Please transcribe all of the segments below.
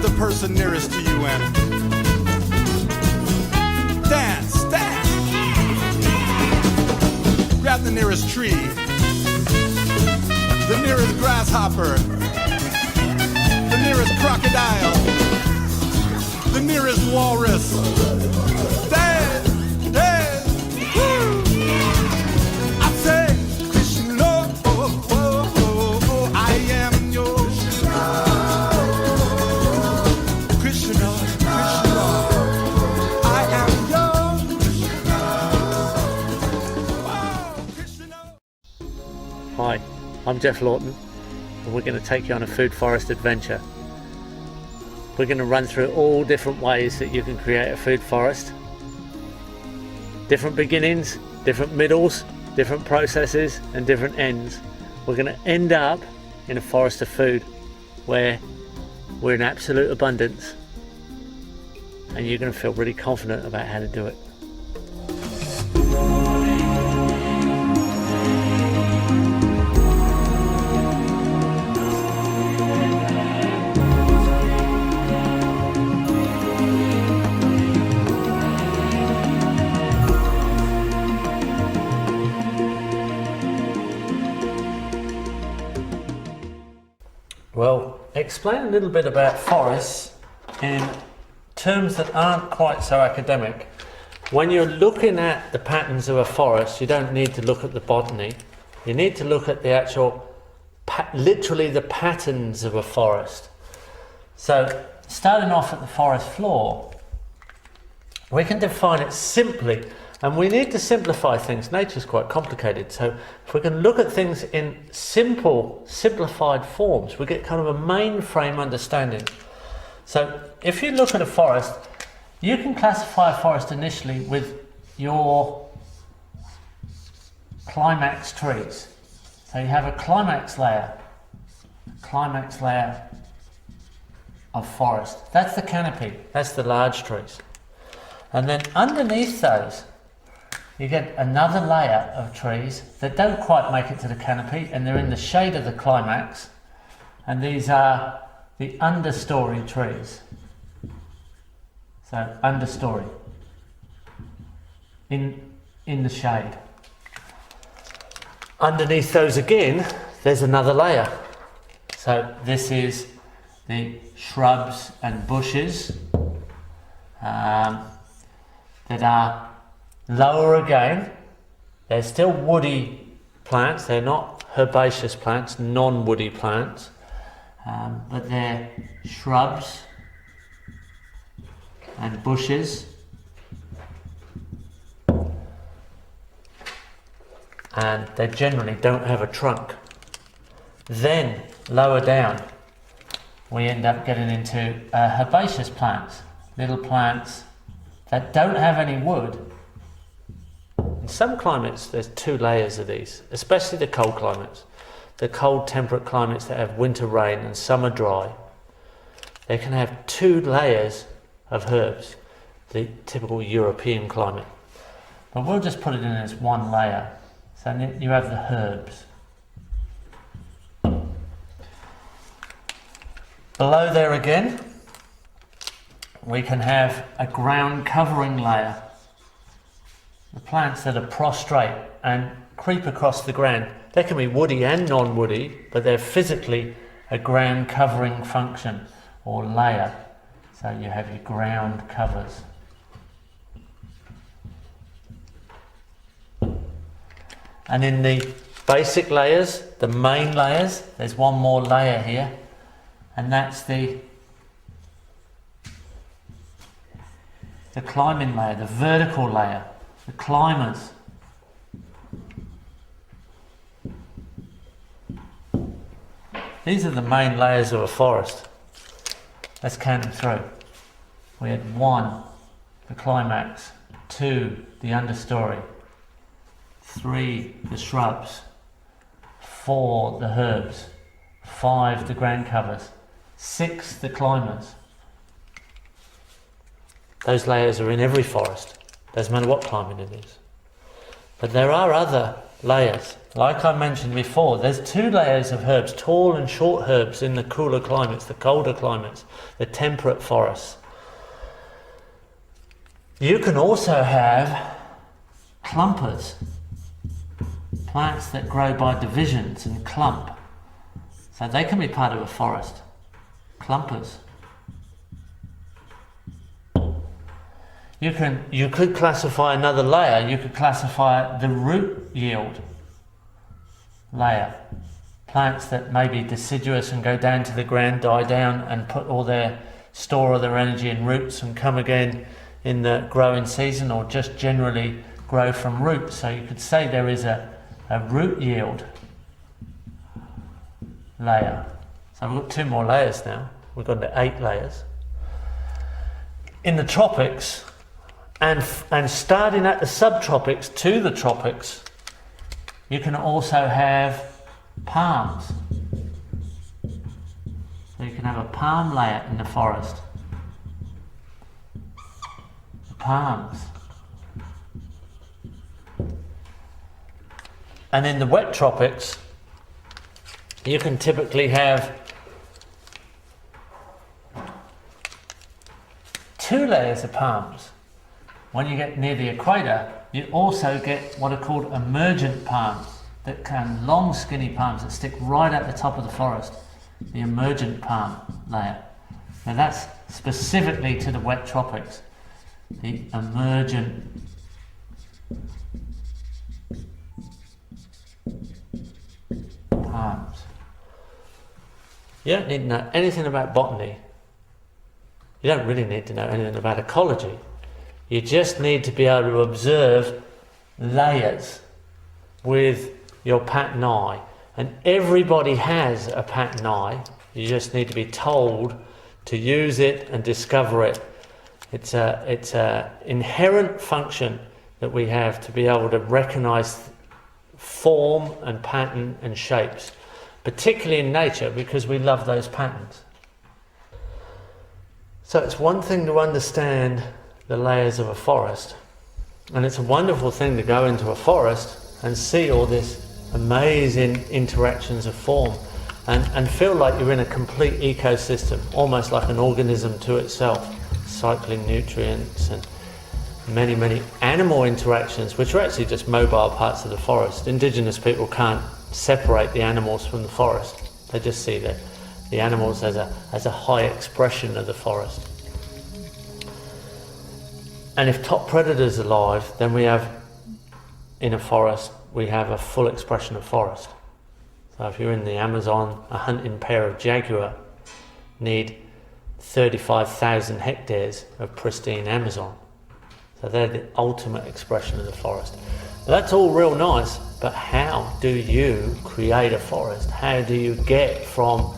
grab the person nearest to you and dance, dance. Grab the nearest tree, the nearest grasshopper, the nearest crocodile, the nearest walrus. Dance, dance, woo! I say, Krishna, oh, oh, oh, oh, I am yours. Krishna, Krishna, I am yours. Wow, Krishna. Hi, I'm Jeff Lawton, and we're going to take you on a food forest adventure. We're going to run through all different ways that you can create a food forest. Different beginnings, different middles, different processes and different ends. We're going to end up in a forest of food where we're in absolute abundance, and you're going to feel really confident about how to do it. Well, explain a little bit about forests in terms that aren't quite so academic. When you're looking at the patterns of a forest, you don't need to look at the botany. You need to look at the actual, literally the patterns of a forest. So, starting off at the forest floor, we can define it simply, and we need to simplify things. Nature's quite complicated, so if we can look at things in simple, simplified forms, we get kind of a mainframe understanding. So if you look at a forest, you can classify a forest initially with your climax trees. So you have a climax layer of forest. That's the canopy, that's the large trees. And then underneath those, you get another layer of trees that don't quite make it to the canopy, and they're in the shade of the climax, and these are the understory trees. So understory in the shade. Underneath those again, there's another layer. So this is the shrubs and bushes that are lower again. They're still woody plants, they're not herbaceous plants, non-woody plants, but they're shrubs and bushes, and they generally don't have a trunk. Then lower down we end up getting into herbaceous plants, little plants that don't have any wood. In some climates there's two layers of these, especially the cold climates. The cold temperate climates that have winter rain and summer dry, they can have two layers of herbs, the typical European climate. But we'll just put it in as one layer. So you have the herbs. Below there again, we can have a ground covering layer. The plants that are prostrate and creep across the ground. They can be woody and non-woody, but they're physically a ground covering function or layer. So you have your ground covers. And in the basic layers, the main layers, there's one more layer here, and that's the climbing layer, the vertical layer, the climbers. These are the main layers of a forest. Let's count them through. We had 1, the climax, 2, the understory, 3, the shrubs, 4, the herbs, 5, the ground covers, 6, the climbers. Those layers are in every forest, doesn't matter what climate it is. But there are other layers. Like I mentioned before, there's 2 layers of herbs, tall and short herbs in the cooler climates, the colder climates, the temperate forests. You can also have clumpers, plants that grow by divisions and clump. So they can be part of a forest. Clumpers. You could classify another layer. You could classify the root yield layer. Plants that may be deciduous and go down to the ground, die down, and put all their store all their energy in roots and come again in the growing season, or just generally grow from roots. So you could say there is a root yield layer. So we've got 2 more layers now. We've got to 8 layers. In the tropics, and starting at the subtropics to the tropics, you can also have palms. So you can have a palm layer in the forest. The palms. And in the wet tropics, you can typically have 2 layers of palms. When you get near the equator, you also get what are called emergent palms, that can long skinny palms that stick right at the top of the forest, the emergent palm layer. Now that's specifically to the wet tropics, the emergent palms. You don't need to know anything about botany. You don't really need to know anything about ecology. You just need to be able to observe layers with your pattern eye. And everybody has a pattern eye. You just need to be told to use it and discover it. It's a inherent function that we have to be able to recognize form and pattern and shapes, particularly in nature, because we love those patterns. So it's one thing to understand the layers of a forest, and it's a wonderful thing to go into a forest and see all this amazing interactions of form and feel like you're in a complete ecosystem, almost like an organism to itself, cycling nutrients and many animal interactions, which are actually just mobile parts of the forest. Indigenous people can't separate the animals from the forest. They just see the animals as a high expression of the forest. And if top predators are alive, then we have, in a forest, we have a full expression of forest. So if you're in the Amazon, a hunting pair of jaguar need 35,000 hectares of pristine Amazon. So they're the ultimate expression of the forest. That's all real nice, but how do you create a forest? How do you get from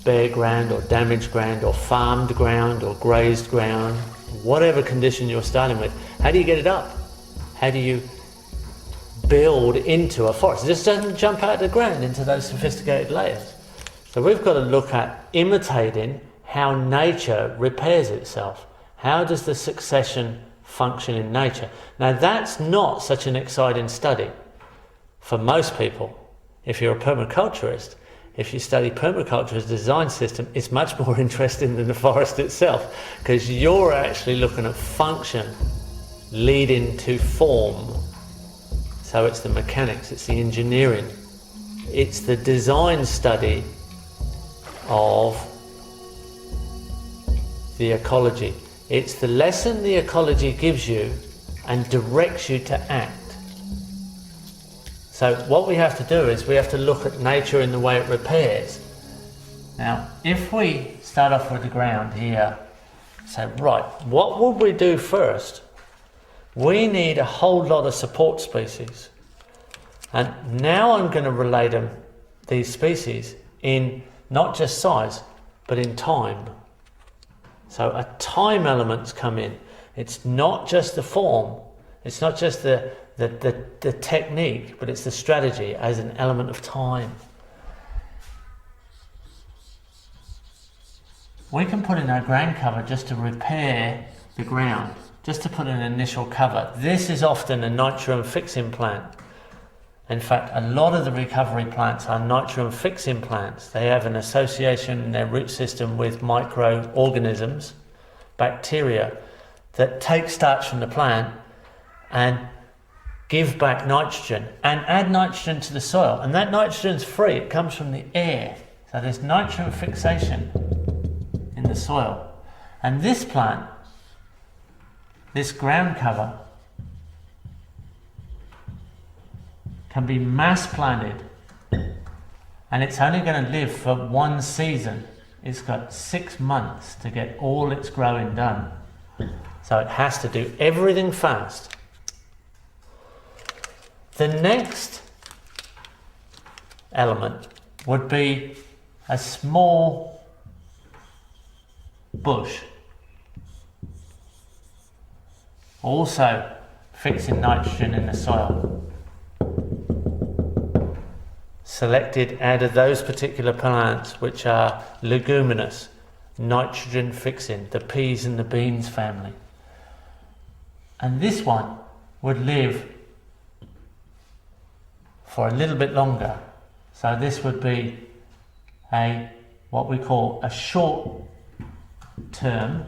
bare ground or damaged ground or farmed ground or grazed ground, whatever condition you're starting with, how do you get it up? How do you build into a forest? It just doesn't jump out of the ground into those sophisticated layers. So we've got to look at imitating how nature repairs itself. How does the succession function in nature? Now that's not such an exciting study for most people. If you're a permaculturist, if you study permaculture as a design system, it's much more interesting than the forest itself, because you're actually looking at function leading to form. So it's the mechanics, it's the engineering, it's the design study of the ecology. It's the lesson the ecology gives you and directs you to act. So what we have to do is we have to look at nature in the way it repairs. Now, if we start off with the ground here, say, right, what would we do first? We need a whole lot of support species. And now I'm going to relate them, these species, in not just size, but in time. So a time element's come in. It's not just the form, it's not just the technique, but it's the strategy as an element of time. We can put in our ground cover just to repair the ground, just to put an initial cover. This is often a nitrogen fixing plant. In fact, a lot of the recovery plants are nitrogen fixing plants. They have an association in their root system with microorganisms, bacteria, that take starch from the plant and give back nitrogen and add nitrogen to the soil. And that nitrogen is free, it comes from the air. So there's nitrogen fixation in the soil. And this plant, this ground cover, can be mass planted, and it's only going to live for one season. It's got 6 months to get all its growing done. So it has to do everything fast. The next element would be a small bush, also fixing nitrogen in the soil. Selected out of those particular plants which are leguminous, nitrogen fixing, the peas and the beans family. And this one would live for a little bit longer. So this would be what we call a short term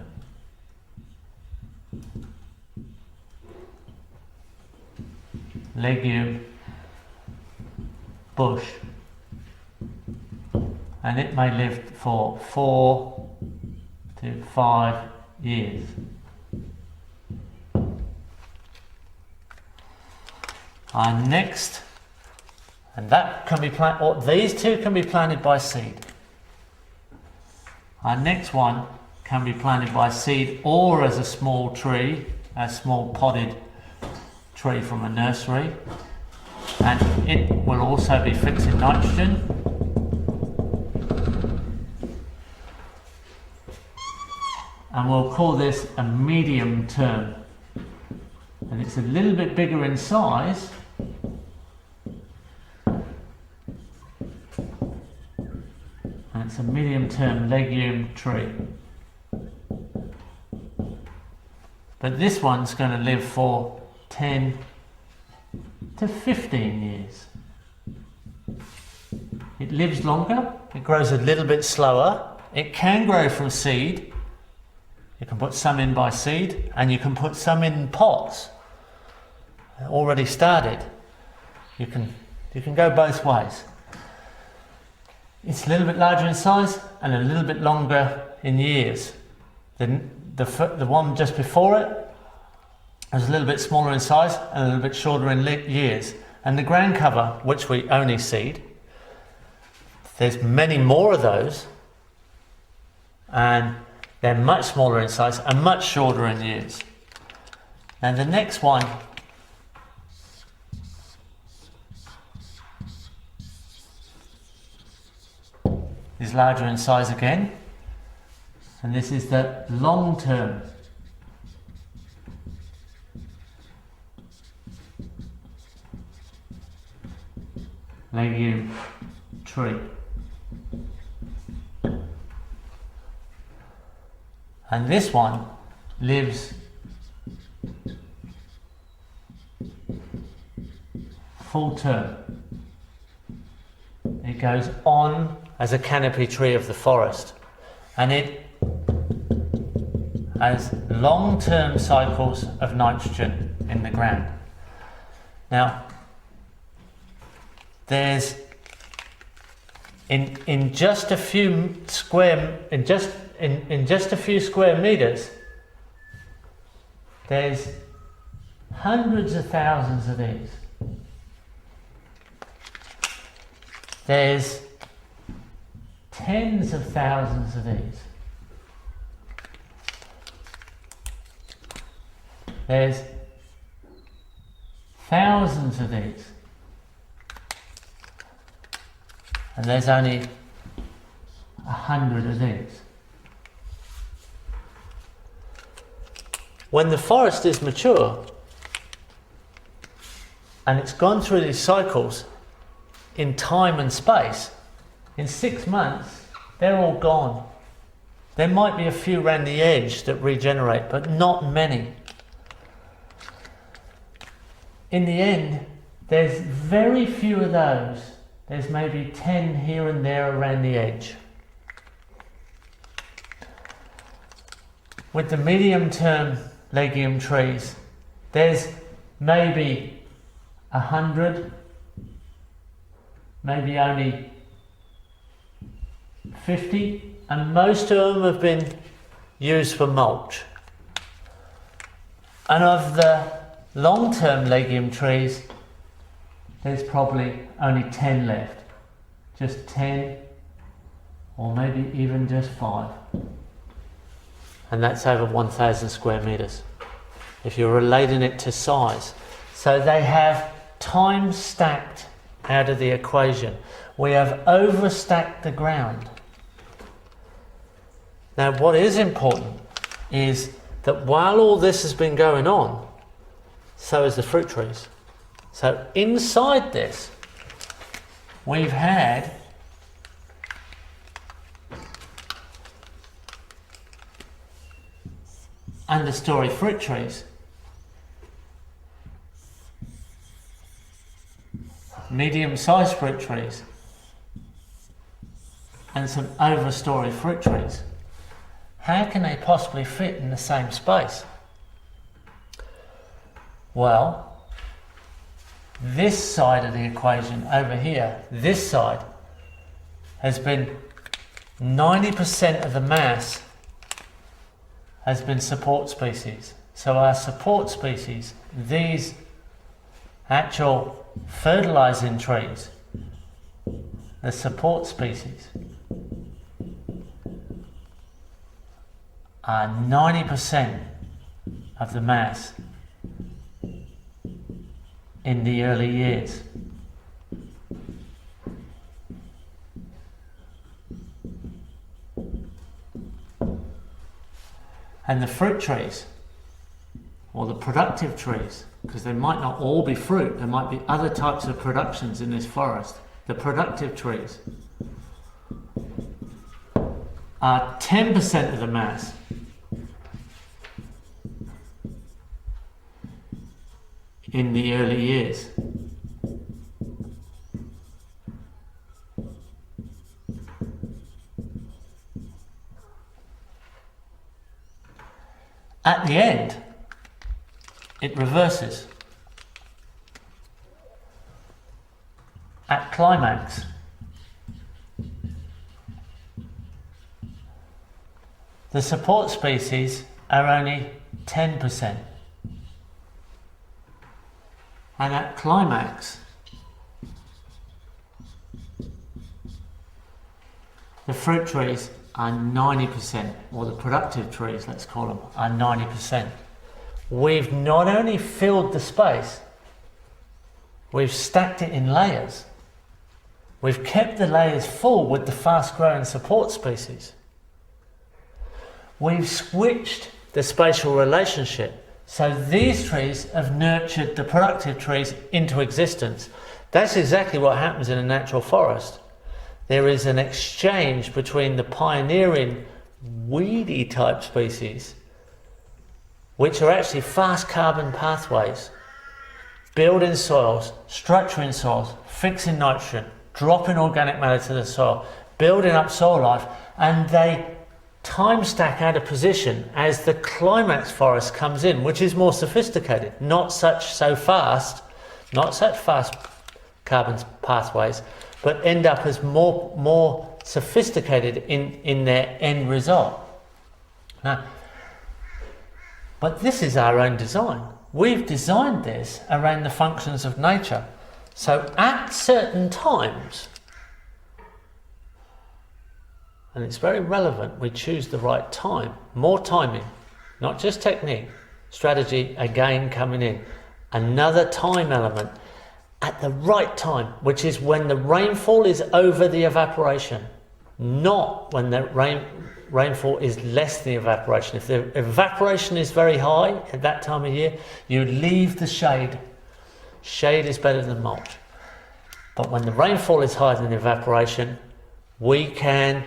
legume bush, and it may live for 4 to 5 years. Our next, and that can be planted, or these two can be planted by seed. Our next one can be planted by seed or as a small tree, a small potted tree from a nursery, and it will also be fixing nitrogen. And we'll call this a medium term, and it's a little bit bigger in size, and it's a medium term legume tree. But this one's going to live for 10 to 15 years. It lives longer, it grows a little bit slower, it can grow from seed. You can put some in by seed, and you can put some in pots already started. You can go both ways. It's a little bit larger in size and a little bit longer in years. The one just before it was a little bit smaller in size and a little bit shorter in years. And the ground cover, which we only seed, there's many more of those, and they're much smaller in size and much shorter in years. And the next one is larger in size again, and this is the long-term legume tree. And this one lives full term. It goes on as a canopy tree of the forest, and it has long-term cycles of nitrogen in the ground. Now, there's in just a few square meters, there's hundreds of thousands of these. There's tens of thousands of these. There's thousands of these. And there's only 100 of these. When the forest is mature and it's gone through these cycles in time and space, in 6 months they're all gone. There might be a few around the edge that regenerate, but not many. In the end, There's very few of those. There's maybe 10 here and there around the edge. With the medium-term legume trees, there's maybe 100, maybe only 50, and most of them have been used for mulch. And of the long-term legume trees, there's probably only 10 left. Just 10, or maybe even just 5. And that's over 1,000 square meters, if you're relating it to size. So they have time stacked out of the equation. We have overstacked the ground. Now, what is important is that while all this has been going on, so has the fruit trees. So inside this, we've had understory fruit trees, medium-sized fruit trees, and some overstory fruit trees. How can they possibly fit in the same space? Well, this side of the equation over here, this side, has been 90% of the mass has been support species. So our support species, these actual fertilizing trees, the support species, are 90% of the mass in the early years. And the fruit trees, or the productive trees, because they might not all be fruit, there might be other types of productions in this forest. The productive trees are 10% of the mass. In the early years. At the end, it reverses. At climax, the support species are only 10%. And at climax, the fruit trees are 90%, or the productive trees, let's call them, are 90%. We've not only filled the space, we've stacked it in layers. We've kept the layers full with the fast-growing support species. We've switched the spatial relationship. So these trees have nurtured the productive trees into existence. That's exactly what happens in a natural forest. There is an exchange between the pioneering weedy type species, which are actually fast carbon pathways, building soils, structuring soils, fixing nitrogen, dropping organic matter to the soil, building up soil life, and they time stack out of position as the climax forest comes in, which is more sophisticated, not such fast carbon pathways, but end up as more sophisticated in their end result. Now, but this is our own design. We've designed this around the functions of nature. So at certain times, and it's very relevant, we choose the right time, more timing, not just technique, strategy again coming in. Another time element at the right time, which is when the rainfall is over the evaporation, not when the rainfall is less than the evaporation. If the evaporation is very high at that time of year, you leave the shade. Shade is better than mulch. But when the rainfall is higher than the evaporation, we can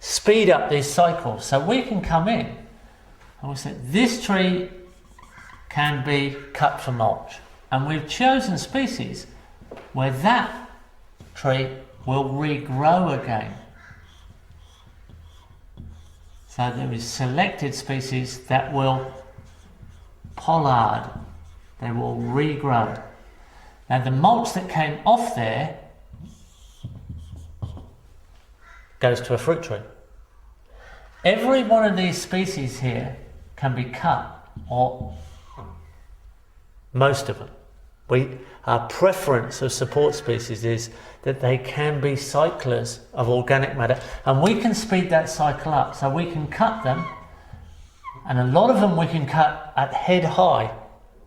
speed up these cycles. So we can come in and we say, this tree can be cut for mulch. And we've chosen species where that tree will regrow again. So there is selected species that will pollard, they will regrow. Now the mulch that came off there goes to a fruit tree. Every one of these species here can be cut, or most of them. Our preference of support species is that they can be cyclers of organic matter, and we can speed that cycle up. So we can cut them, and a lot of them we can cut at head high,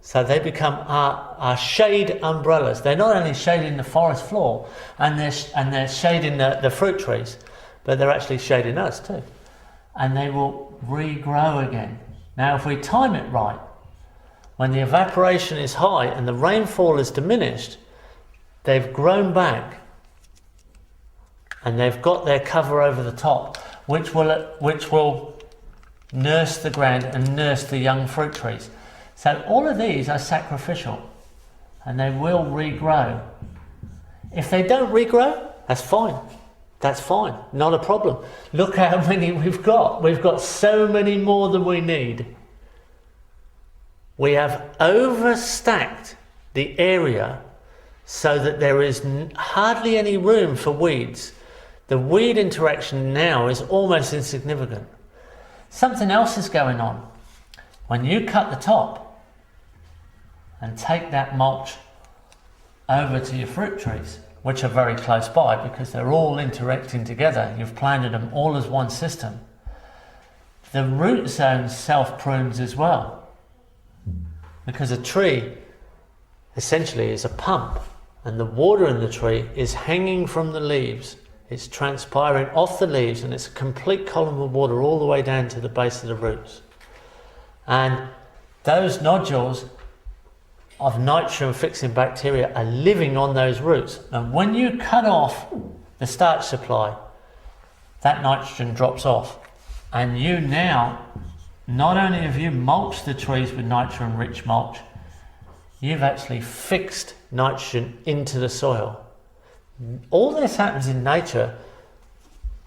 so they become our shade umbrellas. They're not only shading the forest floor and they're shading the fruit trees, but they're actually shading us too. And they will regrow again. Now if we time it right, when the evaporation is high and the rainfall is diminished, they've grown back and they've got their cover over the top, which will nurse the ground and nurse the young fruit trees. So all of these are sacrificial and they will regrow. If they don't regrow, that's fine. That's fine, not a problem. Look how many we've got. We've got so many more than we need. We have overstacked the area so that there is hardly any room for weeds. The weed interaction now is almost insignificant. Something else is going on. When you cut the top and take that mulch over to your fruit trees, which are very close by because they're all interacting together, you've planted them all as one system, the root zone self-prunes as well. Because a tree essentially is a pump, and the water in the tree is hanging from the leaves. It's transpiring off the leaves, and it's a complete column of water all the way down to the base of the roots. And those nodules of nitrogen fixing bacteria are living on those roots. And when you cut off the starch supply, that nitrogen drops off. And you now, not only have you mulched the trees with nitrogen-rich mulch, you've actually fixed nitrogen into the soil. All this happens in nature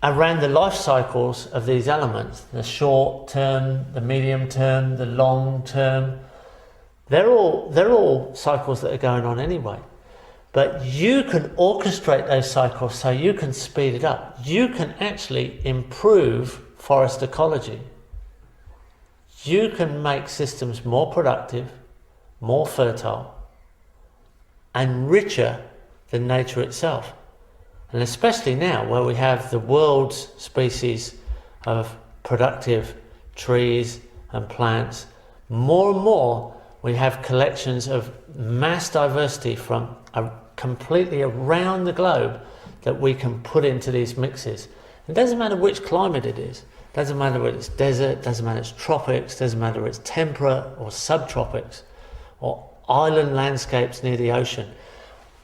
around the life cycles of these elements, the short term, the medium term, the long term. They're all cycles that are going on anyway. But you can orchestrate those cycles so you can speed it up. You can actually improve forest ecology. You can make systems more productive, more fertile, and richer than nature itself. And especially now, where we have the world's species of productive trees and plants, more and more we have collections of mass diversity from completely around the globe that we can put into these mixes. It doesn't matter which climate it is. Doesn't matter whether it's desert, doesn't matter it's tropics, doesn't matter whether it's temperate or subtropics or island landscapes near the ocean.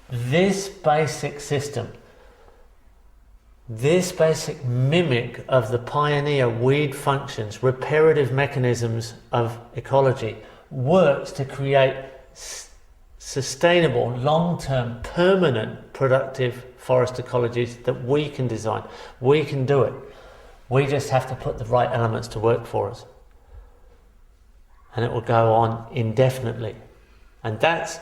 This basic system, this basic mimic of the pioneer weed functions, reparative mechanisms of ecology, works to create sustainable, long-term, permanent, productive forest ecologies that we can design. We can do it. We just have to put the right elements to work for us. And it will go on indefinitely. And that's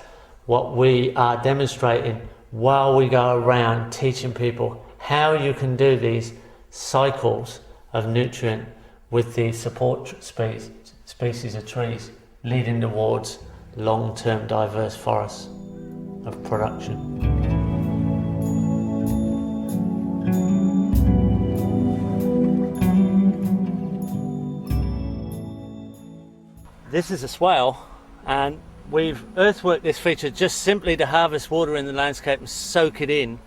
what we are demonstrating while we go around teaching people how you can do these cycles of nutrient with the support species of trees, leading towards long-term diverse forests of production. This is a swale, and we've earthworked this feature just simply to harvest water in the landscape and soak it in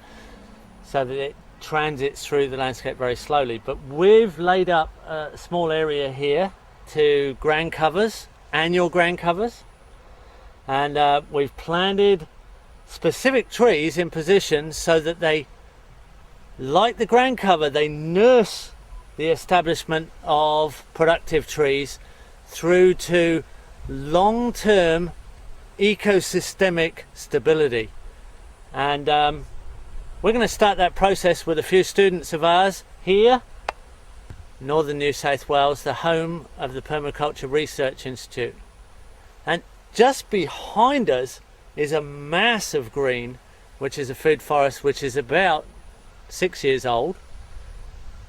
so that it transits through the landscape very slowly. But we've laid up a small area here to ground covers, annual ground covers, and we've planted specific trees in position so that they, like the ground cover, they nurse the establishment of productive trees through to long-term ecosystemic stability. And we're going to start that process with a few students of ours here, northern New South Wales, the home of the Permaculture Research Institute. And just behind us is a massive green, which is a food forest, which is about 6 years old.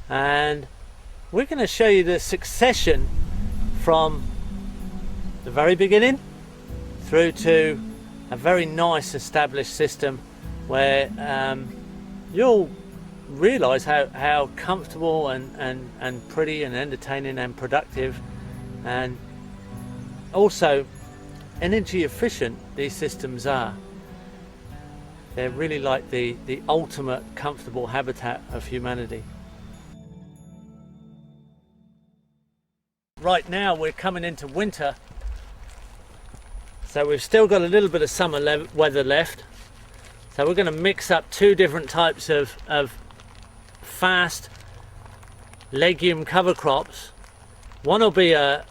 And we're going to show you the succession from the very beginning through to a very nice established system where you'll realize how comfortable and pretty and entertaining and productive and also energy efficient these systems are. They're really like the ultimate comfortable habitat of humanity. Right now we're coming into winter, so we've still got a little bit of summer weather left. So we're going to mix up two different types of fast legume cover crops. One will be a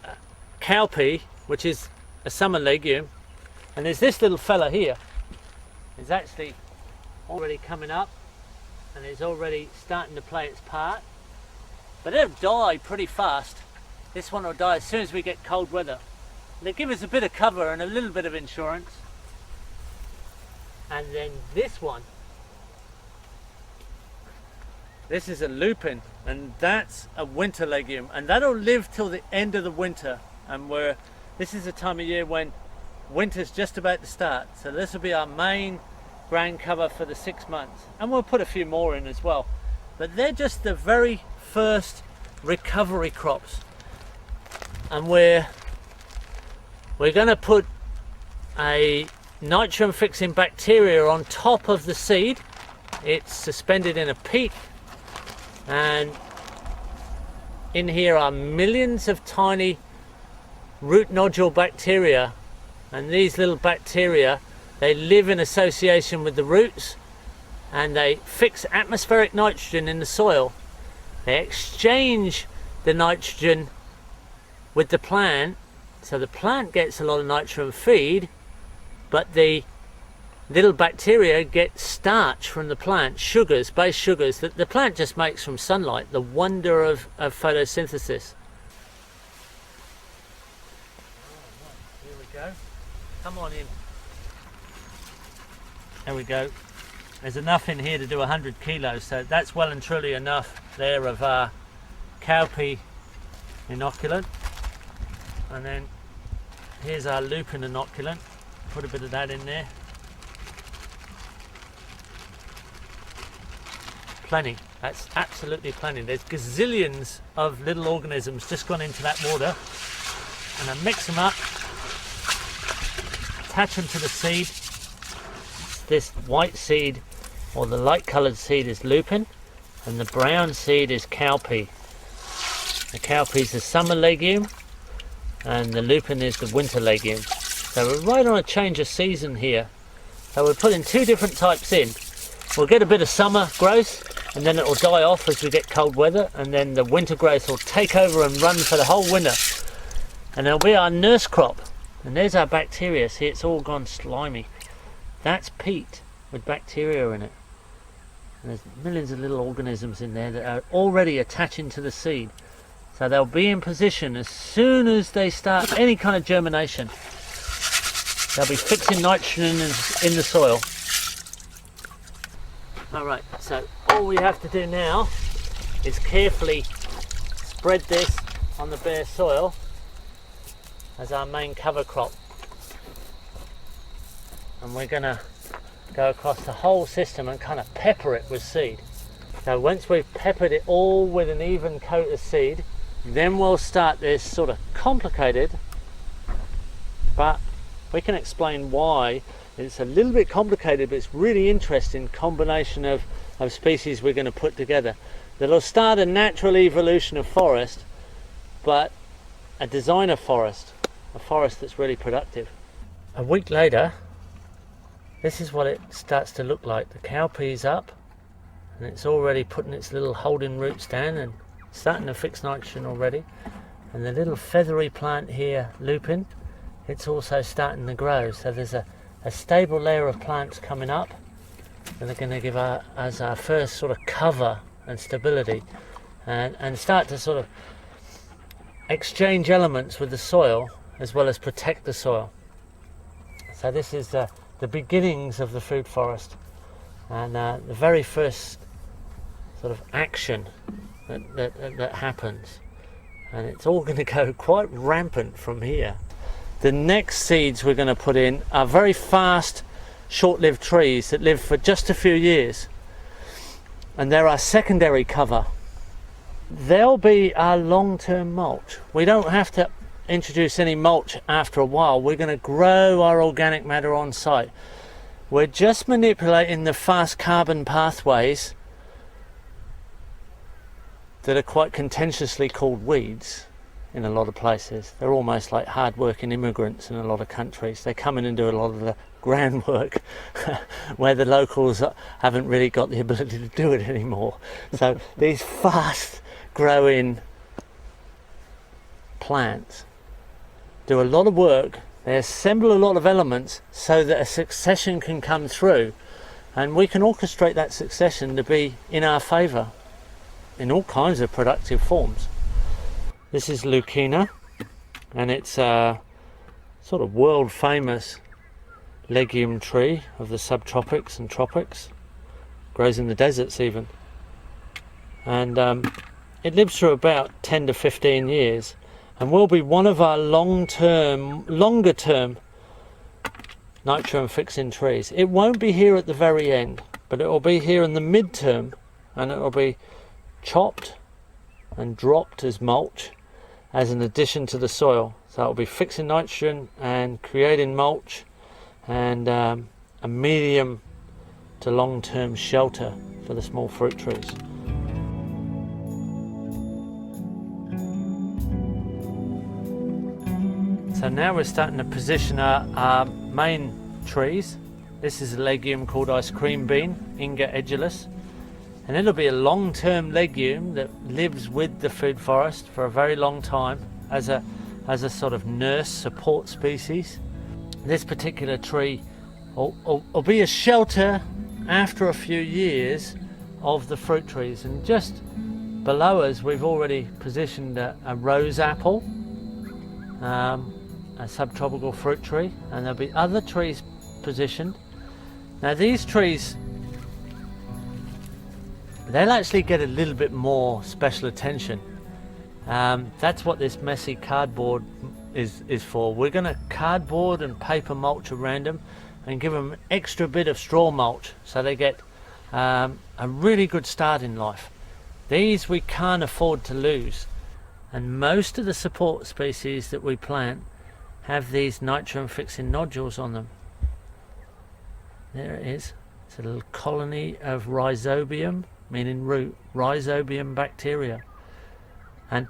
cowpea, which is a summer legume, and there's this little fella here. It's actually already coming up and it's already starting to play its part, but it'll die pretty fast. This one will die as soon as we get cold weather. They give us a bit of cover and a little bit of insurance. And then this one, this is a lupin, and that's a winter legume, and that'll live till the end of the winter. And this is the time of year when winter's just about to start, so this will be our main ground cover for the 6 months, and we'll put a few more in as well. But they're just the very first recovery crops, and we're going to put a nitrogen fixing bacteria on top of the seed. It's suspended in a peat, and in here are millions of tiny root nodule bacteria, and these little bacteria, they live in association with the roots and they fix atmospheric nitrogen in the soil. They exchange the nitrogen with the plant, so the plant gets a lot of nitrogen feed, but the little bacteria get starch from the plant, sugars, base sugars that the plant just makes from sunlight, the wonder of photosynthesis. Here we go. Come on in. There we go. There's enough in here to do 100 kilos, so that's well and truly enough there of our cowpea inoculant. And then here's our lupin inoculant. Put a bit of that in there. Plenty. That's absolutely plenty. There's gazillions of little organisms just gone into that water, and I mix them up, attach them to the seed. This white seed, or the light coloured seed, is lupin, and the brown seed is cowpea. The cowpea is the summer legume, and the lupin is the winter legume. So we're right on a change of season here. So we're putting two different types in. We'll get a bit of summer growth, and then it will die off as we get cold weather, and then the winter growth will take over and run for the whole winter. And it'll be our nurse crop. And there's our bacteria. See, it's all gone slimy. That's peat with bacteria in it. And there's millions of little organisms in there that are already attaching to the seed. So they'll be in position as soon as they start any kind of germination. They'll be fixing nitrogen in the soil. Alright, so all we have to do now is carefully spread this on the bare soil as our main cover crop. And we're going to go across the whole system and kind of pepper it with seed. So once we've peppered it all with an even coat of seed, then we'll start this sort of complicated, but we can explain why it's a little bit complicated, but it's really interesting combination of species we're going to put together. That'll start a natural evolution of forest, but a designer forest, a forest that's really productive. A week later, this is what it starts to look like. The cowpea's up, and it's already putting its little holding roots down and starting to fix nitrogen already. And the little feathery plant here, lupin, it's also starting to grow. So there's a stable layer of plants coming up, and they're going to give us our first sort of cover and stability, and start to sort of exchange elements with the soil as well as protect the soil. So this is the beginnings of the food forest, and the very first sort of action that happens, and it's all going to go quite rampant from here. The next seeds we're going to put in are very fast, short-lived trees that live for just a few years, and they're our secondary cover. They'll be our long-term mulch. We don't have to introduce any mulch after a while. We're going to grow our organic matter on site. We're just manipulating the fast carbon pathways that are quite contentiously called weeds in a lot of places. They're almost like hard-working immigrants in a lot of countries. They come in and do a lot of the groundwork where the locals haven't really got the ability to do it anymore. So these fast-growing plants do a lot of work. They assemble a lot of elements so that a succession can come through, and we can orchestrate that succession to be in our favour in all kinds of productive forms. This is Lucina, and it's a sort of world famous legume tree of the subtropics and tropics. Grows in the deserts even, and it lives for about 10 to 15 years, and will be one of our longer term nitrogen fixing trees. It won't be here at the very end, but it will be here in the mid-term, and it will be chopped and dropped as mulch as an addition to the soil. So it will be fixing nitrogen and creating mulch, and a medium to long-term shelter for the small fruit trees. So now we're starting to position our main trees. This is a legume called ice cream bean, Inga edulis, and it'll be a long-term legume that lives with the food forest for a very long time as a sort of nurse support species. This particular tree will be a shelter after a few years of the fruit trees, and just below us we've already positioned a rose apple, a subtropical fruit tree, and there'll be other trees positioned. Now these trees, they'll actually get a little bit more special attention. That's what this messy cardboard is for. We're going to cardboard and paper mulch around them and give them an extra bit of straw mulch so they get a really good start in life. These we can't afford to lose, and most of the support species that we plant have these nitrogen fixing nodules on them. There it is. It's a little colony of rhizobium, meaning root, rhizobium bacteria. And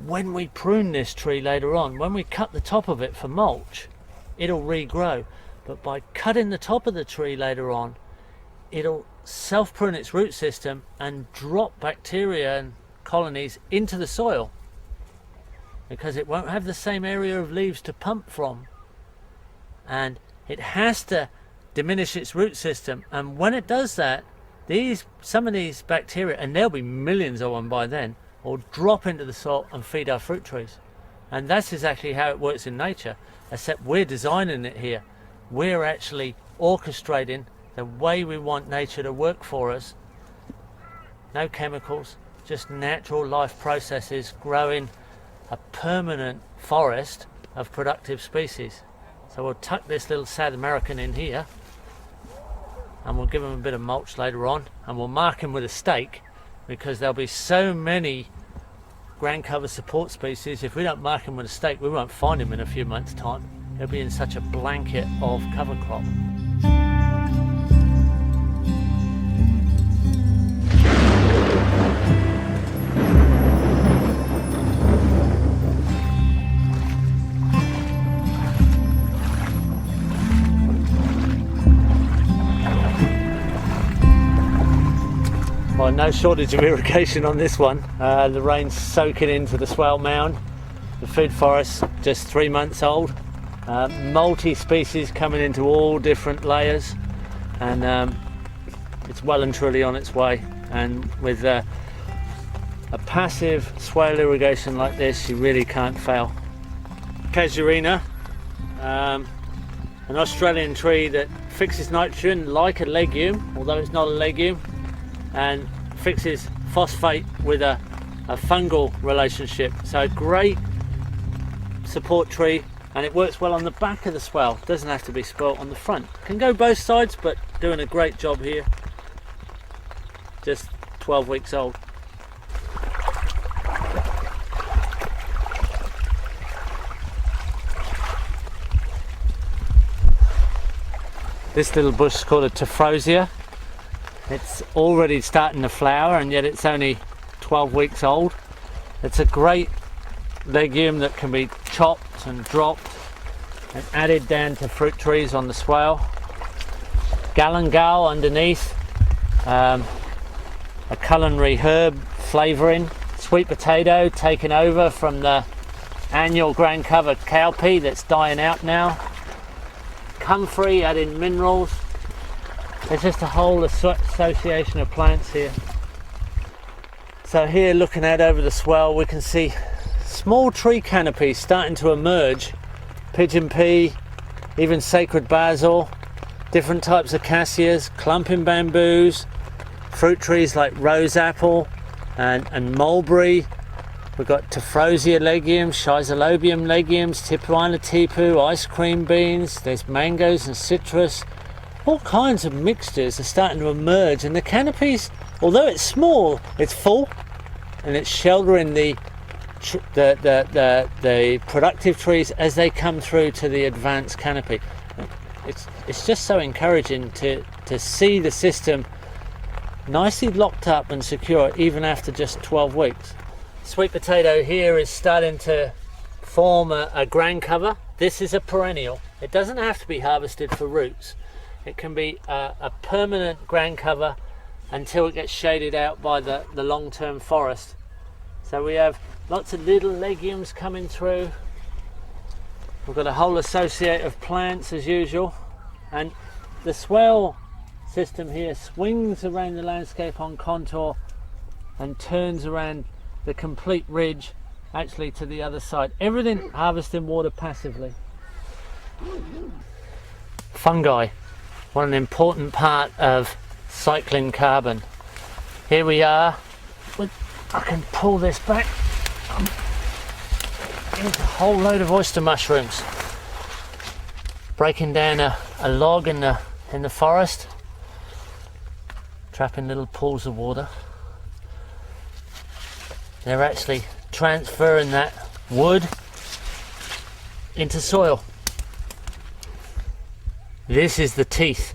when we prune this tree later on, when we cut the top of it for mulch, it'll regrow. But by cutting the top of the tree later on, it'll self-prune its root system and drop bacteria and colonies into the soil, because it won't have the same area of leaves to pump from, and it has to diminish its root system. And when it does that, some of these bacteria, and there'll be millions of them by then, will drop into the soil and feed our fruit trees. And that's exactly how it works in nature, except we're designing it here. We're actually orchestrating the way we want nature to work for us. No chemicals, just natural life processes growing a permanent forest of productive species. So we'll tuck this little South American in here, and we'll give him a bit of mulch later on, and we'll mark him with a stake, because there'll be so many ground cover support species. If we don't mark him with a stake, we won't find him in a few months' time. He'll be in such a blanket of cover crop. Well, no shortage of irrigation on this one. The rain's soaking into the swale mound. The food forest just 3 months old, multi-species coming into all different layers, and it's well and truly on its way. And with a passive swale irrigation like this, you really can't fail. Casuarina, an Australian tree that fixes nitrogen like a legume, although it's not a legume, and fixes phosphate with a fungal relationship. So a great support tree, and it works well on the back of the swale. Doesn't have to be spoilt on the front. Can go both sides, but doing a great job here. Just 12 weeks old. This little bush is called a chourasiya. It's already starting to flower, and yet it's only 12 weeks old. It's a great legume that can be chopped and dropped and added down to fruit trees on the swale. Galangal underneath, a culinary herb flavouring. Sweet potato taken over from the annual ground cover cowpea that's dying out now. Comfrey adding minerals. There's just a whole association of plants here. So here, looking out over the swell, we can see small tree canopies starting to emerge. Pigeon pea, even sacred basil, different types of cassias, clumping bamboos, fruit trees like rose apple and mulberry. We've got chourasiya legumes, schizalobium legumes, tipuana tipu, ice cream beans. There's mangoes and citrus. All kinds of mixtures are starting to emerge, and the canopies, although it's small, it's full, and it's sheltering the productive trees as they come through to the advanced canopy. It's just so encouraging to see the system nicely locked up and secure even after just 12 weeks. Sweet potato here is starting to form a ground cover. This is a perennial. It doesn't have to be harvested for roots. It can be a permanent ground cover until it gets shaded out by the long-term forest. So we have lots of little legumes coming through. We've got a whole associate of plants as usual, and the swale system here swings around the landscape on contour and turns around the complete ridge actually to the other side. Everything harvesting water passively. Fungi, what an important part of cycling carbon. Here we are. I can pull this back. Here's a whole load of oyster mushrooms. Breaking down a log in the forest, trapping little pools of water. They're actually transferring that wood into soil. This is the teeth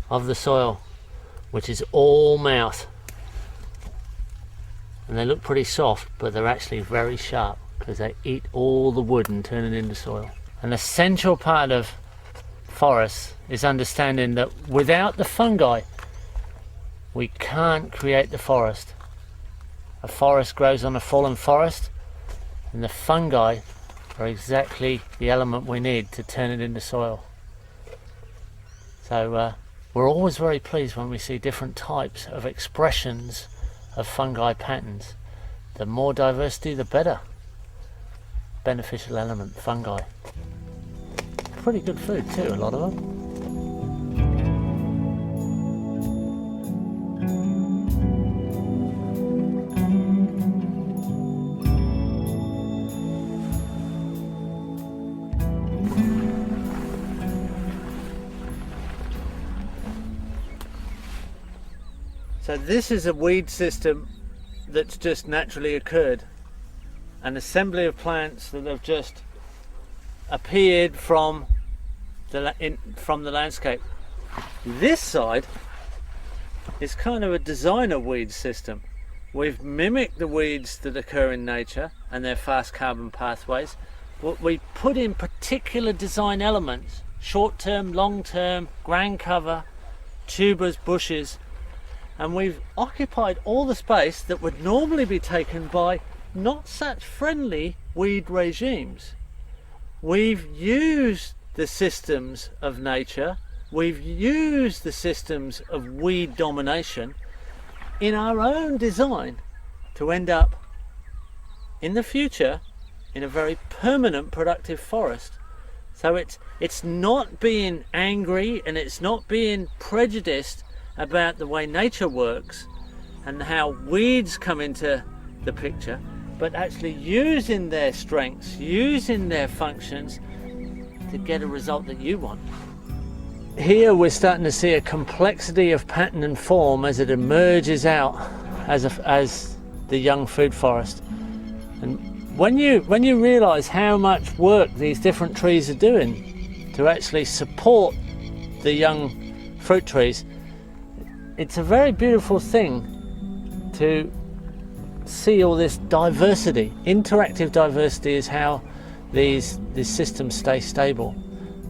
of the soil, which is all mouth. And they look pretty soft, but they're actually very sharp because they eat all the wood and turn it into soil. An essential part of forests is understanding that without the fungi, we can't create the forest. A forest grows on a fallen forest, and the fungi are exactly the element we need to turn it into soil. So we're always very pleased when we see different types of expressions of fungi patterns. The more diversity, the better. Beneficial element, fungi. Pretty good food too, a lot of them. So this is a weed system that's just naturally occurred. An assembly of plants that have just appeared from the landscape. This side is kind of a designer weed system. We've mimicked the weeds that occur in nature and their fast carbon pathways, but we put in particular design elements, short-term, long-term, ground cover, tubers, bushes, and we've occupied all the space that would normally be taken by not such friendly weed regimes. we've used the systems of nature, we've used the systems of weed domination in our own design to end up in the future in a very permanent productive forest. So it's not being angry and it's not being prejudiced about the way nature works and how weeds come into the picture, but actually using their strengths, using their functions to get a result that you want. Here we're starting to see a complexity of pattern and form as it emerges out as the young food forest. And when you realize how much work these different trees are doing to actually support the young fruit trees, it's a very beautiful thing to see all this diversity. Interactive diversity is how these systems stay stable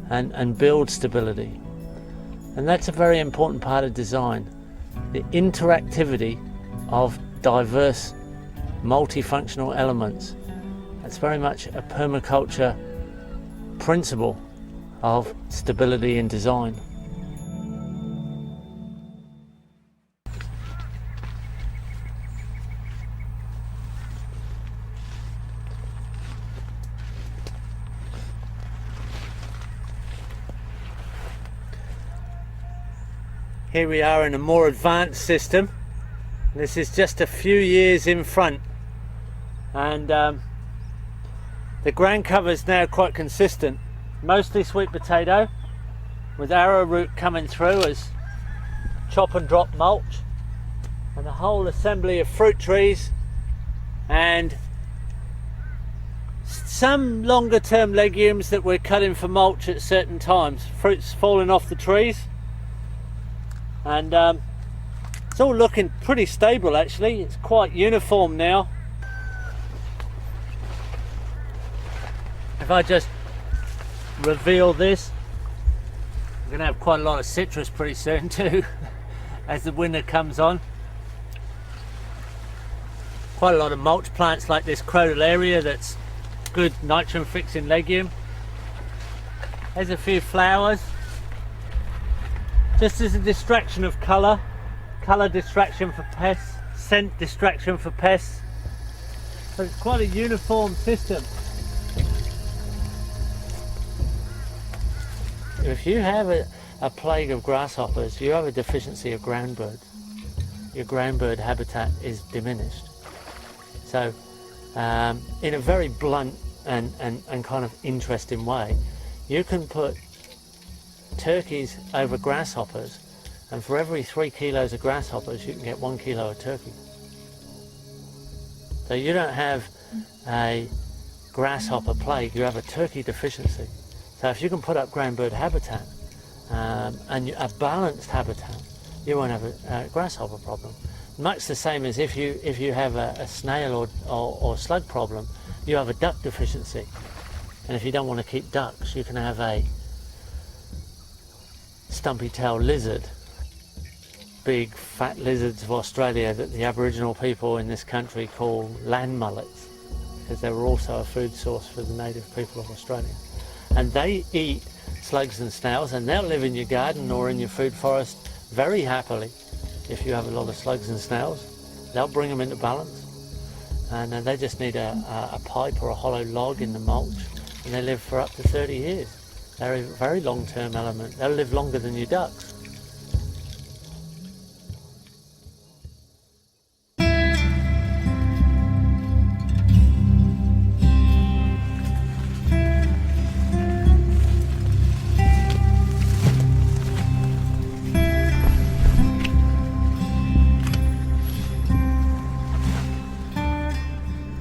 and build stability. And that's a very important part of design, the interactivity of diverse multifunctional elements. That's very much a permaculture principle of stability in design. Here we are in a more advanced system. This is just a few years in front, and the ground cover is now quite consistent, mostly sweet potato with arrowroot coming through as chop and drop mulch, and a whole assembly of fruit trees and some longer term legumes that we're cutting for mulch at certain times. Fruits falling off the trees, and it's all looking pretty stable actually. It's quite uniform now. If I just reveal this, we're going to have quite a lot of citrus pretty soon too as the winter comes on. Quite a lot of mulch plants like this crotalaria that's good nitrogen fixing legume. There's a few flowers. Just as a distraction of colour distraction for pests, scent distraction for pests. So it's quite a uniform system. If you have a plague of grasshoppers, you have a deficiency of ground birds. Your ground bird habitat is diminished. So in a very blunt and kind of interesting way, you can put turkeys over grasshoppers, and for every 3 kilos of grasshoppers you can get 1 kilo of turkey. So you don't have a grasshopper plague, you have a turkey deficiency. So if you can put up ground bird habitat and a balanced habitat, you won't have a grasshopper problem. Much the same as if you have a snail or slug problem, you have a duck deficiency. And if you don't want to keep ducks, you can have a stumpy-tailed lizard, big fat lizards of Australia that the Aboriginal people in this country call land mullets, because they were also a food source for the native people of Australia. And they eat slugs and snails, and they'll live in your garden or in your food forest very happily. If you have a lot of slugs and snails, they'll bring them into balance, and they just need a pipe or a hollow log in the mulch, and they live for up to 30 years. They're a very long-term element. They'll live longer than your ducks.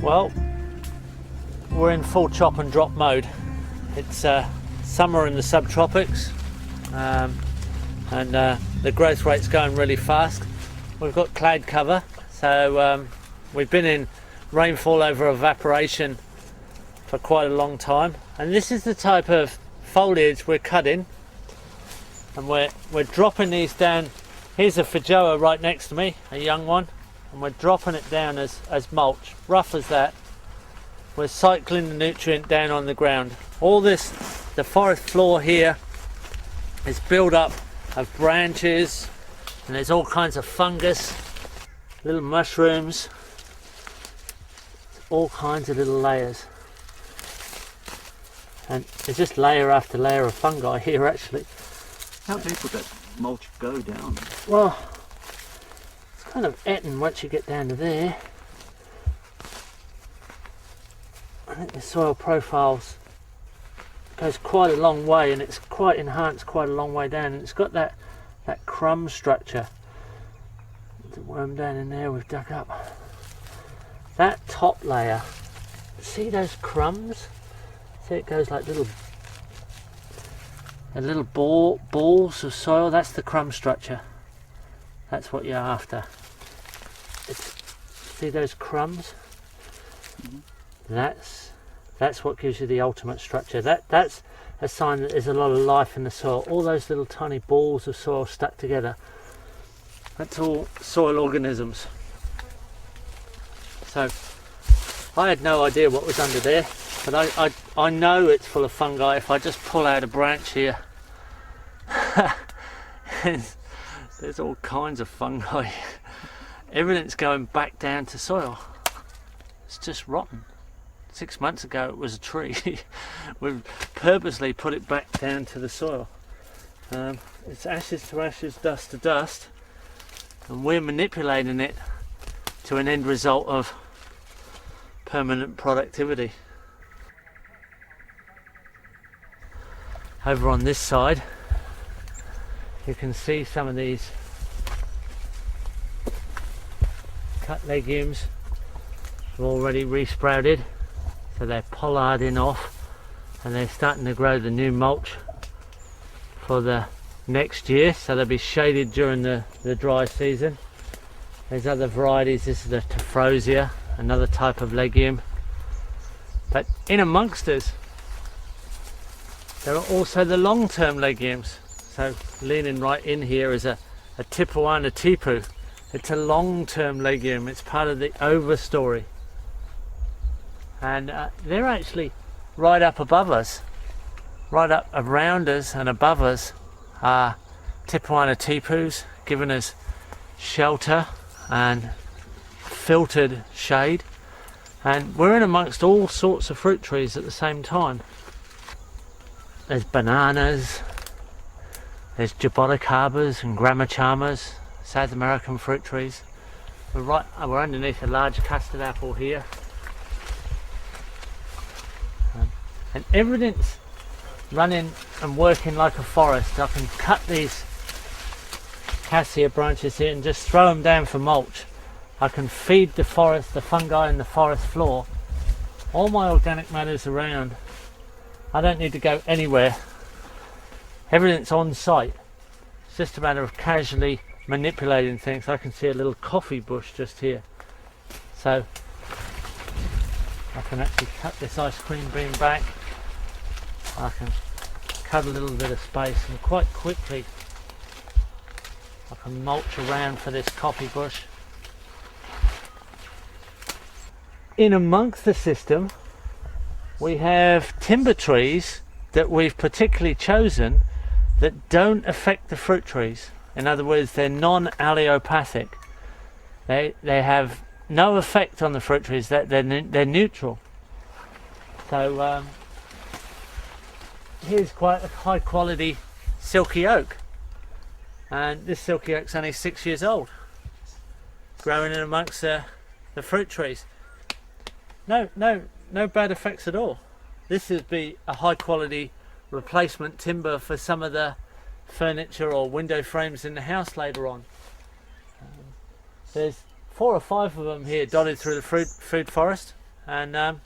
Well, we're in full chop and drop mode. It's summer in the subtropics, and the growth rate's going really fast. We've got cloud cover, so we've been in rainfall over evaporation for quite a long time, and this is the type of foliage we're cutting, and we're dropping these down. Here's a feijoa right next to me, a young one, and we're dropping it down as mulch, rough as that. We're cycling the nutrient down on the ground. All this, the forest floor here is built up of branches, and there's all kinds of fungus, little mushrooms, all kinds of little layers. And it's just layer after layer of fungi here actually. How deep would that mulch go down? Well, it's kind of etting once you get down to there. I think the soil profiles goes quite a long way, and it's quite enhanced quite a long way down, and it's got that crumb structure. The worm down in there we've dug up. That top layer, see those crumbs? See, it goes like little balls of soil. That's the crumb structure. That's what you're after. See those crumbs? That's what gives you the ultimate structure. That's a sign that there's a lot of life in the soil. All those little tiny balls of soil stuck together, that's all soil organisms. So I had no idea what was under there, but I know it's full of fungi. If I just pull out a branch here, there's all kinds of fungi. Everything's going back down to soil. It's just rotten. 6 months ago it was a tree. We've purposely put it back down to the soil. It's ashes to ashes, dust to dust, and we're manipulating it to an end result of permanent productivity. Over on this side you can see some of these cut legumes have already resprouted, so they're pollarding off and they're starting to grow the new mulch for the next year, so they'll be shaded during the dry season. There's other varieties. This is the chourasiya, another type of legume. But in amongst us there are also the long-term legumes. So leaning right in here is a Tipuana tipu. It's a long-term legume. It's part of the overstory, and they're actually right up above us, right up around us and above us are Tipuana tipus, giving us shelter and filtered shade, and we're in amongst all sorts of fruit trees at the same time. There's bananas, there's jaboticabas and gramachamas, South American fruit trees. We're underneath a large custard apple here, and everything's running and working like a forest. I can cut these cassia branches here and just throw them down for mulch. I can feed the forest, the fungi in the forest floor, all my organic matters around. I don't need to go anywhere. Everything's on site. It's just a matter of casually manipulating things. I can see a little coffee bush just here, so I can actually cut this ice cream bean back. I can cut a little bit of space, and quite quickly I can mulch around for this coffee bush. In amongst the system we have timber trees that we've particularly chosen that don't affect the fruit trees. In other words, they're non-allelopathic. They have no effect on the fruit trees. They're neutral. So here's quite a high quality silky oak, and this silky oak's only 6 years old, growing in amongst the fruit trees. No bad effects at all. This would be a high quality replacement timber for some of the furniture or window frames in the house later on. There's 4 or 5 of them here dotted through the food forest, and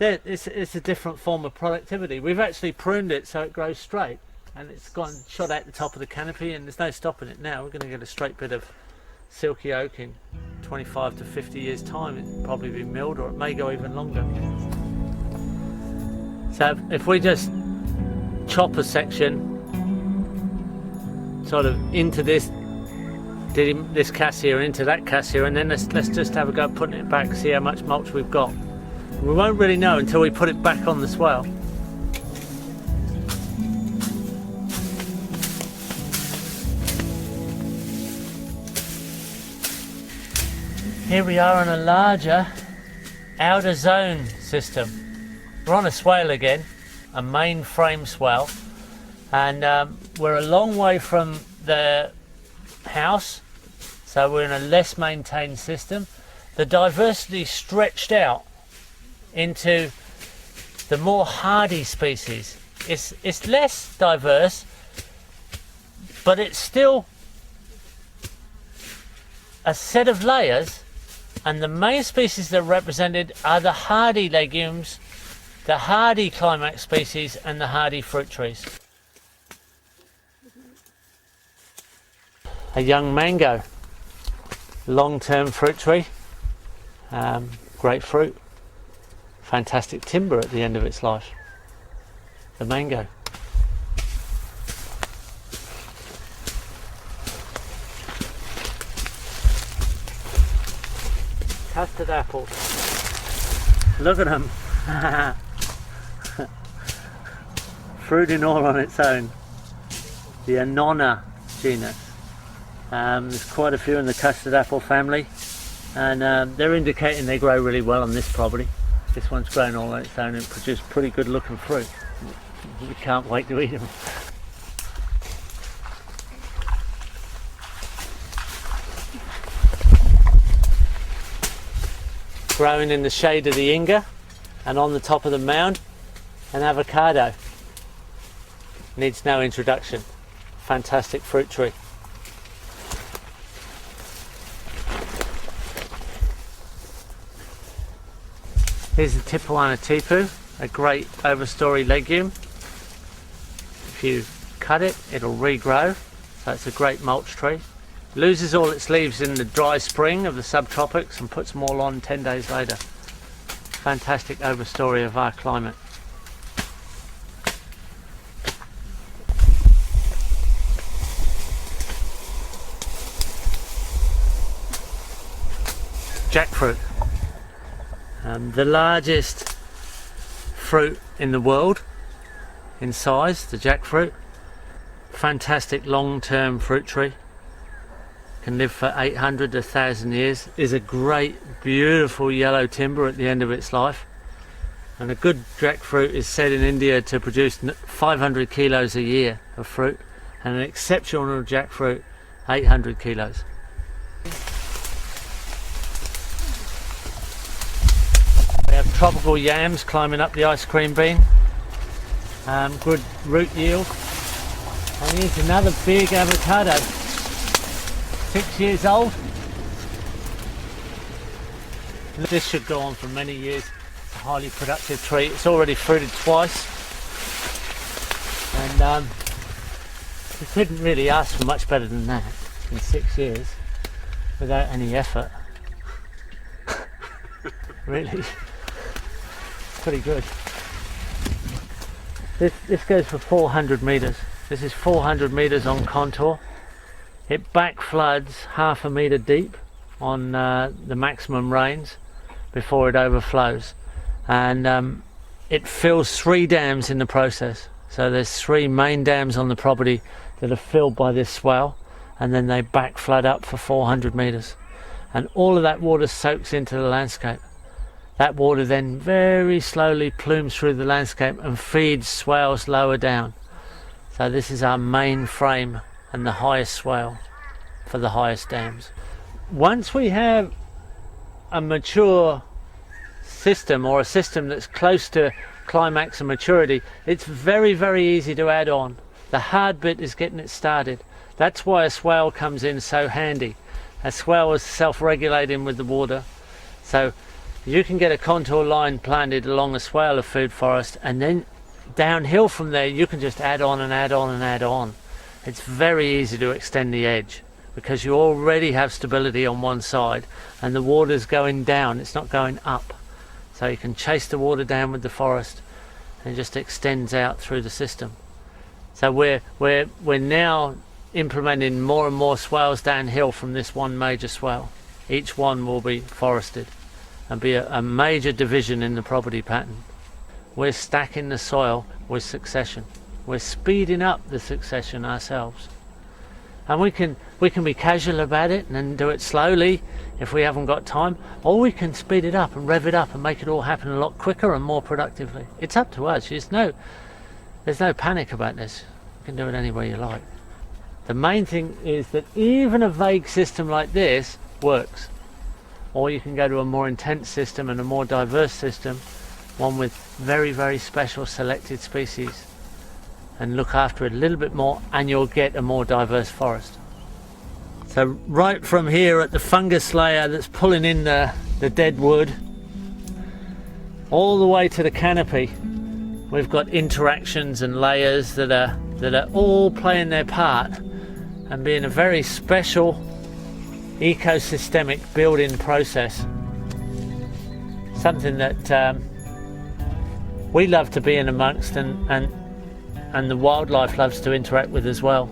it's a different form of productivity. We've actually pruned it so it grows straight, and it's gone shot out the top of the canopy, and there's no stopping it now. We're going to get a straight bit of silky oak in 25 to 50 years time. It'll probably be milled, or it may go even longer. So if we just chop a section sort of into this cassia, into that cassia, and then let's just have a go at putting it back, see how much mulch we've got. We won't really know until we put it back on the swale. Here we are on a larger outer zone system. We're on a swale again, a main frame swale, and we're a long way from the house, so we're in a less maintained system. The diversity stretched out into the more hardy species. It's less diverse, but it's still a set of layers, and the main species that are represented are the hardy legumes, the hardy climax species, and the hardy fruit trees. A young mango, long-term fruit tree, great fruit, fantastic timber at the end of its life. The mango. Custard apples. Look at them. Fruit in all on its own. The Annona genus. There's quite a few in the custard apple family, and they're indicating they grow really well on this property. This one's grown all on its own and produced pretty good looking fruit. We can't wait to eat them. Growing in the shade of the Inga and on the top of the mound, an avocado. Needs no introduction. Fantastic fruit tree. Here's the Tipuana tipu, a great overstory legume. If you cut it, it'll regrow, so it's a great mulch tree. Loses all its leaves in the dry spring of the subtropics and puts them all on 10 days later. Fantastic overstory of our climate. Jackfruit. The largest fruit in the world in size, the jackfruit. Fantastic long-term fruit tree. Can live for 800 to 1,000 years. Is a great, beautiful yellow timber at the end of its life. And a good jackfruit is said in India to produce 500 kilos a year of fruit, and an exceptional jackfruit 800 kilos. We have tropical yams climbing up the ice cream bean. Good root yield. And here's another big avocado. 6 years old. This should go on for many years. It's a highly productive tree. It's already fruited twice. And we couldn't really ask for much better than that in 6 years without any effort. Really. Pretty good. This goes for 400 meters. This is 400 meters on contour. It back floods 1/2 meter deep on the maximum rains before it overflows, and it fills 3 dams in the process. So there's 3 main dams on the property that are filled by this swell, and then they back flood up for 400 meters, and all of that water soaks into the landscape. That water then very slowly plumes through the landscape and feeds swales lower down. So this is our main frame and the highest swale for the highest dams. Once we have a mature system, or a system that's close to climax and maturity, it's very, very easy to add on. The hard bit is getting it started. That's why a swale comes in so handy. A swale is self-regulating with the water, so you can get a contour line planted along a swale of food forest, and then downhill from there you can just add on and add on and add on. It's very easy to extend the edge because you already have stability on one side and the water's going down, it's not going up. So you can chase the water down with the forest and it just extends out through the system. So we're now implementing more and more swales downhill from this one major swale. Each one will be forested and be a major division in the property pattern. We're stacking the soil with succession. We're speeding up the succession ourselves. And we can be casual about it and then do it slowly if we haven't got time, or we can speed it up and rev it up and make it all happen a lot quicker and more productively. It's up to us. There's no panic about this. You can do it any way you like. The main thing is that even a vague system like this works. Or you can go to a more intense system and a more diverse system, one with very, very special selected species, and look after it a little bit more, and you'll get a more diverse forest. So right from here at the fungus layer that's pulling in the dead wood, all the way to the canopy, we've got interactions and layers that are all playing their part and being a very special ecosystemic building process. Something that we love to be in amongst, and the wildlife loves to interact with as well.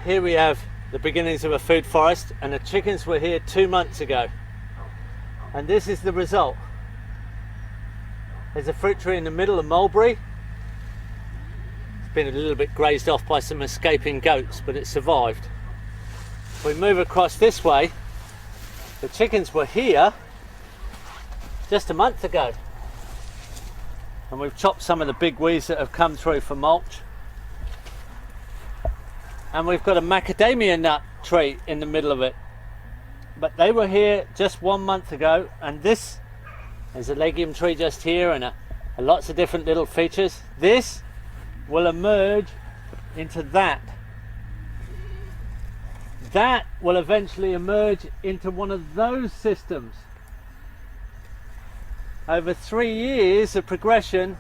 Here we have the beginnings of a food forest, and the chickens were here 2 months ago. And this is the result. There's a fruit tree in the middle of mulberry. It's been a little bit grazed off by some escaping goats, but it survived. If we move across this way, the chickens were here just a month ago. And we've chopped some of the big weeds that have come through for mulch. And we've got a macadamia nut tree in the middle of it. But they were here just 1 month ago, and this is a legume tree just here, and lots of different little features. This will emerge into that. That will eventually emerge into one of those systems. Over 3 years of progression,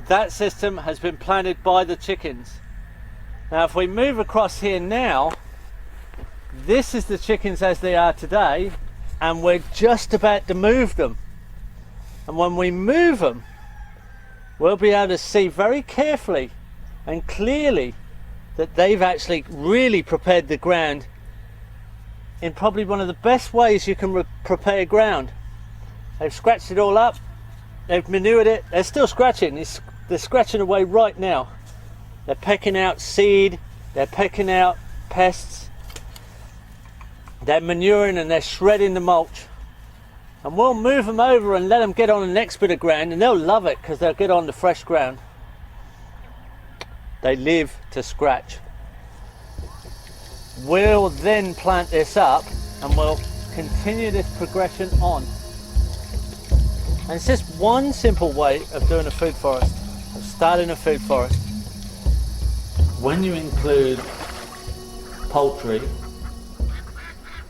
that system has been planted by the chickens. Now if we move across here now, this is the chickens as they are today, and we're just about to move them. And when we move them, we'll be able to see very carefully and clearly that they've actually really prepared the ground in probably one of the best ways you can prepare ground. They've scratched it all up, they've manured it, they're still scratching, they're scratching away right now. They're pecking out seed, they're pecking out pests, they're manuring and they're shredding the mulch. And we'll move them over and let them get on the next bit of ground, and they'll love it because they'll get on the fresh ground. They live to scratch. We'll then plant this up and we'll continue this progression on. And it's just one simple way of doing a food forest, of starting a food forest. When you include poultry,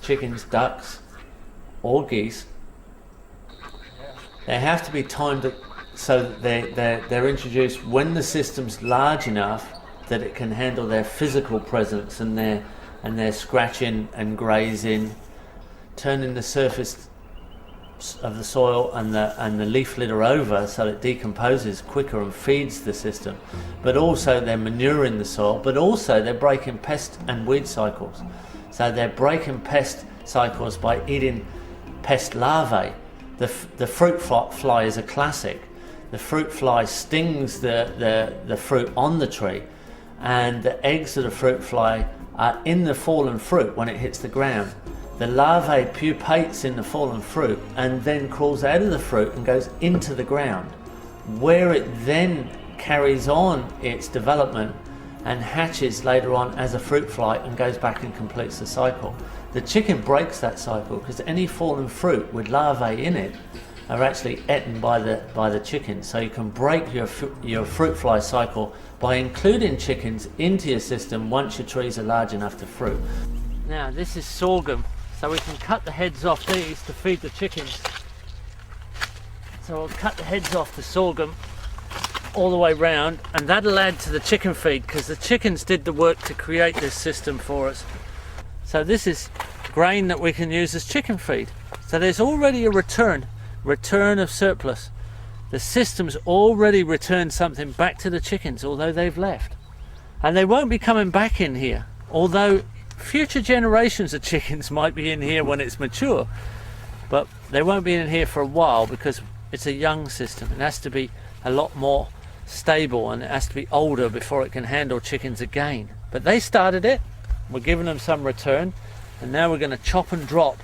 chickens, ducks, or geese, they have to be timed so that they're introduced when the system's large enough that it can handle their physical presence and their scratching and grazing, turning the surface of the soil and the leaf litter over so it decomposes quicker and feeds the system. But also they're manuring the soil, but also they're breaking pest and weed cycles. So they're breaking pest cycles by eating pest larvae. The fruit fly is a classic. The fruit fly stings the fruit on the tree, and the eggs of the fruit fly are in the fallen fruit when it hits the ground. The larvae pupates in the fallen fruit and then crawls out of the fruit and goes into the ground, where it then carries on its development and hatches later on as a fruit fly and goes back and completes the cycle. The chicken breaks that cycle because any fallen fruit with larvae in it are actually eaten by the chicken. So you can break your fruit fly cycle by including chickens into your system once your trees are large enough to fruit. Now this is sorghum. So we can cut the heads off these to feed the chickens. So we'll cut the heads off the sorghum all the way round, and that'll add to the chicken feed because the chickens did the work to create this system for us. So this is grain that we can use as chicken feed. So there's already a return of surplus. The system's already returned something back to the chickens, although they've left. And they won't be coming back in here, although future generations of chickens might be in here when it's mature. but they won't be in here for a while because it's a young system. It has to be a lot more stable and it has to be older before it can handle chickens again. But they started it, we're giving them some return, and now we're going to chop and drop.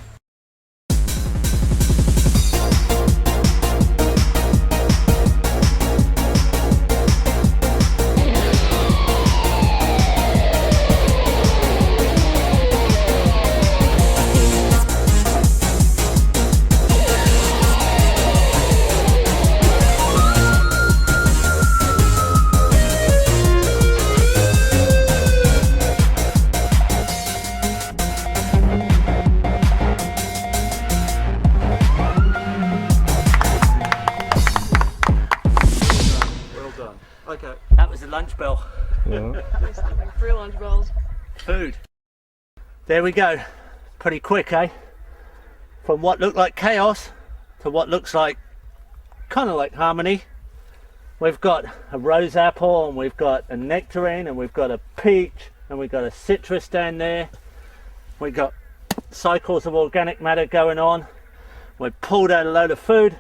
Okay. That was the lunch bell. Something 3 lunch bells. Food. There we go. Pretty quick, eh? From what looked like chaos to what looks like kind of like harmony. We've got a rose apple and we've got a nectarine and we've got a peach and we've got a citrus down there. We've got cycles of organic matter going on. We pulled out a load of food.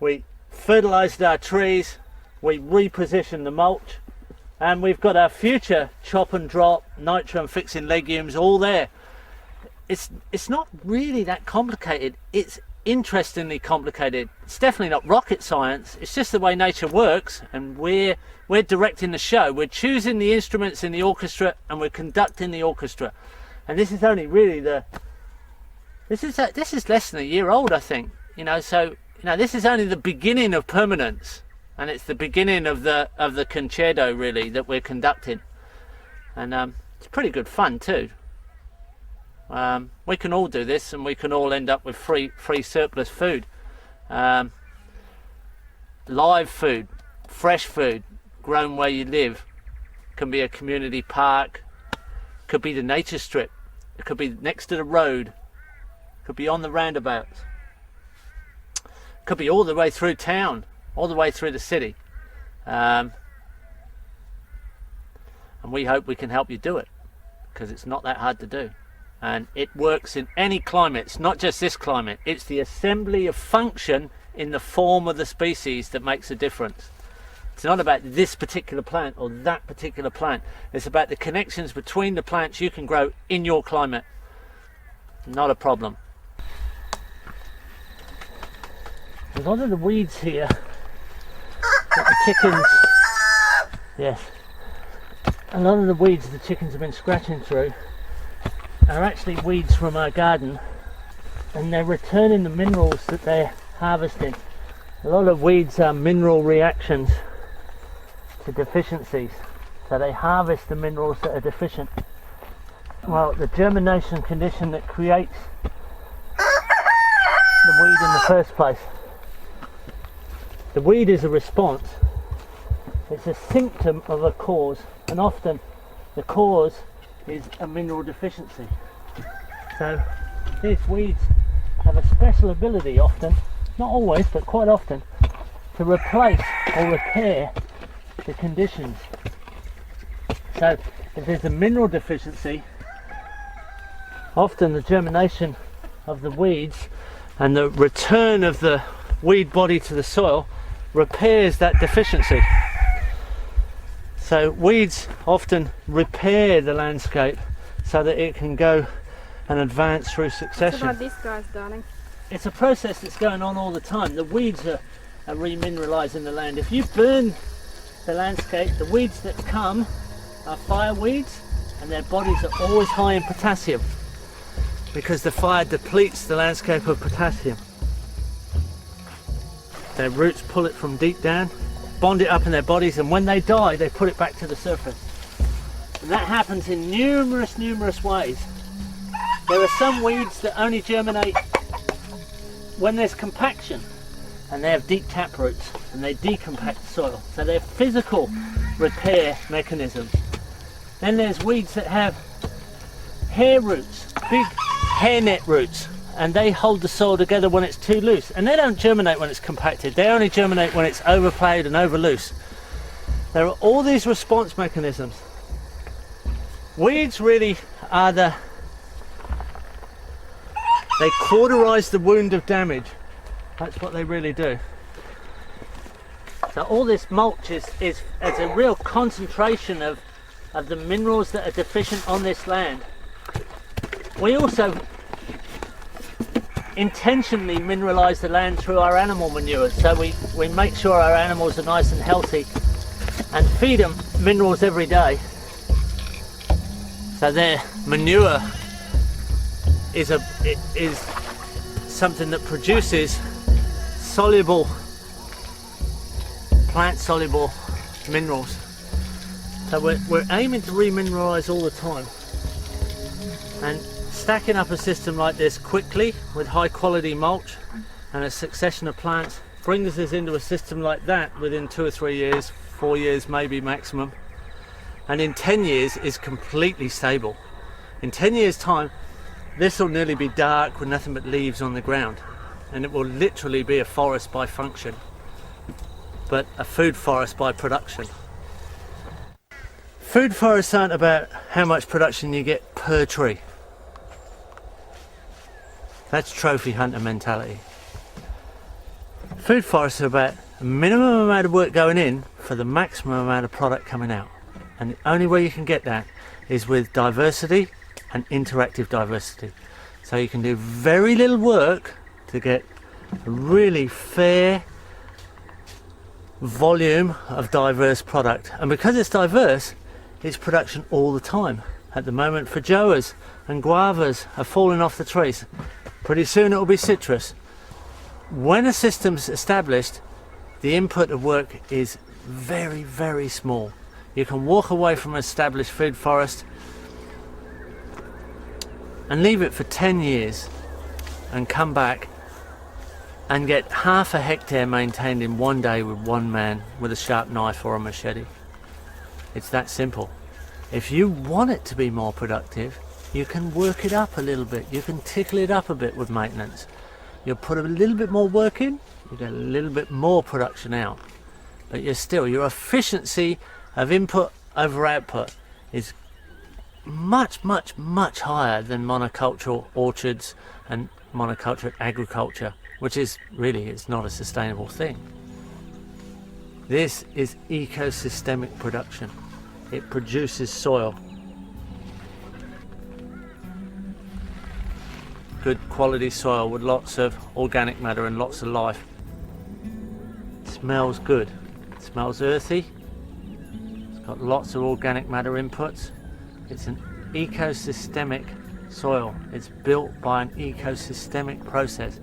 We fertilized our trees. We repositioned the mulch, and we've got our future chop and drop, nitrogen fixing legumes all there. It's not really that complicated. It's interestingly complicated. It's definitely not rocket science. It's just the way nature works, and we're directing the show. We're choosing the instruments in the orchestra, and we're conducting the orchestra. And this is only really this is less than a year old, I think. So this is only the beginning of permanence. And it's the beginning of the concerto really that we're conducting, and it's pretty good fun too. We can all do this, and we can all end up with free surplus food, live food, fresh food, grown where you live. Can be a community park, could be the nature strip, it could be next to the road, could be on the roundabouts, could be all the way through town. All the way through the city, and we hope we can help you do it, because it's not that hard to do, and it works in any climate. It's not just this climate, it's the assembly of function in the form of the species that makes a difference. It's not about this particular plant or that particular plant, it's about the connections between the plants you can grow in your climate. Not a problem. A lot of the weeds here that the chickens, yes, a lot of the weeds the chickens have been scratching through are actually weeds from our garden, and they're returning the minerals that they're harvesting. A lot of weeds are mineral reactions to deficiencies, so they harvest the minerals that are deficient. Well, the germination condition that creates the weed in the first place. The weed is a response. It's a symptom of a cause, and often the cause is a mineral deficiency. So these weeds have a special ability often, not always, but quite often, to replace or repair the conditions. So if there's a mineral deficiency, often the germination of the weeds and the return of the weed body to the soil repairs that deficiency. So weeds often repair the landscape so that it can go and advance through succession. What about these guys, darling? It's a process that's going on all the time. The weeds are remineralizing the land. If you burn the landscape, the weeds that come are fire weeds, and their bodies are always high in potassium because the fire depletes the landscape of potassium. Their roots pull it from deep down, bond it up in their bodies, and when they die they put it back to the surface. And that happens in numerous ways. There are some weeds that only germinate when there's compaction, and they have deep tap roots and they decompact the soil, so they're physical repair mechanisms. Then there's weeds that have hair roots, big hairnet roots, and they hold the soil together when it's too loose, and they don't germinate when it's compacted. They only germinate when it's overplayed and over loose. There are all these response mechanisms. Weeds really are They cauterize the wound of damage. That's what they really do. So all this mulch is a real concentration of the minerals that are deficient on this land. We also intentionally mineralize the land through our animal manures, so we make sure our animals are nice and healthy and feed them minerals every day, so their manure is something that produces soluble, plant soluble minerals. So we're aiming to remineralize all the time, and stacking up a system like this quickly with high quality mulch and a succession of plants brings us into a system like that within 2 or 3 years, 4 years maybe maximum, and in 10 years is completely stable. In 10 years time this will nearly be dark with nothing but leaves on the ground, and it will literally be a forest by function, but a food forest by production. Food forests aren't about how much production you get per tree. That's trophy hunter mentality. Food forests are about a minimum amount of work going in for the maximum amount of product coming out. And the only way you can get that is with diversity and interactive diversity. So you can do very little work to get a really fair volume of diverse product. And because it's diverse, it's production all the time. At the moment, feijoas and guavas are falling off the trees. Pretty soon it will be citrus. When a system's established, the input of work is very, very small. You can walk away from an established food forest and leave it for 10 years and come back and get half a hectare maintained in one day with one man with a sharp knife or a machete. It's that simple. If you want it to be more productive, you can work it up a little bit. You can tickle it up a bit with maintenance. You'll put a little bit more work in, you get a little bit more production out. But your efficiency of input over output is much, much, much higher than monocultural orchards and monocultural agriculture, which is really, it's not a sustainable thing. This is ecosystemic production. It produces soil. Good quality soil with lots of organic matter and lots of life. It smells good. It smells earthy. It's got lots of organic matter inputs. It's an ecosystemic soil. It's built by an ecosystemic process.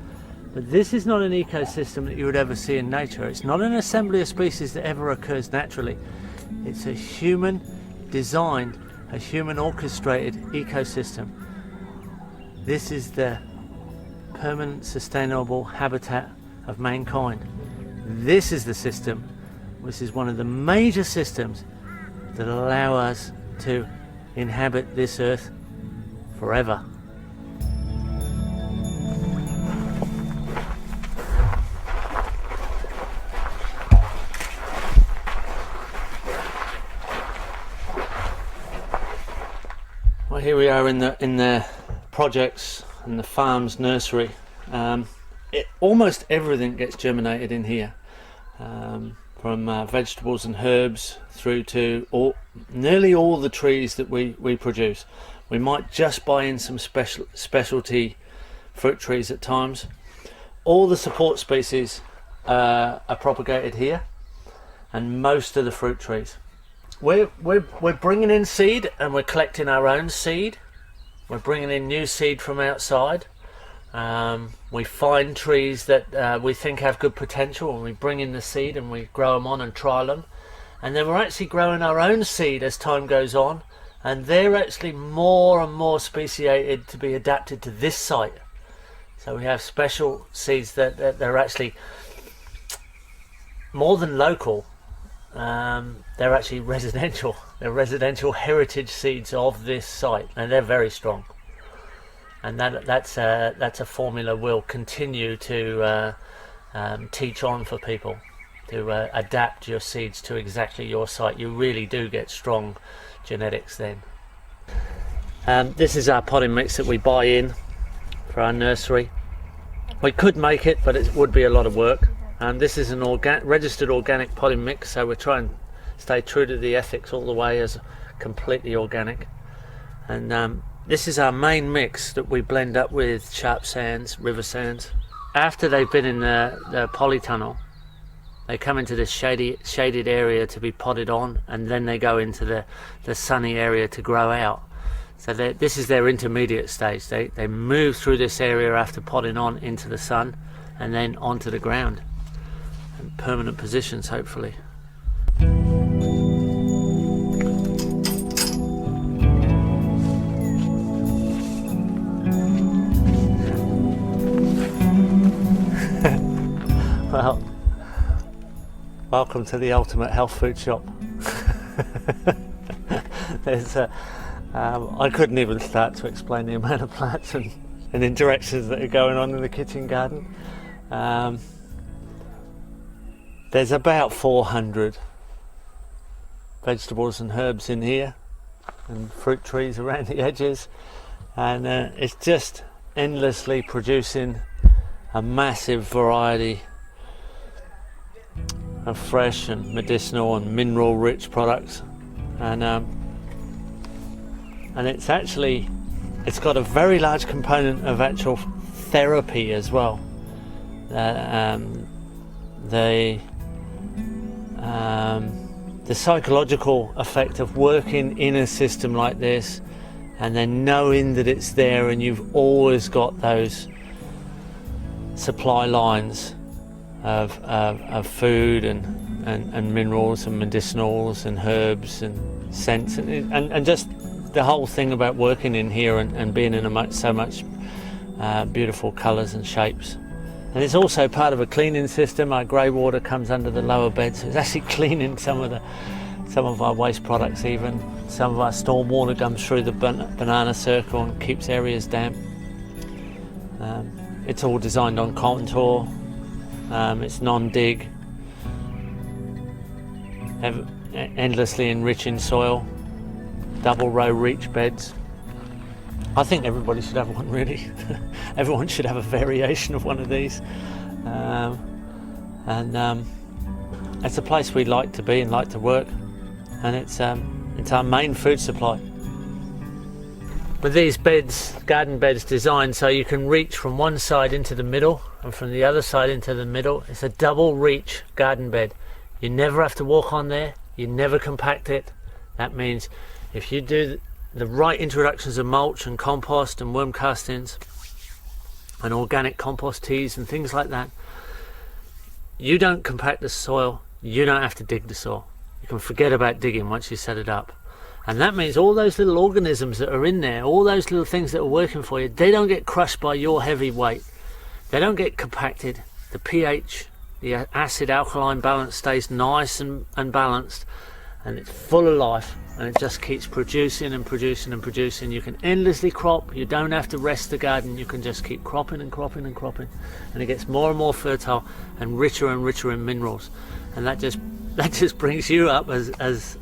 But this is not an ecosystem that you would ever see in nature. It's not an assembly of species that ever occurs naturally. It's a human designed, a human orchestrated ecosystem. This is the permanent sustainable habitat of mankind. This is the system, this is one of the major systems that allow us to inhabit this earth forever. Well, here we are in the projects and the farm's nursery. Almost everything gets germinated in here, from vegetables and herbs through to nearly all the trees that we produce. We might just buy in some specialty fruit trees at times. All the support species are propagated here, and most of the fruit trees. We're bringing in seed, and we're collecting our own seed. We're bringing in new seed from outside. We find trees that we think have good potential, and we bring in the seed and we grow them on and trial them. And then we're actually growing our own seed as time goes on, and they're actually more and more speciated to be adapted to this site. So we have special seeds that they're actually more than local. They're actually residential. They're residential heritage seeds of this site, and they're very strong. And that's a formula we'll continue to teach on for people, to adapt your seeds to exactly your site. You really do get strong genetics then. This is our potting mix that we buy in for our nursery. We could make it, but it would be a lot of work. And this is an registered organic potting mix, so we're trying to stay true to the ethics all the way as completely organic. And this is our main mix that we blend up with sharp sands, river sands. After they've been in the polytunnel, they come into this shaded area to be potted on, and then they go into the sunny area to grow out. So this is their intermediate stage. They move through this area after potting on into the sun, and then onto the ground, in permanent positions hopefully. Well, welcome to the ultimate health food shop. There's I couldn't even start to explain the amount of plants and interactions that are going on in the kitchen garden. There's about 400 vegetables and herbs in here, and fruit trees around the edges, and it's just endlessly producing a massive variety of fresh and medicinal and mineral rich products, and it's got a very large component of actual therapy as well. The psychological effect of working in a system like this, and then knowing that it's there, and you've always got those supply lines of food and minerals and medicinals and herbs and scents, and just the whole thing about working in here and being in so much beautiful colours and shapes. And it's also part of a cleaning system. Our grey water comes under the lower bed, so it's actually cleaning some of our waste products. Even some of our storm water comes through the banana circle and keeps areas damp. It's all designed on contour. It's non-dig, endlessly enriching soil, double row reach beds. I think everybody should have one, really. Everyone should have a variation of one of these. It's a place we like to be and like to work, and it's our main food supply. With these beds, garden beds designed so you can reach from one side into the middle and from the other side into the middle. It's a double reach garden bed. You never have to walk on there, you never compact it. That means if you do the right introductions of mulch and compost and worm castings and organic compost teas and things like that, you don't compact the soil, you don't have to dig the soil. You can forget about digging once you set it up. And that means all those little organisms that are in there, all those little things that are working for you, they don't get crushed by your heavy weight. They don't get compacted. The pH, the acid alkaline balance stays nice and balanced, and it's full of life, and it just keeps producing and producing and producing. You can endlessly crop. You don't have to rest the garden. You can just keep cropping and cropping and cropping, and it gets more and more fertile and richer in minerals. And that just brings you up as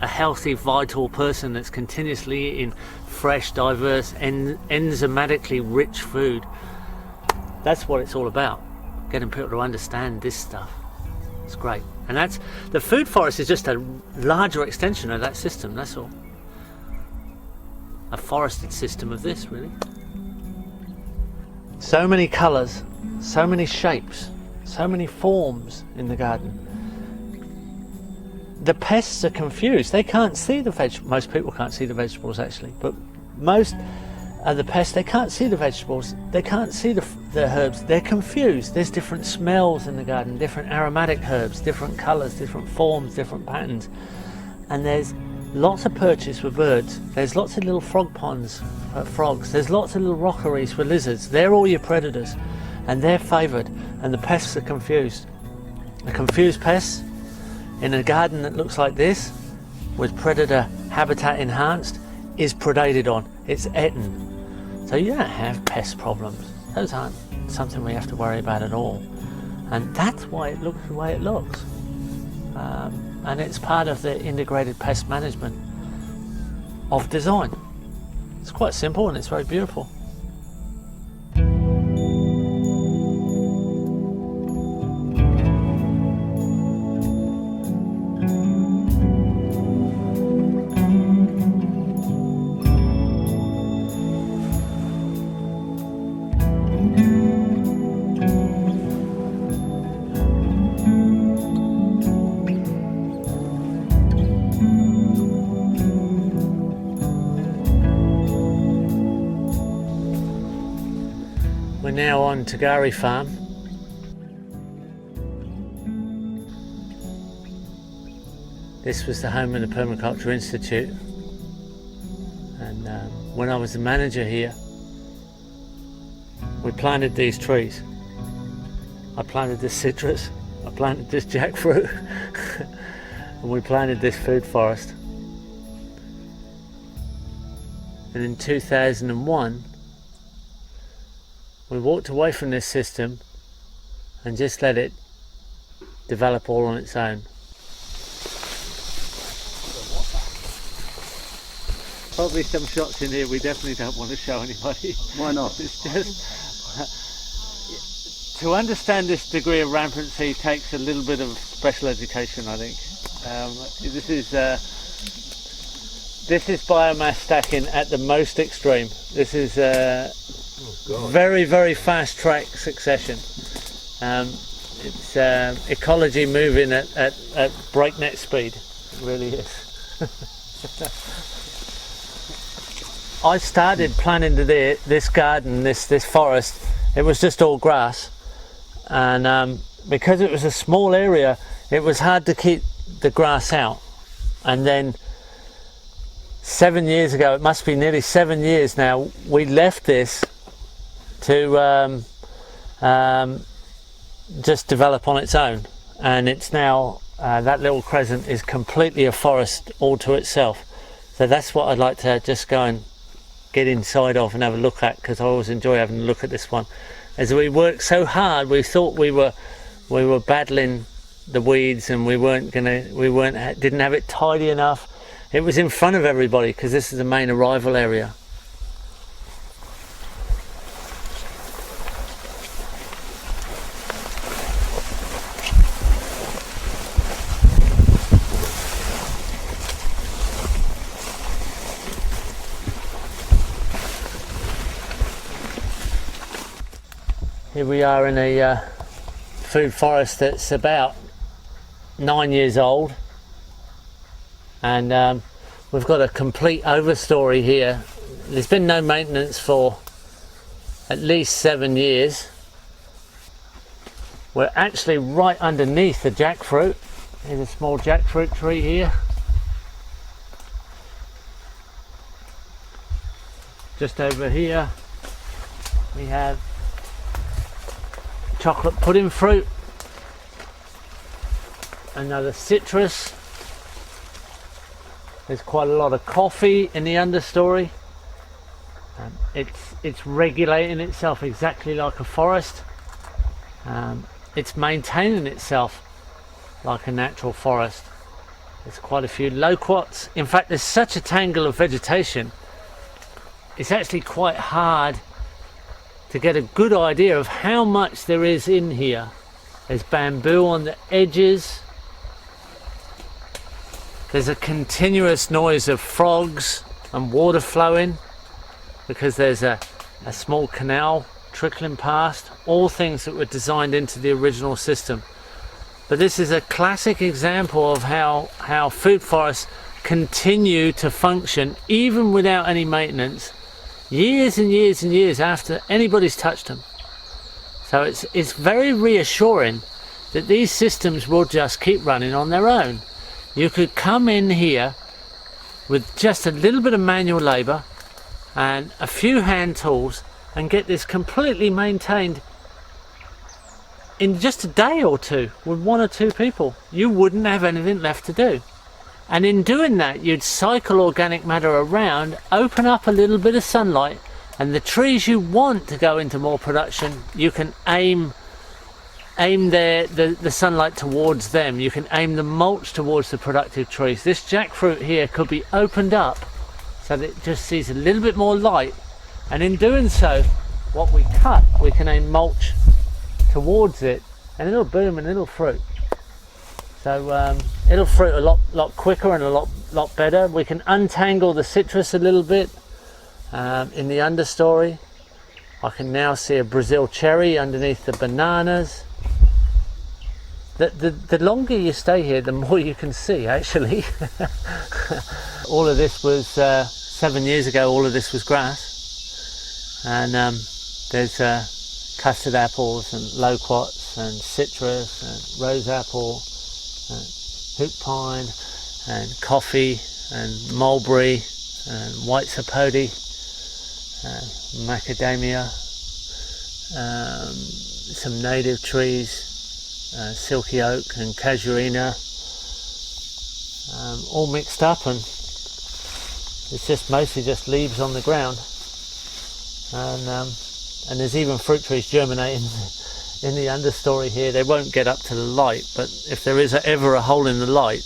a healthy, vital person that's continuously eating fresh, diverse, enzymatically rich food. That's what it's all about, getting people to understand this stuff. It's great. And that's the food forest is just a larger extension of that system, that's all. A forested system of this, really. So many colours, so many shapes, so many forms in the garden. The pests are confused. They can't see the vegetables. Most people can't see the vegetables, actually, but most of the pests, they can't see the vegetables. They can't see the herbs. They're confused. There's different smells in the garden, different aromatic herbs, different colours, different forms, different patterns. And there's lots of perches for birds. There's lots of little frog ponds for frogs. There's lots of little rockeries for lizards. They're all your predators, and they're favoured, and the pests are confused. The confused pests in a garden that looks like this, with predator habitat enhanced, is predated on. It's eaten. So you don't have pest problems. Those aren't something we have to worry about at all. And that's why it looks the way it looks. And it's part of the integrated pest management of design. It's quite simple and it's very beautiful. We're now on Tagari Farm. This was the home of the Permaculture Institute, and when I was the manager here, we planted these trees. I planted this citrus, I planted this jackfruit, and we planted this food forest. And in 2001, we walked away from this system and just let it develop all on its own. Probably some shots in here we definitely don't want to show anybody. Why not? It's just to understand this degree of rampancy takes a little bit of special education, I think. This is biomass stacking at the most extreme. This is very, very fast track succession. It's ecology moving at breakneck speed. It really is. I started planting this garden, this forest. It was just all grass, and because it was a small area, it was hard to keep the grass out. And then 7 years ago, it must be nearly 7 years now, we left this to just develop on its own, and it's now that little crescent is completely a forest all to itself. So that's what I'd like to just go and get inside of and have a look at, because I always enjoy having a look at this one. As we worked so hard, we thought we were battling the weeds, and didn't have it tidy enough. It was in front of everybody because this is the main arrival area. Here we are in a food forest that's about 9 years old, and we've got a complete overstory here. There's been no maintenance for at least 7 years. We're actually right underneath the jackfruit. There's a small jackfruit tree here. Just over here we have chocolate pudding fruit, another citrus. There's quite a lot of coffee in the understory. It's regulating itself exactly like a forest. It's maintaining itself like a natural forest. There's quite a few loquats. In fact, there's such a tangle of vegetation, it's actually quite hard to get a good idea of how much there is in here. There's bamboo on the edges. There's a continuous noise of frogs and water flowing because there's a small canal trickling past. All things that were designed into the original system. But this is a classic example of how food forests continue to function even without any maintenance, years and years and years after anybody's touched them. So it's very reassuring that these systems will just keep running on their own. You could come in here with just a little bit of manual labour and a few hand tools and get this completely maintained in just a day or two with 1 or 2 people. You wouldn't have anything left to do. And in doing that, you'd cycle organic matter around, open up a little bit of sunlight, and the trees you want to go into more production, you can aim the sunlight towards them. You can aim the mulch towards the productive trees. This jackfruit here could be opened up so that it just sees a little bit more light, and in doing so, what we cut, we can aim mulch towards it, and it'll boom and it'll fruit. So it'll fruit a lot quicker and a lot better. We can untangle the citrus a little bit in the understory. I can now see a Brazil cherry underneath the bananas. The longer you stay here, the more you can see, actually. All of this was 7 years ago. All of this was grass, and there's custard apples and loquats and citrus and rose apple and hoop pine and coffee and mulberry and white sapote, macadamia, some native trees, silky oak and casuarina, all mixed up, and it's just mostly just leaves on the ground, and there's even fruit trees germinating in the understory here. They won't get up to the light, but if there is ever a hole in the light,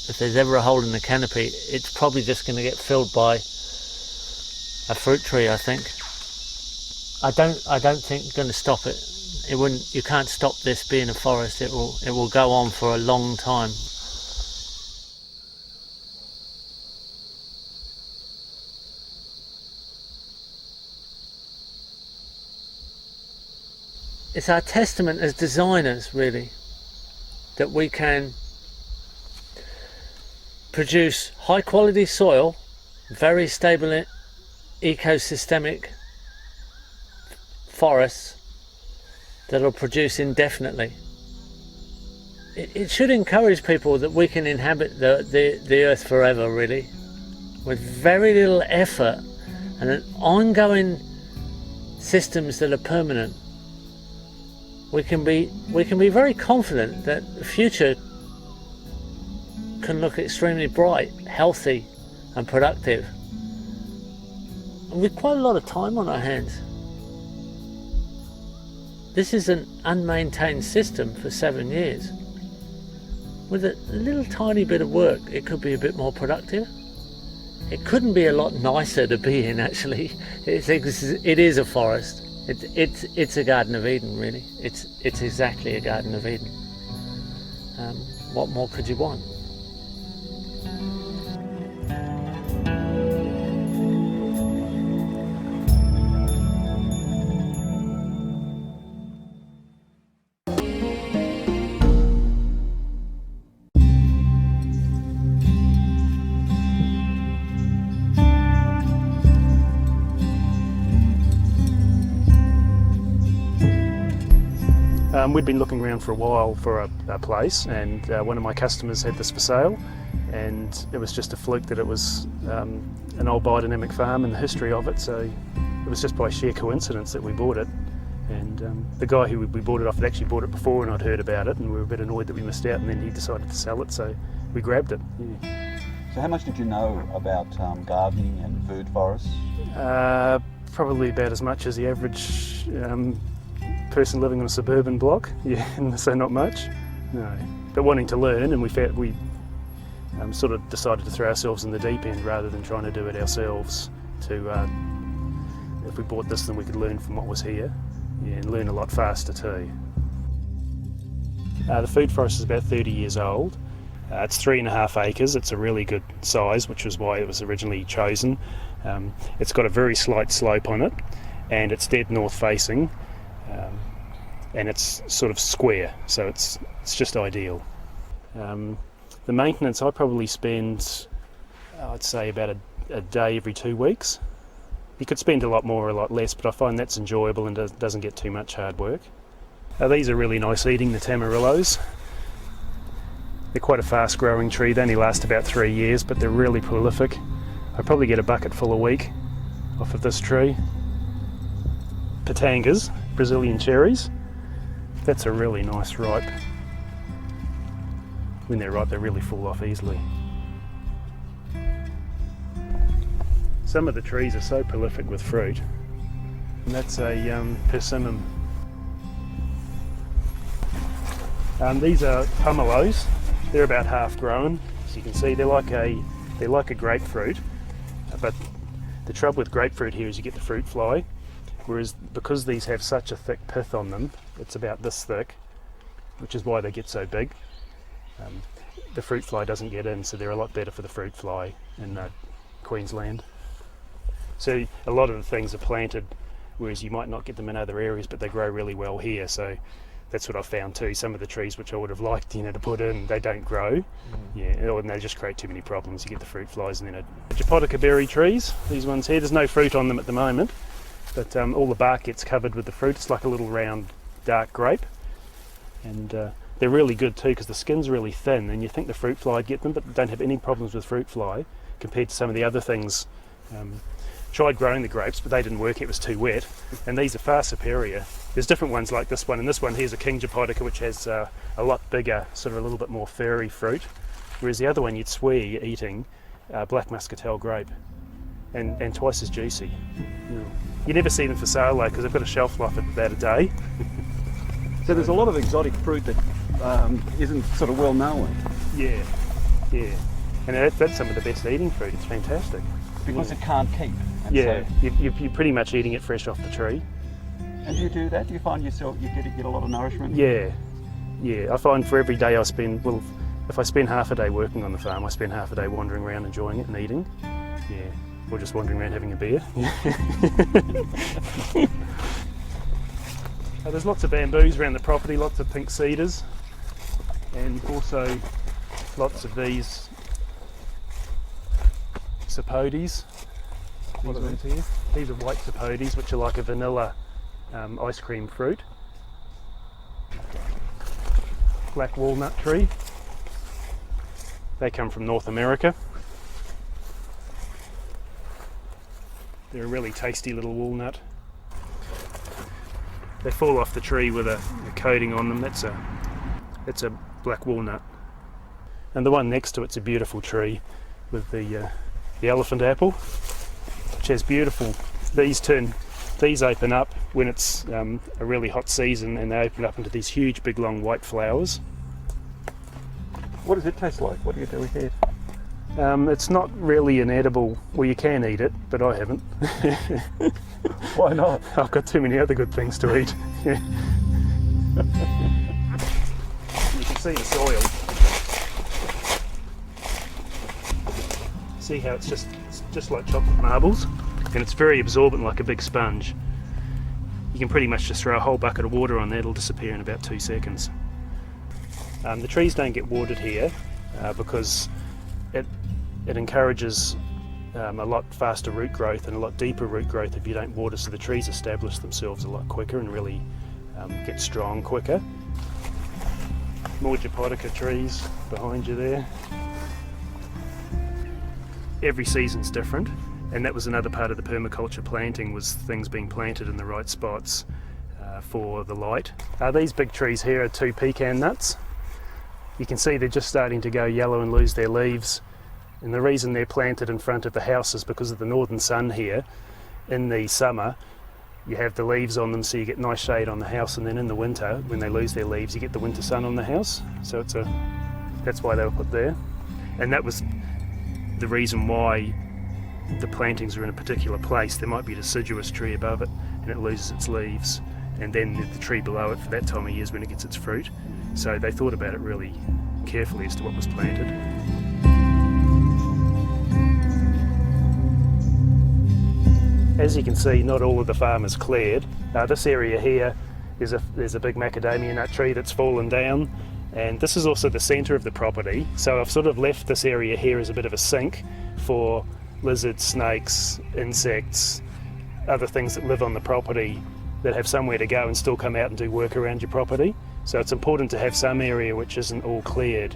if there's ever a hole in the canopy, it's probably just going to get filled by a fruit tree, I think. I don't think you're going to stop it. You can't stop this being a forest. It will go on for a long time. It's our testament as designers, really, that we can produce high quality soil, very stable ecosystemic forests that'll produce indefinitely. It should encourage people that we can inhabit the earth forever, really, with very little effort and an ongoing systems that are permanent. We can be very confident that the future can look extremely bright, healthy and productive, and with quite a lot of time on our hands. This is an unmaintained system for 7 years. With a little tiny bit of work, it could be a bit more productive. It couldn't be a lot nicer to be in, actually. It is a forest. It's a Garden of Eden, really. It's exactly a Garden of Eden. What more could you want? We'd been looking around for a while for a place, and one of my customers had this for sale, and it was just a fluke that it was an old biodynamic farm and the history of it, so it was just by sheer coincidence that we bought it. And the guy who we bought it off had actually bought it before, and I'd heard about it, and we were a bit annoyed that we missed out, and then he decided to sell it, so we grabbed it. Yeah. So how much did you know about gardening and food forests? Probably about as much as the average person living on a suburban block, yeah, so not much, no. But wanting to learn, and we sort of decided to throw ourselves in the deep end rather than trying to do it ourselves. If we bought this, then we could learn from what was here, yeah, and learn a lot faster too. The food forest is about 30 years old. It's 3.5 acres. It's a really good size, which was why it was originally chosen. It's got a very slight slope on it, and it's dead north facing. And it's sort of square, so it's just ideal. The maintenance, I probably spend, I'd say about a day every 2 weeks. You could spend a lot more or a lot less, but I find that's enjoyable and doesn't get too much hard work. These are really nice eating, the tamarillos. They're quite a fast growing tree. They only last about 3 years, but they're really prolific. I probably get a bucket full a week off of this tree. Patangas, Brazilian cherries. That's a really nice ripe. When they're ripe, they really fall off easily. Some of the trees are so prolific with fruit. And that's a persimmon. These are pomelos. They're about half grown. As you can see, they're like a grapefruit. But the trouble with grapefruit here is you get the fruit fly. Whereas because these have such a thick pith on them, it's about this thick, which is why they get so big. The fruit fly doesn't get in, so they're a lot better for the fruit fly in Queensland. So a lot of the things are planted, whereas you might not get them in other areas, but they grow really well here. So that's what I've found too. Some of the trees which I would have liked, to put in, they don't grow. Yeah, and they just create too many problems. You get the fruit flies, and then Japonica berry trees. These ones here, there's no fruit on them at the moment. but all the bark gets covered with the fruit. It's like a little round dark grape, and they're really good too because the skin's really thin, and you think the fruit fly would get them, but don't have any problems with fruit fly compared to some of the other things. Tried growing the grapes, but they didn't work, it was too wet, and these are far superior. There's different ones like this one, and this one here's a King Japonica, which has a lot bigger, sort of a little bit more furry fruit, whereas the other one you'd swear you're eating black muscatel grape, and twice as juicy. You never see them for sale though, because they've got a shelf life of about a day. So there's a lot of exotic fruit that isn't sort of well known. Yeah, and that's some of the best eating fruit. It's fantastic. Because it can't keep. And Yeah, so- you're pretty much eating it fresh off the tree. and do you do that? Do you find yourself, you get a lot of nourishment? Yeah. I find for every day I spend, well, if I spend half a day working on the farm, I spend half a day wandering around enjoying it and eating. Yeah, or just wandering around having a beer. There's lots of bamboos around the property, lots of pink cedars, and also lots of these sapotes. What are these? Here. These are white sapotes, which are like a vanilla ice cream fruit. Black walnut tree. They come from North America. They're a really tasty little walnut. They fall off the tree with a coating on them. It's a black walnut. And the one next to it's a beautiful tree with the elephant apple, which has beautiful. These open up when it's a really hot season, and they open up into these huge, big, long white flowers. What does it taste like? What do you do with it? It's not really an edible. Well, you can eat it, but I haven't. Why not? I've got too many other good things to eat. You can see the soil. See how it's just like chocolate marbles, and it's very absorbent, like a big sponge. You can pretty much just throw a whole bucket of water on there, it'll disappear in about 2 seconds. The trees don't get watered here because it encourages a lot faster root growth and a lot deeper root growth if you don't water, so the trees establish themselves a lot quicker and really get strong quicker. More Japonica trees behind you there. Every season's different, and that was another part of the permaculture planting, was things being planted in the right spots for the light. These big trees here are 2 pecan nuts. You can see they're just starting to go yellow and lose their leaves, and the reason they're planted in front of the house is because of the northern sun here. In the summer you have the leaves on them, so you get nice shade on the house, and then in the winter when they lose their leaves you get the winter sun on the house, so that's why they were put there. And that was the reason why the plantings are in a particular place. There might be a deciduous tree above it and it loses its leaves, and then the tree below it for that time of year is when it gets its fruit. So they thought about it really carefully as to what was planted. As you can see, not all of the farm is cleared. This area here, there's a big macadamia nut tree that's fallen down, and this is also the centre of the property, so I've sort of left this area here as a bit of a sink for lizards, snakes, insects, other things that live on the property that have somewhere to go and still come out and do work around your property. So it's important to have some area which isn't all cleared.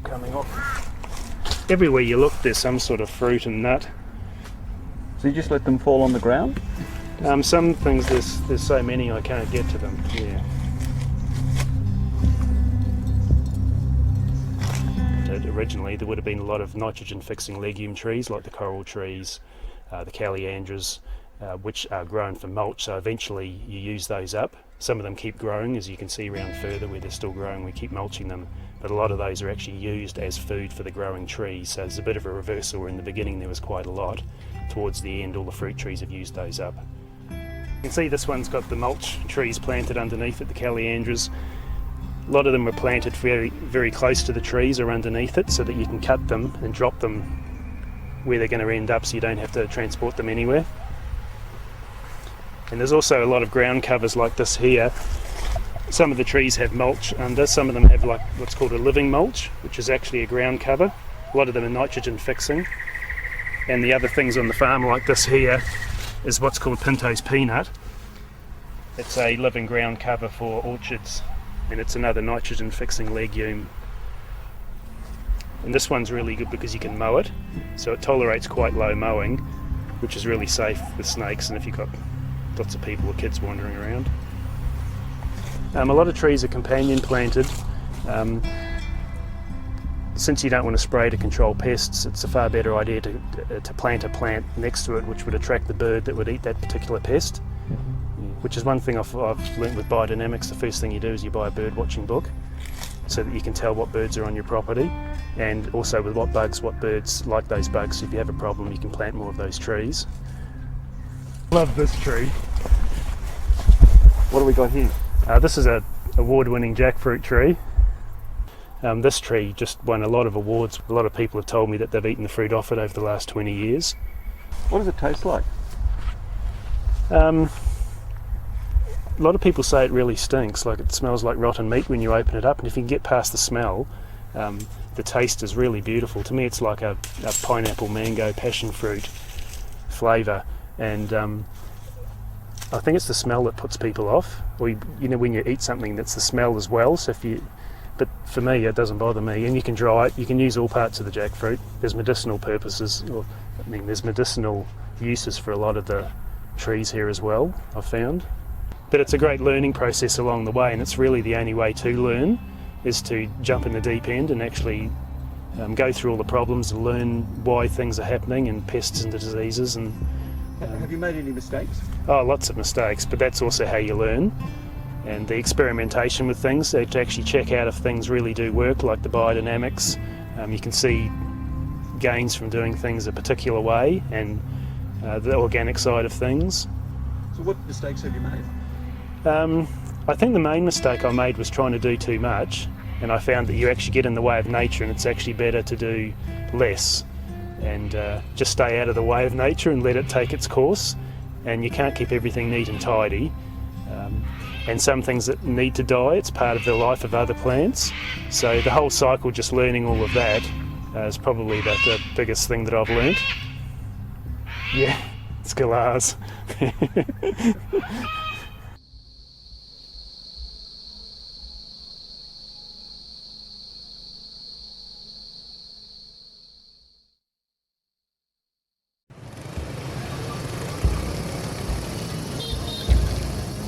Coming off. Everywhere you look there's some sort of fruit and nut. So you just let them fall on the ground? Some things, there's so many I can't get to them. Yeah. Originally there would have been a lot of nitrogen fixing legume trees like the coral trees, the calliandras, which are grown for mulch, so eventually you use those up. Some of them keep growing, as you can see around further where they're still growing, we keep mulching them, but a lot of those are actually used as food for the growing trees, so there's a bit of a reversal where in the beginning there was quite a lot. Towards the end all the fruit trees have used those up. You can see this one's got the mulch trees planted underneath it, the calliandras. A lot of them were planted very, very close to the trees or underneath it so that you can cut them and drop them where they're going to end up so you don't have to transport them anywhere. And there's also a lot of ground covers like this here Some of the trees have mulch under, some of them have like what's called a living mulch, which is actually a ground cover. A lot of them are nitrogen fixing. And the other things on the farm like this here is what's called Pinto's peanut. It's a living ground cover for orchards, and it's another nitrogen fixing legume. And this one's really good because you can mow it, so it tolerates quite low mowing, which is really safe with snakes and if you've got lots of people or kids wandering around. A lot of trees are companion planted. Since you don't want to spray to control pests, it's a far better idea to plant a plant next to it which would attract the bird that would eat that particular pest. Which is one thing I've learnt with biodynamics. The first thing you do is you buy a bird watching book so that you can tell what birds are on your property, and also with what birds like those bugs. So if you have a problem, you can plant more of those trees. Love this tree. What do we got here? This is a award-winning jackfruit tree. This tree just won a lot of awards. A lot of people have told me that they've eaten the fruit off it over the last 20 years. What does it taste like? A lot of people say it really stinks, like it smells like rotten meat when you open it up, and if you can get past the smell, the taste is really beautiful. To me it's like a pineapple, mango, passion fruit flavour, and I think it's the smell that puts people off, or when you eat something that's the smell as well. So but for me it doesn't bother me, and you can dry it, you can use all parts of the jackfruit. There's medicinal purposes, there's medicinal uses for a lot of the trees here as well, I've found. But it's a great learning process along the way, and it's really the only way to learn is to jump in the deep end and actually go through all the problems and learn why things are happening and pests and diseases. And have you made any mistakes? Oh, lots of mistakes, but that's also how you learn. And the experimentation with things, to actually check out if things really do work, like the biodynamics. You can see gains from doing things a particular way, and the organic side of things. So what mistakes have you made? I think the main mistake I made was trying to do too much, and I found that you actually get in the way of nature, and it's actually better to do less and just stay out of the way of nature and let it take its course. And you can't keep everything neat and tidy, and some things that need to die, it's part of the life of other plants. So the whole cycle, just learning all of that is probably the biggest thing that I've learnt. Yeah, it's galahs.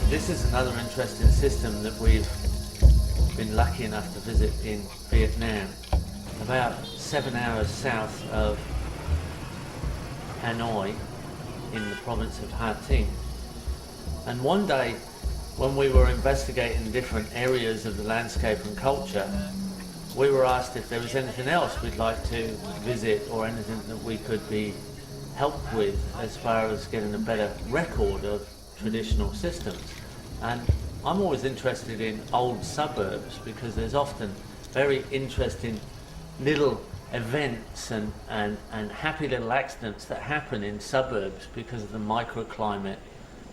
This is another interesting system that we've been lucky enough to visit in Vietnam, about 7 hours south of Hanoi in the province of Ha Tinh. And one day when we were investigating different areas of the landscape and culture, we were asked if there was anything else we'd like to visit or anything that we could be helped with as far as getting a better record of traditional systems. And I'm always interested in old suburbs because there's often very interesting little events and happy little accidents that happen in suburbs because of the microclimate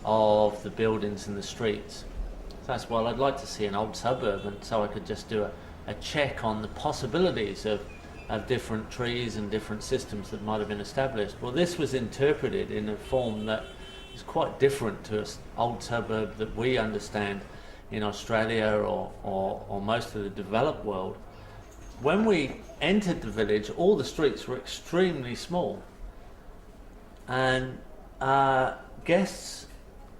of the buildings and the streets. So that's why I'd like to see an old suburb, and so I could just do a check on the possibilities of different trees and different systems that might have been established. Well, this was interpreted in a form that is quite different to an old suburb that we understand in Australia or most of the developed world. When we entered the village, all the streets were extremely small, and guests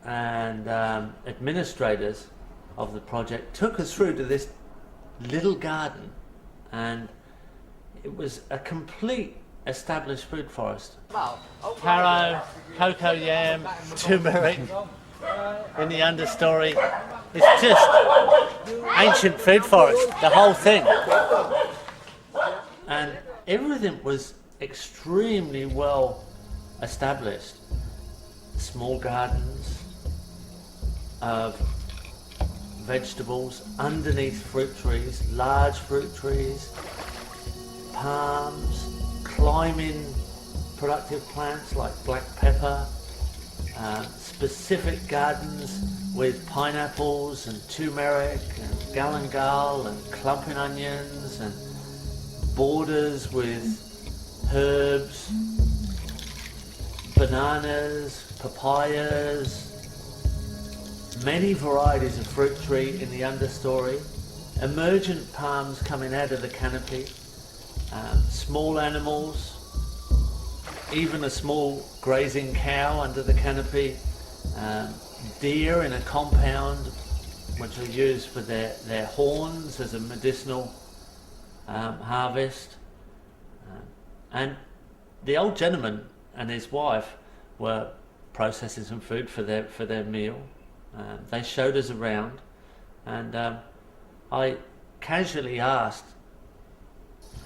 and administrators of the project took us through to this little garden, and it was a complete established food forest. Taro, cocoa yam, turmeric in the understory. It's just ancient food forest, the whole thing. And everything was extremely well established. Small gardens of vegetables underneath fruit trees, large fruit trees, palms, climbing productive plants like black pepper, specific gardens with pineapples and turmeric and galangal and clumping onions, and borders with herbs, bananas, papayas, many varieties of fruit tree in the understory, emergent palms coming out of the canopy, small animals, even a small grazing cow under the canopy, deer in a compound which are used for their horns as a medicinal harvest. And the old gentleman and his wife were processing some food for their meal. They showed us around, and I casually asked,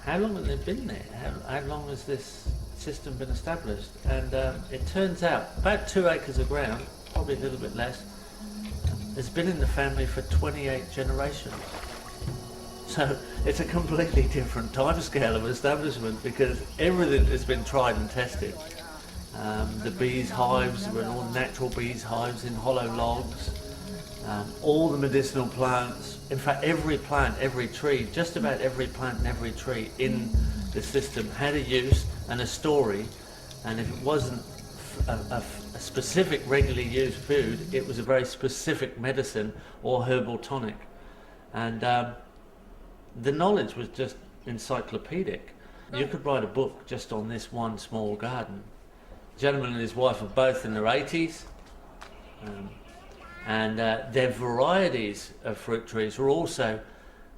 how long have they been there? How long has this system been established? And it turns out about 2 acres of ground, probably a little bit less, has been in the family for 28 generations. So it's a completely different timescale of establishment, because everything has been tried and tested. The bees' hives were all natural bees' hives in hollow logs. All the medicinal plants, in fact every plant, every tree, just about every plant and every tree in the system had a use and a story, and if it wasn't a specific regularly used food, it was a very specific medicine or herbal tonic. And the knowledge was just encyclopedic. You could write a book just on this one small garden. The gentleman and his wife are both in their 80s, and their varieties of fruit trees are also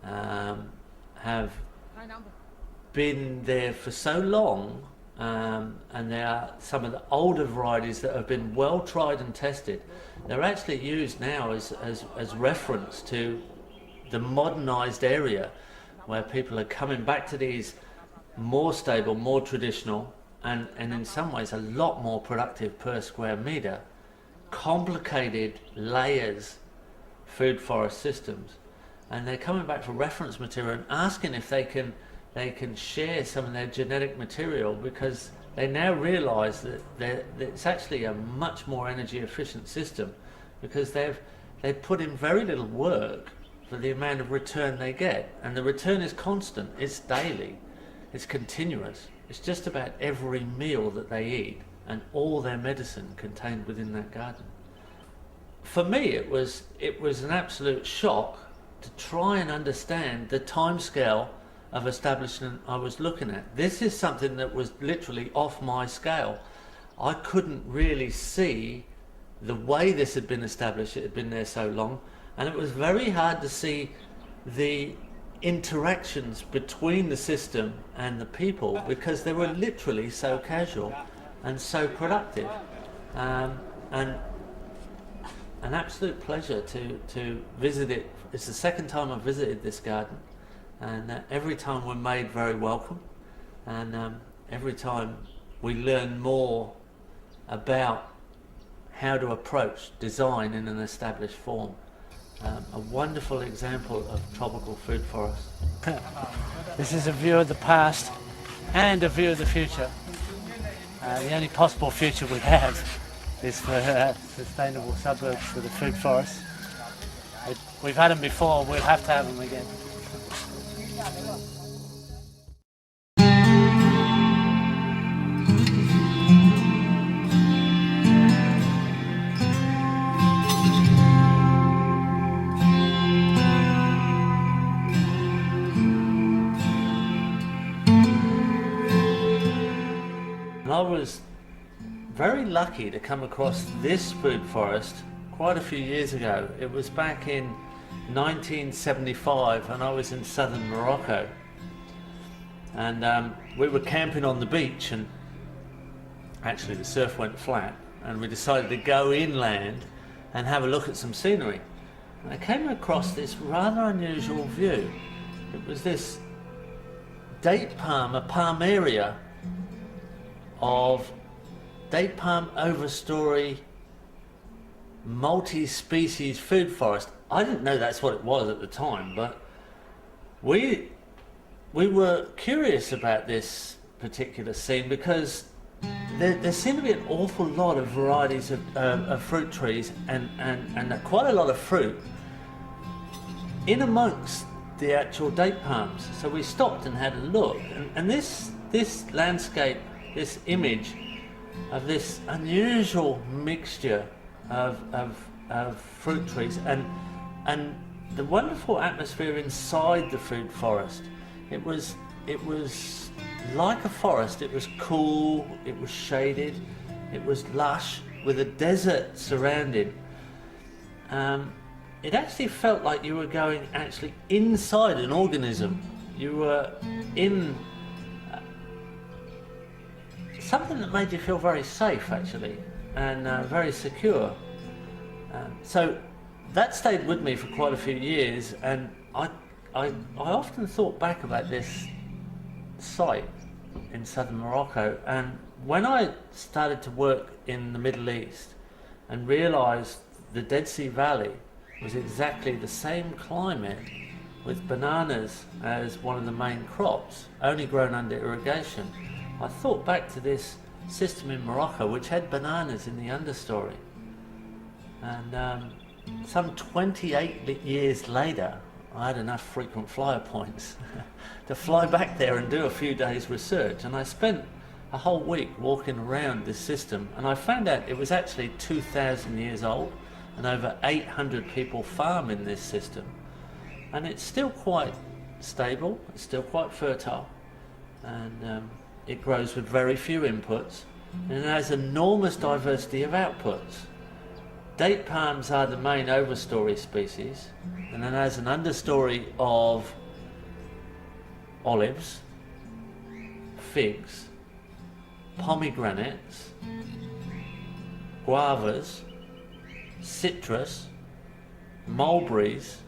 have been there for so long, and they are some of the older varieties that have been well tried and tested. They're actually used now as reference to the modernized area, where people are coming back to these more stable, more traditional, and in some ways a lot more productive per square metre, complicated layers food forest systems. And they're coming back for reference material and asking if they can share some of their genetic material, because they now realise that it's actually a much more energy efficient system, because they've put in very little work for the amount of return they get, and the return is constant, it's daily, it's continuous, it's just about every meal that they eat and all their medicine contained within that garden. For me it was an absolute shock to try and understand the timescale of establishment I was looking at. This is something that was literally off my scale. I couldn't really see the way this had been established. It had been there so long, and it was very hard to see the interactions between the system and the people, because they were literally so casual and so productive. And an absolute pleasure to visit it. It's the second time I've visited this garden, and every time we're made very welcome, and every time we learn more about how to approach design in an established form. A wonderful example of tropical food forest. This is a view of the past and a view of the future. The only possible future we have is for sustainable suburbs for the food forest. We've had them before, we'll have to have them again. And I was very lucky to come across this food forest quite a few years ago. It was back in 1975, and I was in southern Morocco, and we were camping on the beach, and actually the surf went flat, and we decided to go inland and have a look at some scenery. And I came across this rather unusual view. It was this date palm, a palm area of date palm overstory multi-species food forest. I didn't know that's what it was at the time, but we were curious about this particular scene, because there seem to be an awful lot of varieties of fruit trees and quite a lot of fruit in amongst the actual date palms. So we stopped and had a look, and this landscape, this image of this unusual mixture of fruit trees and the wonderful atmosphere inside the fruit forest. It was like a forest. It was cool, it was shaded, it was lush with a desert surrounded. It actually felt like you were going actually inside an organism. You were in something that made you feel very safe actually, and very secure. So that stayed with me for quite a few years, and I often thought back about this site in southern Morocco, and when I started to work in the Middle East and realized the Dead Sea Valley was exactly the same climate with bananas as one of the main crops, only grown under irrigation, I thought back to this system in Morocco which had bananas in the understory. And some 28 years later, I had enough frequent flyer points to fly back there and do a few days research, and I spent a whole week walking around this system, and I found out it was actually 2,000 years old, and over 800 people farm in this system, and it's still quite stable, it's still quite fertile, and it grows with very few inputs, and it has enormous diversity of outputs. Date palms are the main overstory species, and then has an understory of olives, figs, pomegranates, guavas, citrus, mulberries,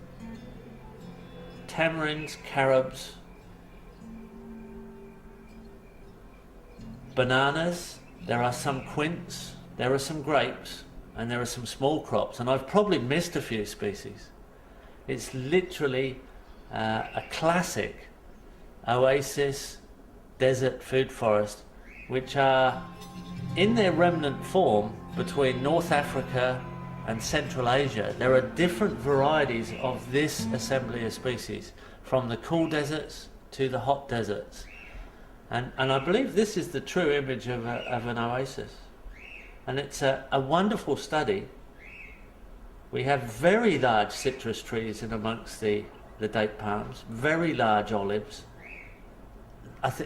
tamarinds, carobs, bananas, there are some quince, there are some grapes, and there are some small crops, and I've probably missed a few species. It's literally a classic oasis desert food forest, which are in their remnant form between North Africa and Central Asia. There are different varieties of this assembly of species, from the cool deserts to the hot deserts. And I believe this is the true image of an oasis. And it's a wonderful study. We have very large citrus trees in amongst the date palms, very large olives.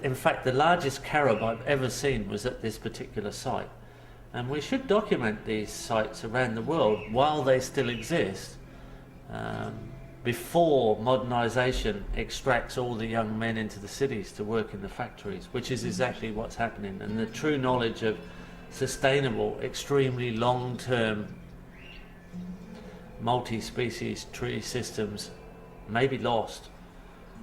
In fact, the largest carob I've ever seen was at this particular site. And we should document these sites around the world while they still exist, before modernisation extracts all the young men into the cities to work in the factories, which is exactly what's happening. And the true knowledge of sustainable, extremely long-term multi-species tree systems may be lost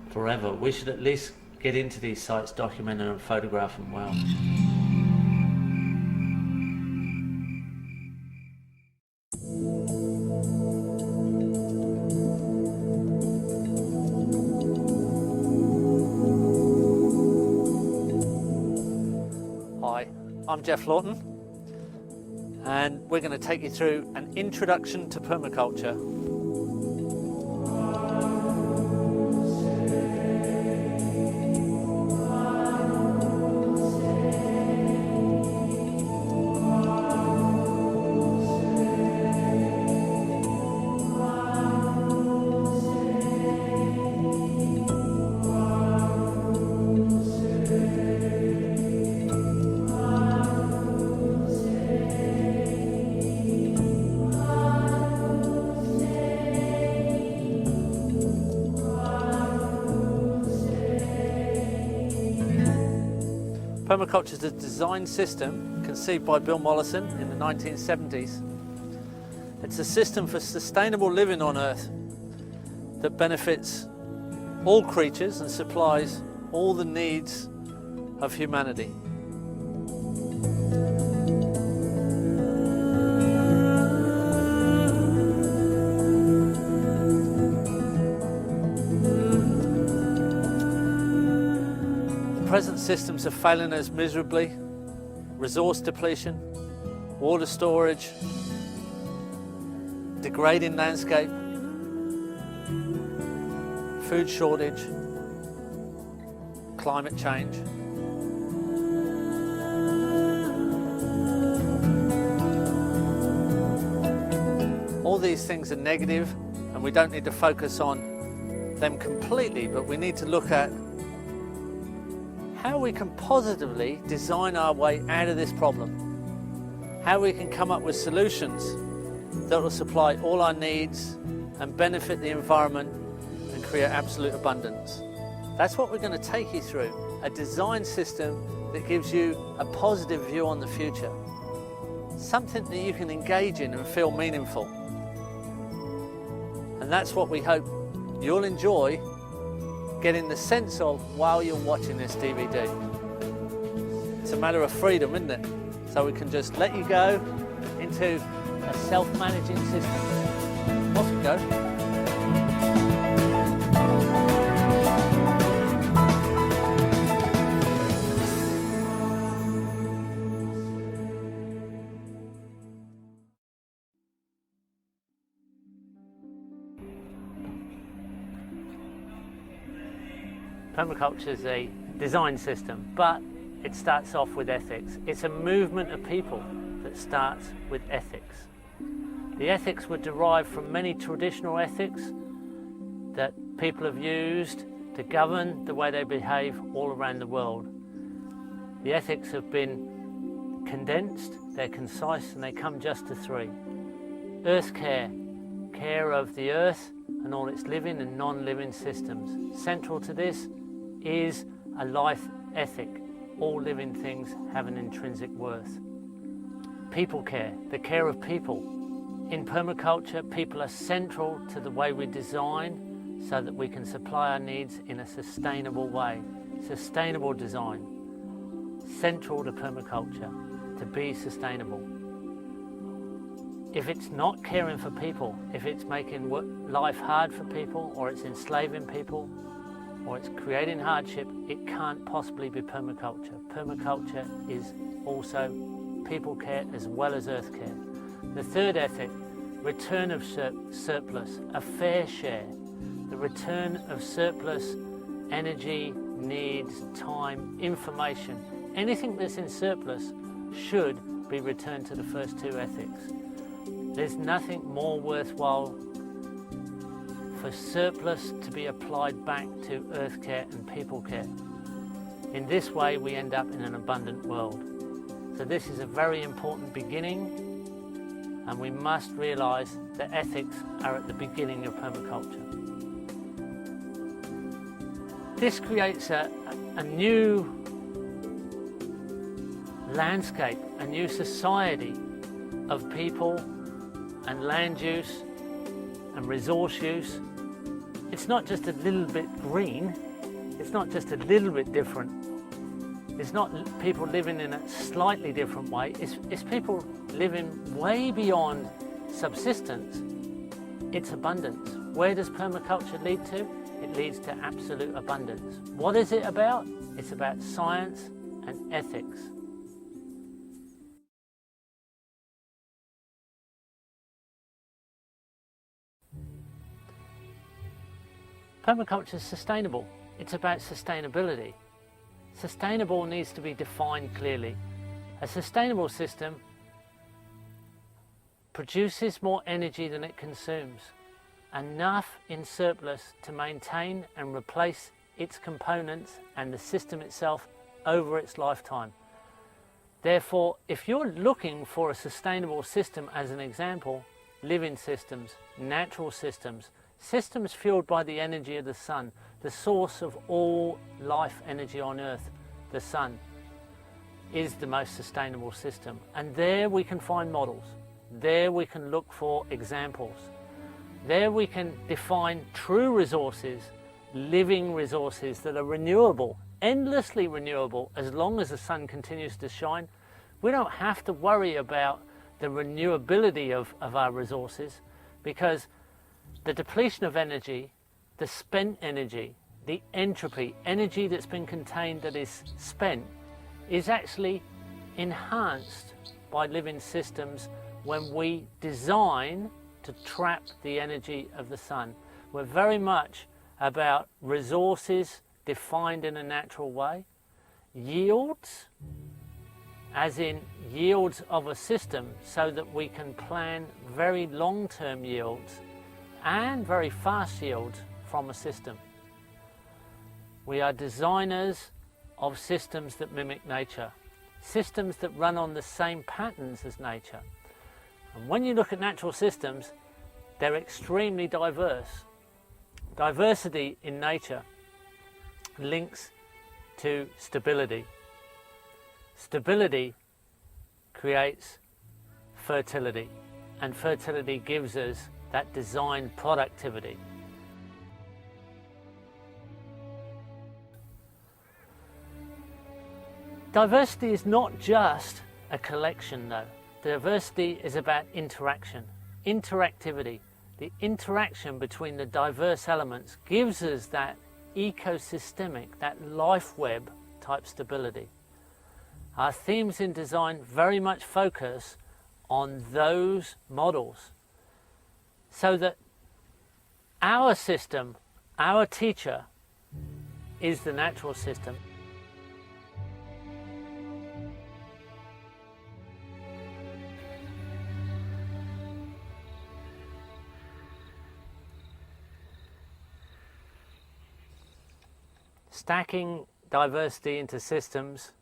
forever. We should at least get into these sites, document them and photograph them well. Hi, I'm Jeff Lawton, and we're going to take you through an introduction to permaculture. Permaculture is a design system conceived by Bill Mollison in the 1970s. It's a system for sustainable living on Earth that benefits all creatures and supplies all the needs of humanity. Present systems are failing us miserably. resource depletion, water storage, degrading landscape, food shortage, climate change. All these things are negative, and we don't need to focus on them completely, but we need to look at how we can positively design our way out of this problem, how we can come up with solutions that will supply all our needs and benefit the environment and create absolute abundance. That's what we're going to take you through, a design system that gives you a positive view on the future, something that you can engage in and feel meaningful. And that's what we hope you'll enjoy getting the sense of while you're watching this DVD. It's a matter of freedom, isn't it? So we can just let you go into a self-managing system. Off you go. Permaculture is a design system, but it starts off with ethics. It's a movement of people that starts with ethics. The ethics were derived from many traditional ethics that people have used to govern the way they behave all around the world. The ethics have been condensed, they're concise, and they come just to three. Earth care, care of the earth and all its living and non-living systems. Central to this is a life ethic. All living things have an intrinsic worth. People care, the care of people. In permaculture, people are central to the way we design so that we can supply our needs in a sustainable way. Sustainable design, central to permaculture, to be sustainable. If it's not caring for people, if it's making life hard for people, or it's enslaving people, or it's creating hardship, it can't possibly be permaculture. Permaculture is also people care as well as earth care. The third ethic, return of surplus, a fair share. The return of surplus energy, needs, time, information. Anything that's in surplus should be returned to the first two ethics. There's nothing more worthwhile for surplus to be applied back to earth care and people care. In this way, we end up in an abundant world. So this is a very important beginning, and we must realise that ethics are at the beginning of permaculture. This creates a new landscape, a new society of people and land use and resource use. It's not just a little bit green, it's not just a little bit different. It's not people living in a slightly different way, it's people living way beyond subsistence. It's abundance. Where does permaculture lead to? It leads to absolute abundance. What is it about? It's about science and ethics. Permaculture is sustainable. It's about sustainability. Sustainable needs to be defined clearly. A sustainable system produces more energy than it consumes, enough in surplus to maintain and replace its components and the system itself over its lifetime. Therefore, if you're looking for a sustainable system as an example, living systems, natural systems, systems fueled by the energy of the sun, the source of all life energy on Earth, the sun, is the most sustainable system. And there we can find models. There we can look for examples. There we can define true resources, living resources that are renewable, endlessly renewable, as long as the sun continues to shine. We don't have to worry about the renewability of our resources, because the depletion of energy, the spent energy, the entropy, energy that's been contained that is spent, is actually enhanced by living systems when we design to trap the energy of the sun. We're very much about resources defined in a natural way, yields, as in yields of a system, so that we can plan very long-term yields and very fast yields from a system. We are designers of systems that mimic nature, systems that run on the same patterns as nature. And when you look at natural systems, they're extremely diverse. Diversity in nature links to stability. Stability creates fertility, and fertility gives us that design productivity. Diversity is not just a collection though. Diversity is about interaction, interactivity. The interaction between the diverse elements gives us that ecosystemic, that life web type stability. Our themes in design very much focus on those models, so that our system, our teacher, is the natural system. Stacking diversity into systems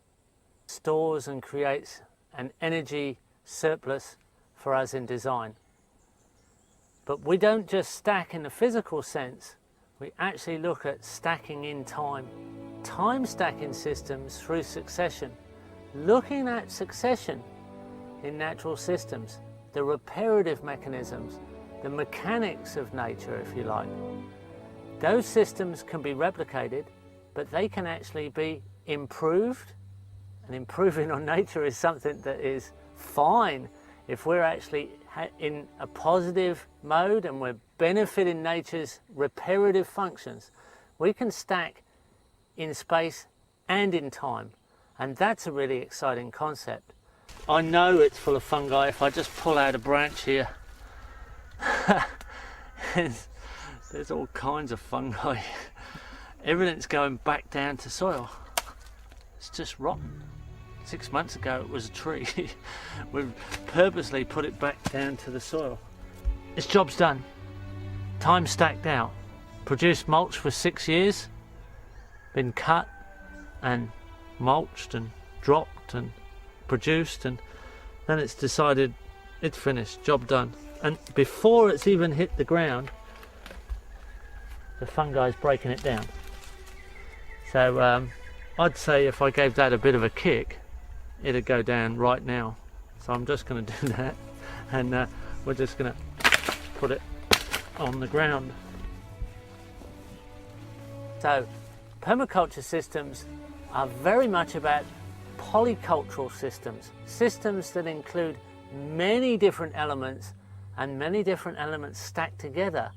stores and creates an energy surplus for us in design. But we don't just stack in the physical sense, we actually look at stacking in time. Time stacking systems through succession. Looking at succession in natural systems, the reparative mechanisms, the mechanics of nature, if you like. Those systems can be replicated, but they can actually be improved, and improving on nature is something that is fine if we're actually in a positive mode and we're benefiting nature's reparative functions. We can stack in space and in time, and that's a really exciting concept. I know it's full of fungi. If I just pull out a branch here, there's all kinds of fungi. Everything's going back down to soil. It's just rotten. 6 months ago it was a tree. We've purposely put it back down to the soil. Its job's done. Time stacked out. Produced mulch for 6 years. Been cut and mulched and dropped and produced, and then it's decided it's finished, job done. And before it's even hit the ground, the fungi's breaking it down. So I'd say if I gave that a bit of a kick, it'd go down right now. So I'm just going to do that, and we're just going to put it on the ground. So permaculture systems are very much about polycultural systems, systems that include many different elements and many different elements stacked together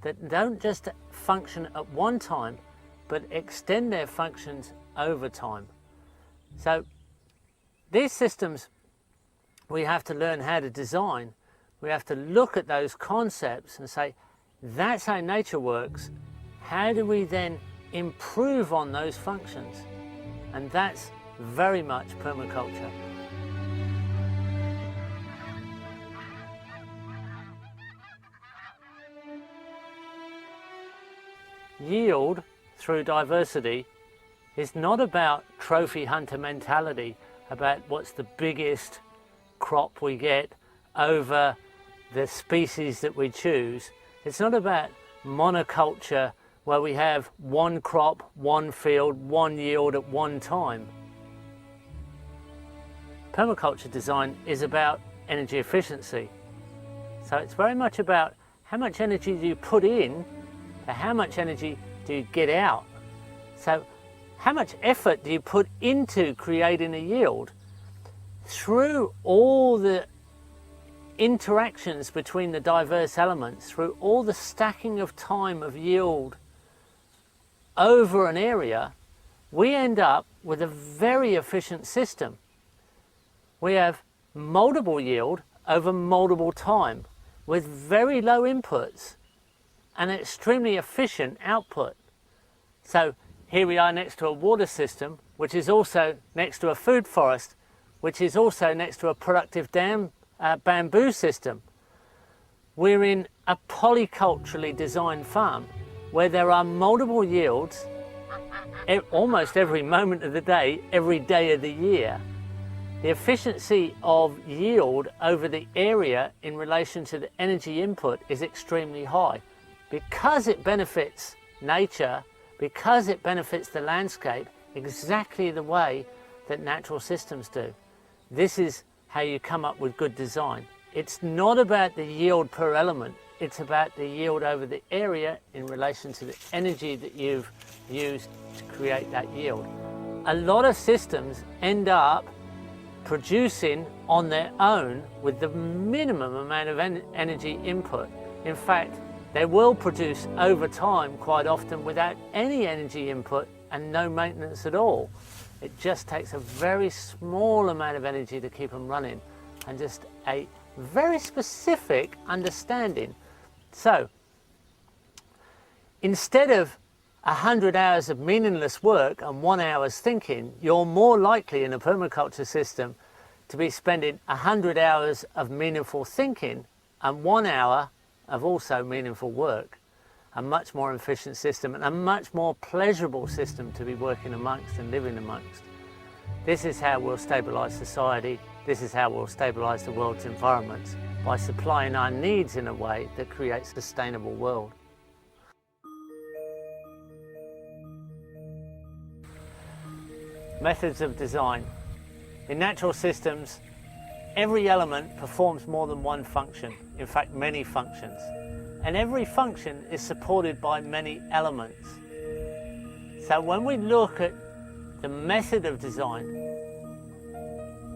that don't just function at one time, but extend their functions over time. So these systems we have to learn how to design. We have to look at those concepts and say, that's how nature works. How do we then improve on those functions? And that's very much permaculture. Yield through diversity is not about trophy hunter mentality, about what's the biggest crop we get over the species that we choose. It's not about monoculture where we have one crop, one field, one yield at one time. Permaculture design is about energy efficiency. So it's very much about how much energy do you put in and how much energy do you get out. So how much effort do you put into creating a yield? Through all the interactions between the diverse elements, through all the stacking of time of yield over an area, we end up with a very efficient system. we have multiple yield over multiple time with very low inputs and extremely efficient output. So here we are next to a water system, which is also next to a food forest, which is also next to a productive bamboo system. We're in a polyculturally designed farm where there are multiple yields almost every moment of the day, every day of the year. The efficiency of yield over the area in relation to the energy input is extremely high. Because it benefits nature, because it benefits the landscape exactly the way that natural systems do. This is how you come up with good design. It's not about the yield per element, it's about the yield over the area in relation to the energy that you've used to create that yield. A lot of systems end up producing on their own with the minimum amount of energy input. In fact, they will produce over time quite often without any energy input and no maintenance at all. It just takes a very small amount of energy to keep them running and just a very specific understanding. So, instead of 100 hours of meaningless work and 1 hour's thinking, you're more likely in a permaculture system to be spending 100 hours of meaningful thinking and 1 hour of also meaningful work. A much more efficient system and a much more pleasurable system to be working amongst and living amongst. This is how we'll stabilise society. This is how we'll stabilise the world's environments, by supplying our needs in a way that creates a sustainable world. Methods of design. In natural systems, every element performs more than one function, in fact many functions, and every function is supported by many elements. So when we look at the method of design,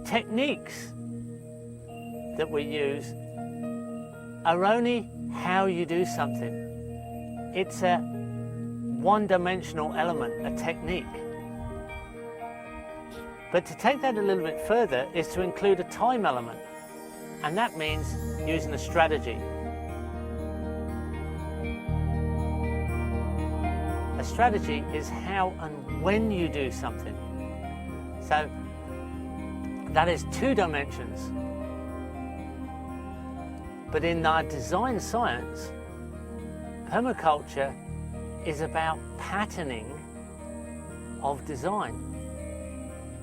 techniques that we use are only how you do something. It's a one-dimensional element, a technique. But to take that a little bit further is to include a time element, and that means using a strategy. A strategy is how and when you do something. So that is 2 dimensions. But in our design science, permaculture is about patterning of design.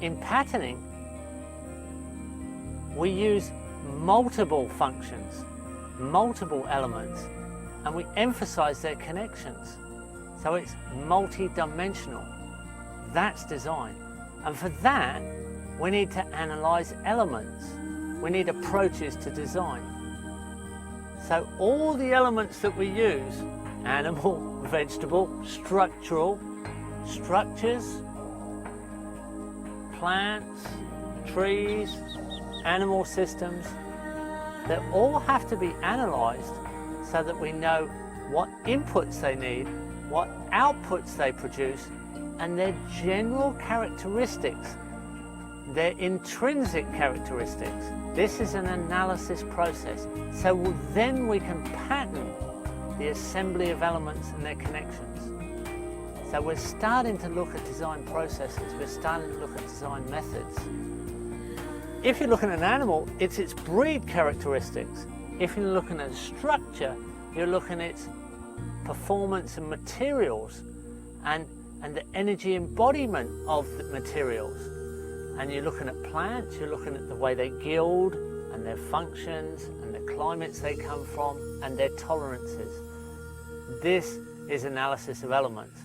In patterning, we use multiple functions, multiple elements, and we emphasize their connections. So it's multi-dimensional. That's design. And for that, we need to analyze elements. We need approaches to design. So all the elements that we use, animal, vegetable, structural, structures, plants, trees, animal systems, they all have to be analysed so that we know what inputs they need, what outputs they produce, and their general characteristics, their intrinsic characteristics. This is an analysis process. So then we can pattern the assembly of elements and their connections. So we're starting to look at design processes, we're starting to look at design methods. If you're looking at an animal, it's its breed characteristics. If you're looking at a structure, you're looking at its performance and materials and the energy embodiment of the materials. And you're looking at plants, you're looking at the way they gild and their functions and the climates they come from and their tolerances. This is analysis of elements.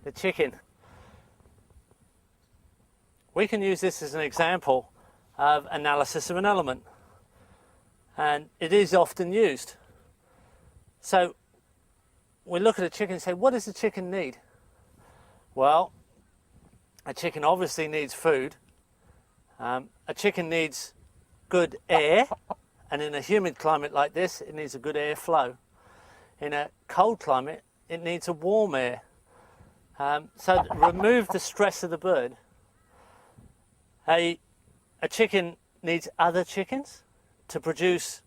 The chicken. We can use this as an example of analysis of an element, and it is often used. So we look at a chicken and say, what does the chicken need? Well, a chicken obviously needs food, A chicken needs good air, and in a humid climate like this, it needs a good airflow. In a cold climate, it needs a warm air. So remove the stress of the bird. A chicken needs other chickens to produce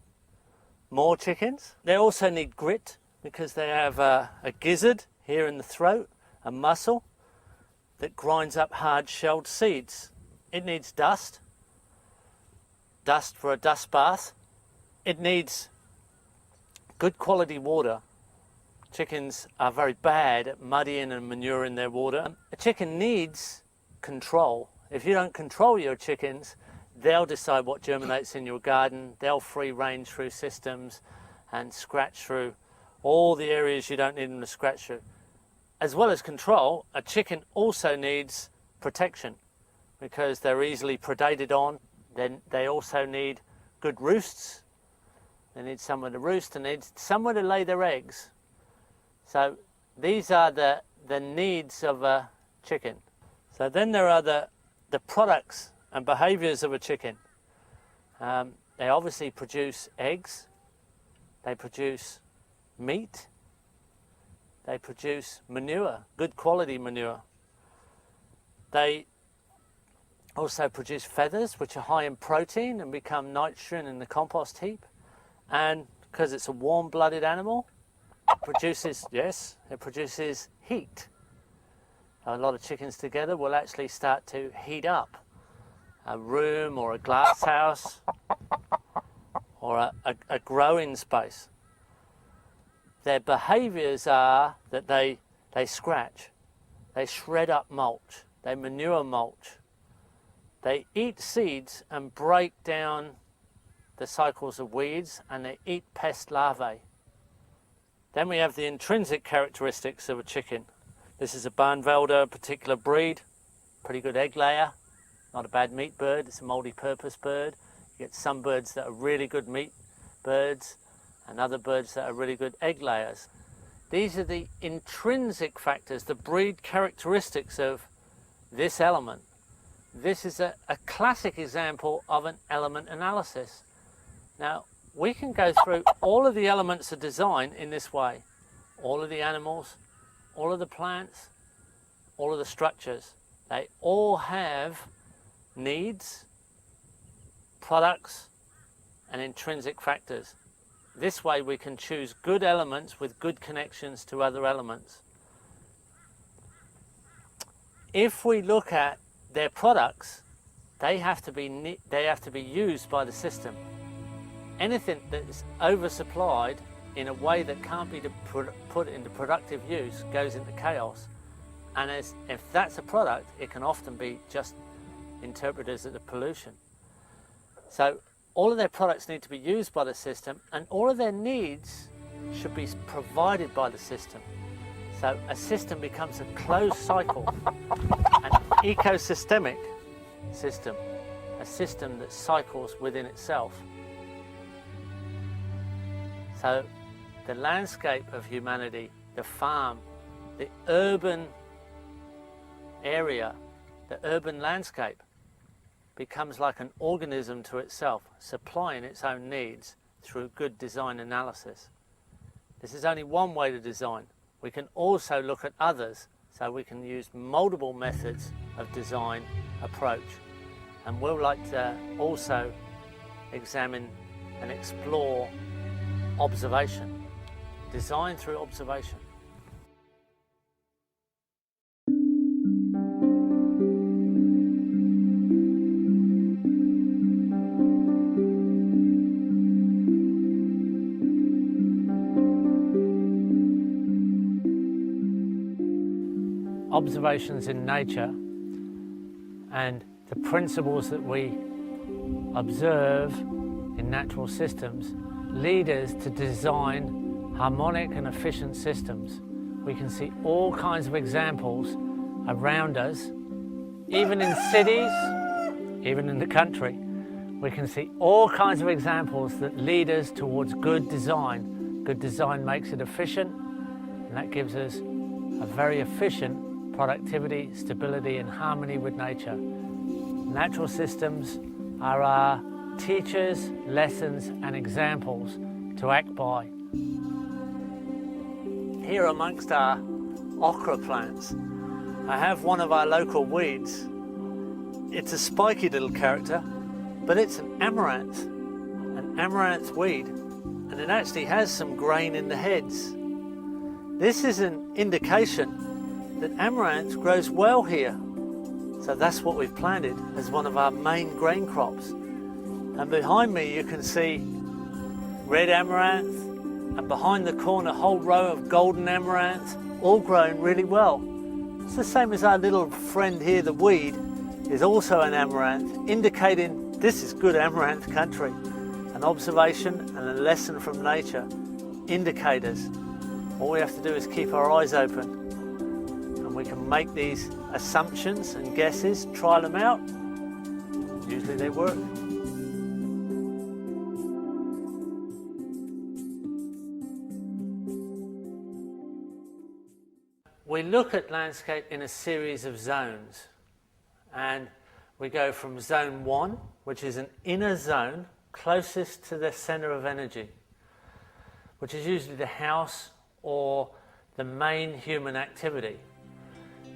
more chickens. They also need grit because they have a gizzard here in the throat, a muscle that grinds up hard-shelled seeds. It needs dust for a dust bath. It needs good quality water. Chickens are very bad at muddying and manuring their water. A chicken needs control. If you don't control your chickens, they'll decide what germinates in your garden. They'll free range through systems and scratch through all the areas you don't need them to scratch through. As well as control, a chicken also needs protection because they're easily predated on. Then they also need good roosts. They need somewhere to roost and they need somewhere to lay their eggs. So these are the needs of a chicken. So then there are the products and behaviours of a chicken. They obviously produce eggs, they produce meat, they produce manure, good quality manure. They also produce feathers, which are high in protein and become nitrogen in the compost heap. And because it's a warm-blooded animal, it produces heat. A lot of chickens together will actually start to heat up a room or a glass house or a growing space. Their behaviours are that they scratch, they shred up mulch, they manure mulch, they eat seeds and break down the cycles of weeds, and they eat pest larvae. Then we have the intrinsic characteristics of a chicken. This is a Barnvelder particular breed, pretty good egg layer, not a bad meat bird, it's a multi-purpose bird. You get some birds that are really good meat birds and other birds that are really good egg layers. These are the intrinsic factors, the breed characteristics of this element. This is a classic example of an element analysis. Now, we can go through all of the elements of design in this way. All of the animals, all of the plants, all of the structures. They all have needs, products, and intrinsic factors. This way we can choose good elements with good connections to other elements. If we look at their products, they have to be used by the system. Anything that is oversupplied in a way that can't be put into productive use goes into chaos. And if that's a product, it can often be just interpreted as a pollution. So all of their products need to be used by the system, and all of their needs should be provided by the system. So a system becomes a closed cycle, an ecosystemic system, a system that cycles within itself. So the landscape of humanity, the farm, the urban area, the urban landscape becomes like an organism to itself, supplying its own needs through good design analysis. This is only one way to design. We can also look at others, so we can use multiple methods of design approach. And we'll like to also examine and explore observation, design through observation. Observations in nature and the principles that we observe in natural systems lead us to design harmonic and efficient systems. We can see all kinds of examples around us, even in cities, even in the country. We can see all kinds of examples that lead us towards good design. Good design makes it efficient, and that gives us a very efficient productivity, stability, and harmony with nature. And Natural systems are our teachers, lessons and examples to act by. Here amongst our okra plants, I have one of our local weeds. It's a spiky little character, but it's an amaranth weed, and it actually has some grain in the heads. This is an indication that amaranth grows well here. So that's what we've planted as one of our main grain crops. And behind me you can see red amaranth, and behind the corner a whole row of golden amaranth, all growing really well. It's the same as our little friend here, the weed, is also an amaranth, indicating this is good amaranth country. An observation and a lesson from nature, indicators. All we have to do is keep our eyes open, and we can make these assumptions and guesses, try them out. Usually they work. We look at landscape in a series of zones, and we go from zone 1, which is an inner zone closest to the center of energy, which is usually the house or the main human activity.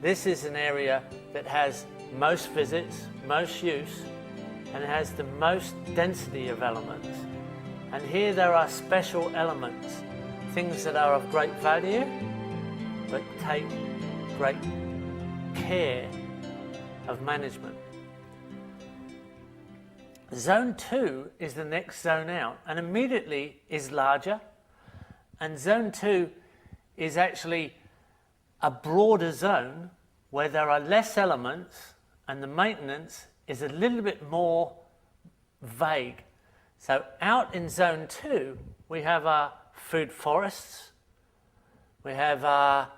This is an area that has most visits, most use, and it has the most density of elements. And here there are special elements, things that are of great value, but take great care of management. Zone 2 is the next zone out, and immediately is larger, and zone 2 is actually a broader zone where there are less elements and the maintenance is a little bit more vague. So out in zone 2 we have our food forests, we have our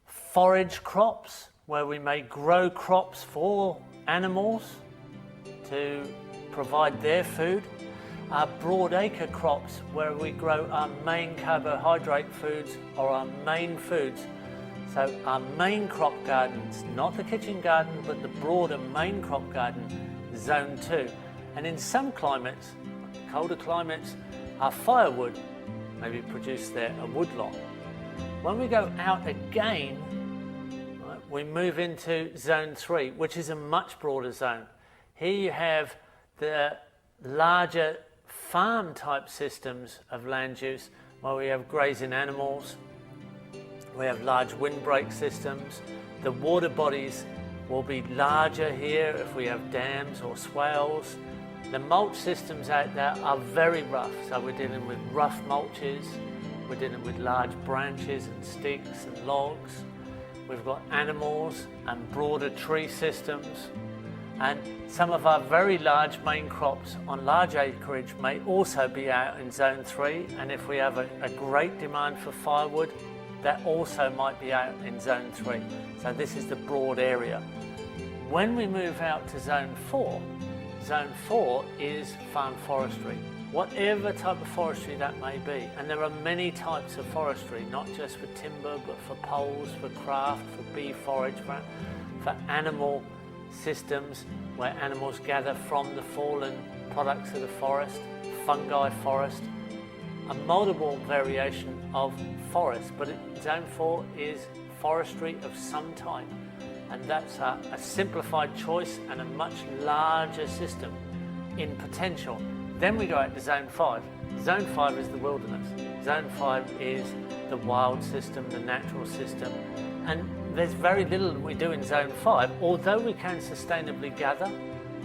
forage crops where we may grow crops for animals to provide their food, our broadacre crops where we grow our main carbohydrate foods or our main foods. So our main crop gardens, not the kitchen garden, but the broader main crop garden, zone 2. And in some climates, colder climates, our firewood may be produced there, a woodlot. When we go out again, right, we move into zone 3, which is a much broader zone. Here you have the larger farm type systems of land use where we have grazing animals, we have large windbreak systems. The water bodies will be larger here if we have dams or swales. The mulch systems out there are very rough, so we're dealing with rough mulches, we're dealing with large branches and sticks and logs. We've got animals and broader tree systems. And some of our very large main crops on large acreage may also be out in zone 3, and if we have a great demand for firewood, that also might be out in zone 3. So this is the broad area. When we move out to zone 4 is farm forestry, whatever type of forestry that may be. And there are many types of forestry, not just for timber, but for poles, for craft, for bee forage, for animal systems where animals gather from the fallen products of the forest, fungi forest, a multiple variation of forest, but zone 4 is forestry of some type, and that's a simplified choice and a much larger system in potential. Then we go out to zone 5. Zone 5 is the wilderness. Zone 5 is the wild system, the natural system, and there's very little that we do in zone 5, although we can sustainably gather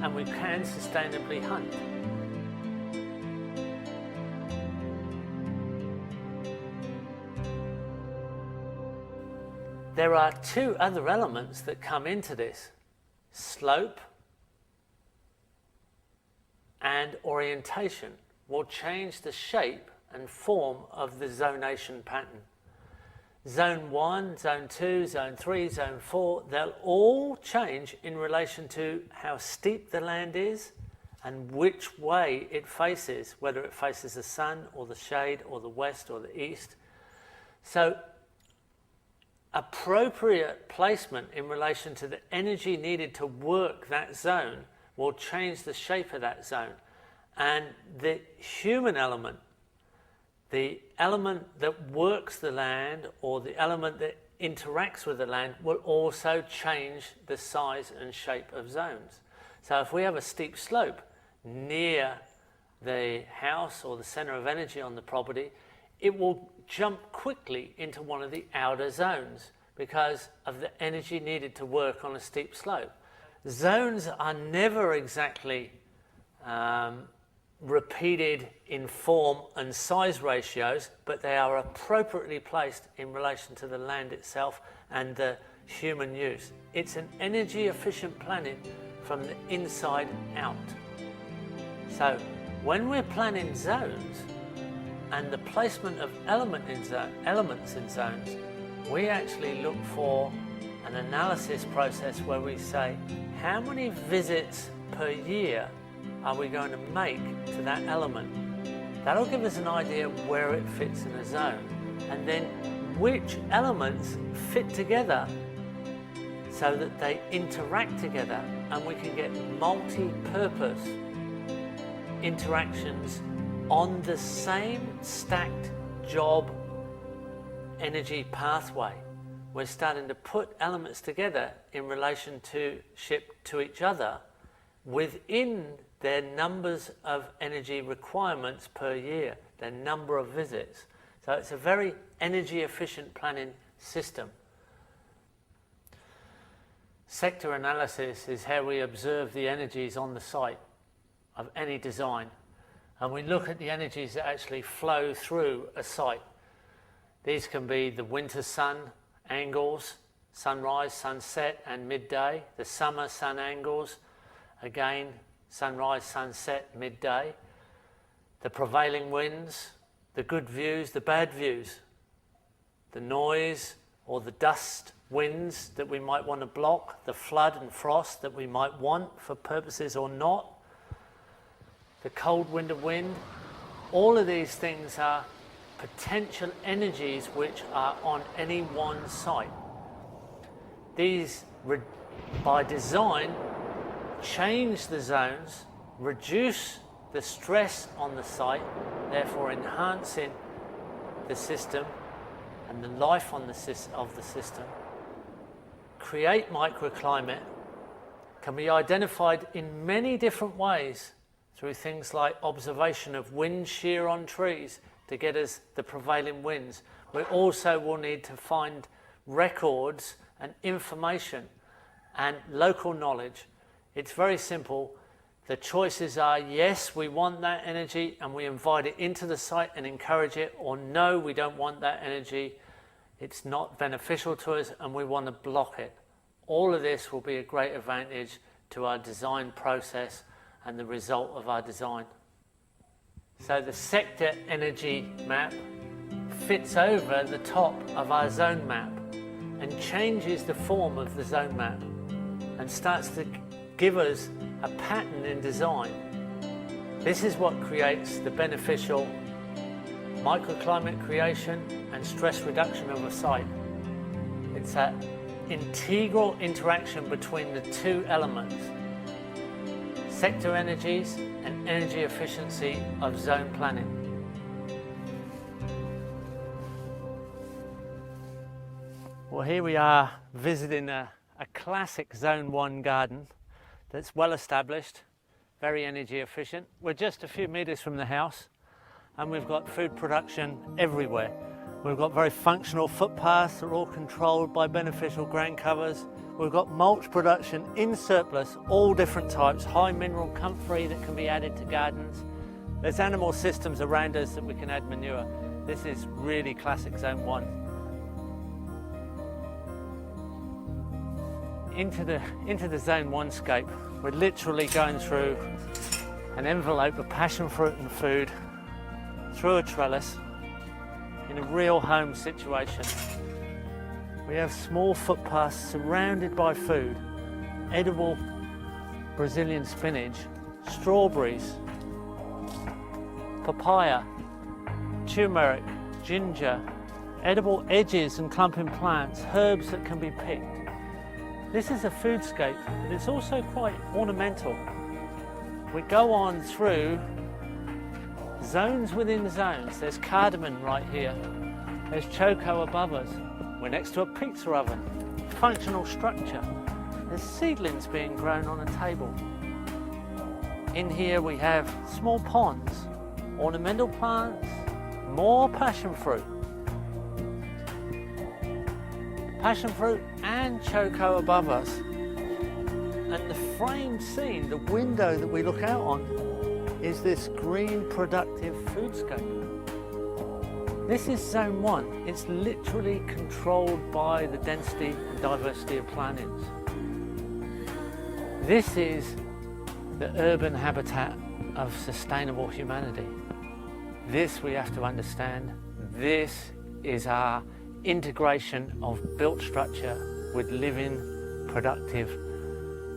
and we can sustainably hunt. There are 2 other elements that come into this: slope and orientation will change the shape and form of the zonation pattern. Zone 1, Zone 2, Zone 3, Zone 4, they'll all change in relation to how steep the land is and which way it faces, whether it faces the sun or the shade or the west or the east. So appropriate placement in relation to the energy needed to work that zone will change the shape of that zone. And the human element, the element that works the land or the element that interacts with the land, will also change the size and shape of zones. So if we have a steep slope near the house or the center of energy on the property, it will jump quickly into one of the outer zones because of the energy needed to work on a steep slope. Zones are never exactly repeated in form and size ratios, but they are appropriately placed in relation to the land itself and the human use. It's an energy efficient planning from the inside out. So when we're planning zones and the placement of elements in zones, we actually look for an analysis process where we say, how many visits per year are we going to make to that element? That'll give us an idea where it fits in a zone, and then which elements fit together so that they interact together and we can get multi-purpose interactions on the same stacked job energy pathway. We're starting to put elements together in relationship to each other within their numbers of energy requirements per year, their number of visits. So it's a very energy efficient planning system. Sector analysis is how we observe the energies on the site of any design, and we look at the energies that actually flow through a site. These can be the winter sun angles, sunrise, sunset and midday, the summer sun angles, again sunrise, sunset, midday, the prevailing winds, the good views, the bad views, the noise or the dust winds that we might want to block, the flood and frost that we might want for purposes or not, the cold winter wind. All of these things are potential energies which are on any one site. These, by design, change the zones, reduce the stress on the site, therefore enhancing the system and the life on of the system. Create microclimate can be identified in many different ways through things like observation of wind shear on trees to get us the prevailing winds. We also will need to find records and information and local knowledge. It's very simple. The choices are yes, we want that energy and we invite it into the site and encourage it, or no, we don't want that energy, it's not beneficial to us and we want to block it. All of this will be a great advantage to our design process and the result of our design. So the sector energy map fits over the top of our zone map and changes the form of the zone map and starts to give us a pattern in design. This is what creates the beneficial microclimate creation and stress reduction of a site. It's an integral interaction between the two elements, sector energies and energy efficiency of zone planning. Well, here we are visiting a classic Zone 1 garden that's well established, very energy efficient. We're just a few metres from the house and we've got food production everywhere. We've got very functional footpaths that are all controlled by beneficial ground covers. We've got mulch production in surplus, all different types, high mineral comfrey that can be added to gardens. There's animal systems around us that we can add manure. This is really classic Zone 1. Into the Zone 1 scape, we're literally going through an envelope of passion fruit and food, through a trellis, in a real home situation. We have small footpaths surrounded by food, edible Brazilian spinach, strawberries, papaya, turmeric, ginger, edible edges and clumping plants, herbs that can be picked. This is a foodscape, but it's also quite ornamental. We go on through zones within zones. There's cardamom right here. There's choco above us. We're next to a pizza oven. Functional structure. There's seedlings being grown on a table. In here we have small ponds, ornamental plants, more passion fruit. Passion fruit and choco above us. And the framed scene, the window that we look out on, is this green productive foodscape. This is zone 1. It's literally controlled by the density and diversity of plantings. This is the urban habitat of sustainable humanity. This we have to understand. This is our integration of built structure with living, productive,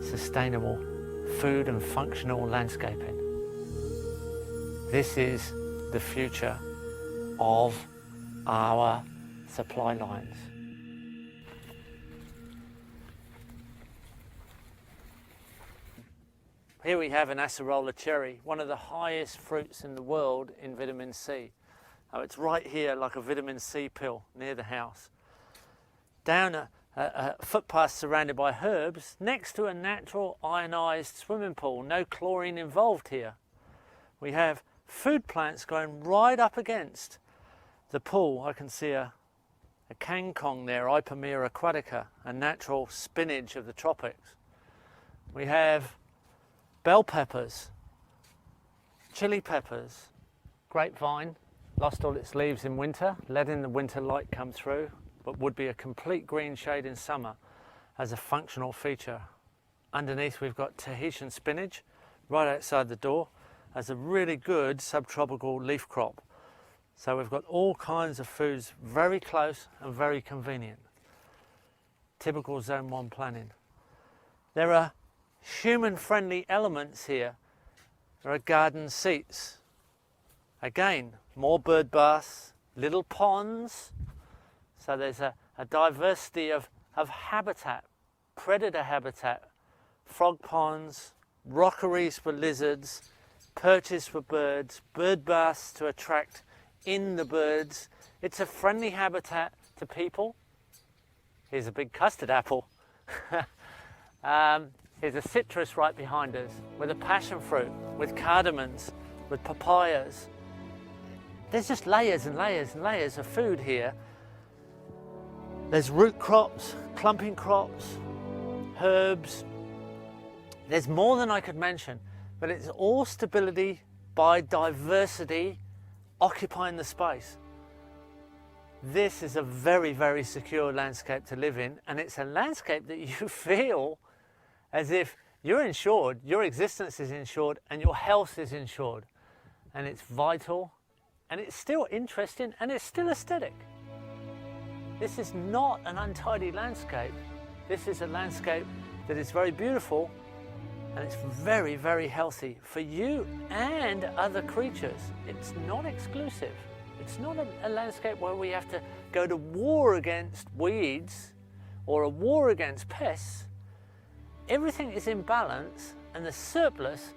sustainable food and functional landscaping. This is the future of our supply lines. Here we have an acerola cherry, one of the highest fruits in the world in vitamin C. Oh, it's right here like a vitamin C pill near the house. Down a footpath surrounded by herbs, next to a natural ionized swimming pool, no chlorine involved here. We have food plants growing right up against the pool. I can see a kangkong there, Ipomera aquatica, a natural spinach of the tropics. We have bell peppers, chili peppers, grapevine, lost all its leaves in winter, letting the winter light come through, but would be a complete green shade in summer as a functional feature. Underneath we've got Tahitian spinach right outside the door as a really good subtropical leaf crop. So we've got all kinds of foods very close and very convenient. Typical zone 1 planning. There are human-friendly elements here. There are garden seats. Again, more bird baths, little ponds. So there's a diversity of habitat, predator habitat, frog ponds, rockeries for lizards, perches for birds, bird baths to attract in the birds. It's a friendly habitat to people. Here's a big custard apple. Here's a citrus right behind us with a passion fruit, with cardamoms, with papayas. There's just layers and layers and layers of food here. There's root crops, clumping crops, herbs. There's more than I could mention, but it's all stability by diversity occupying the space. This is a very, very secure landscape to live in, and it's a landscape that you feel as if you're insured, your existence is insured, and your health is insured. And it's vital, and it's still interesting, and it's still aesthetic. This is not an untidy landscape. This is a landscape that is very beautiful, and it's very, very healthy for you and other creatures. It's not exclusive. It's not a landscape where we have to go to war against weeds or a war against pests. Everything is in balance, and the surplus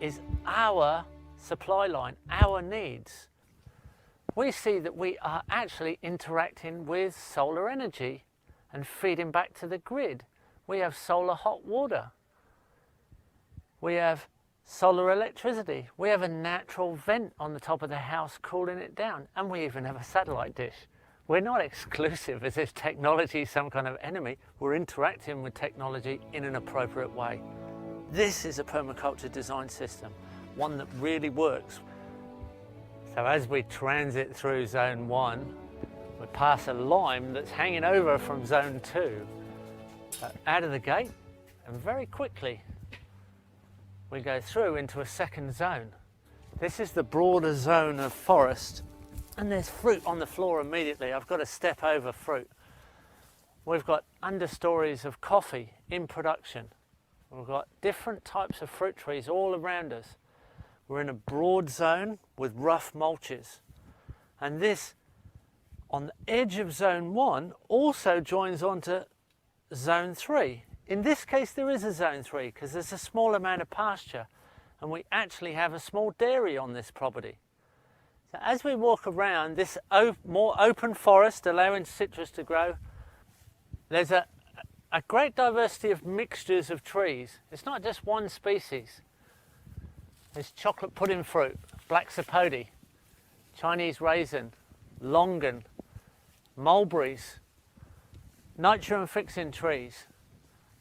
is our supply line, our needs. We see that we are actually interacting with solar energy and feeding back to the grid. We have solar hot water. We have solar electricity. We have a natural vent on the top of the house cooling it down, and we even have a satellite dish. We're not exclusive as if technology is some kind of enemy. We're interacting with technology in an appropriate way. This is a permaculture design system, one that really works. So as we transit through zone 1, we pass a lime that's hanging over from zone 2. Out of the gate, and very quickly we go through into a second zone. This is the broader zone of forest, and there's fruit on the floor immediately. I've got to step over fruit. We've got understories of coffee in production. We've got different types of fruit trees all around us. We're in a broad zone with rough mulches. And this on the edge of zone 1 also joins onto zone 3. In this case there is a zone 3 because there's a small amount of pasture and we actually have a small dairy on this property. So as we walk around this more open forest allowing citrus to grow, there's a great diversity of mixtures of trees. It's not just one species. There's chocolate pudding fruit, black sapote, Chinese raisin, longan, mulberries, nitrogen fixing trees,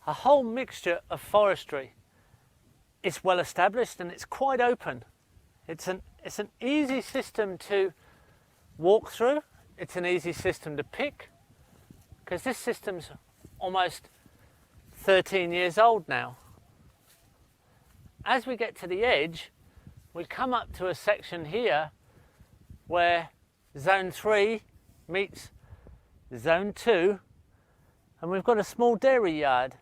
a whole mixture of forestry. It's well established and it's quite open. It's an easy system to walk through. It's an easy system to pick because this system's almost 13 years old now. As we get to the edge, we come up to a section here where zone 3 meets zone 2 and we've got a small dairy yard.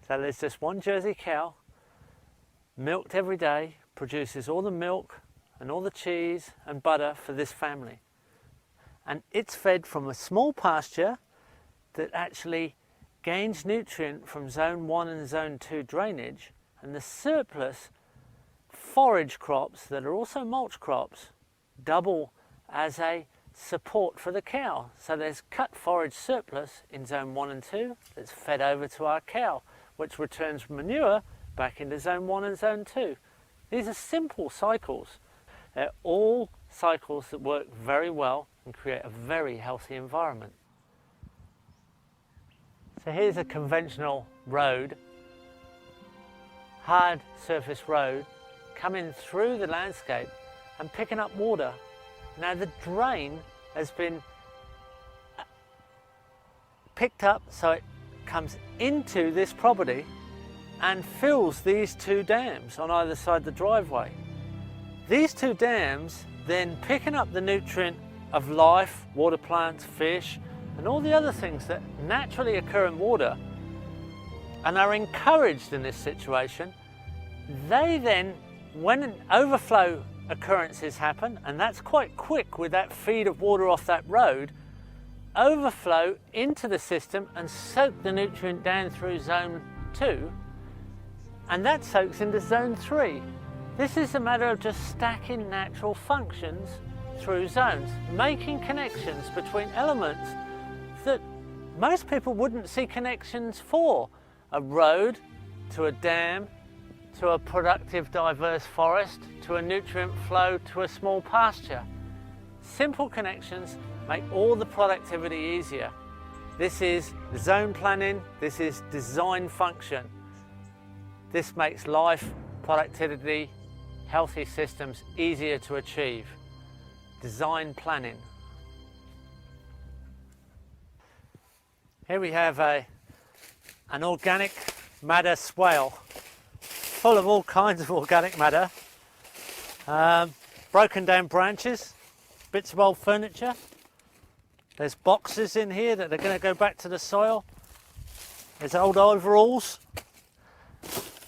So there's just one Jersey cow, milked every day, produces all the milk and all the cheese and butter for this family. And it's fed from a small pasture that actually gains nutrient from zone 1 and zone 2 drainage, and the surplus forage crops that are also mulch crops double as a support for the cow. So there's cut forage surplus in zone 1 and 2 that's fed over to our cow, which returns manure back into zone 1 and zone 2. These are simple cycles. They're all cycles that work very well and create a very healthy environment. So here's a conventional road, hard surface road, coming through the landscape and picking up water. Now the drain has been picked up so it comes into this property and fills these 2 dams on either side of the driveway. These 2 dams then picking up the nutrient of life, water plants, fish, and all the other things that naturally occur in water and are encouraged in this situation. They then, when an overflow occurrences happen, and that's quite quick with that feed of water off that road, overflow into the system and soak the nutrient down through zone 2, and that soaks into zone 3. This is a matter of just stacking natural functions through zones, making connections between elements that most people wouldn't see connections for. A road to a dam, to a productive diverse forest, to a nutrient flow, to a small pasture. Simple connections make all the productivity easier. This is zone planning, this is design function. This makes life, productivity, healthy systems easier to achieve. Design planning. Here we have an organic matter swale, full of all kinds of organic matter. Broken down branches, bits of old furniture. There's boxes in here that are going to go back to the soil. There's old overalls.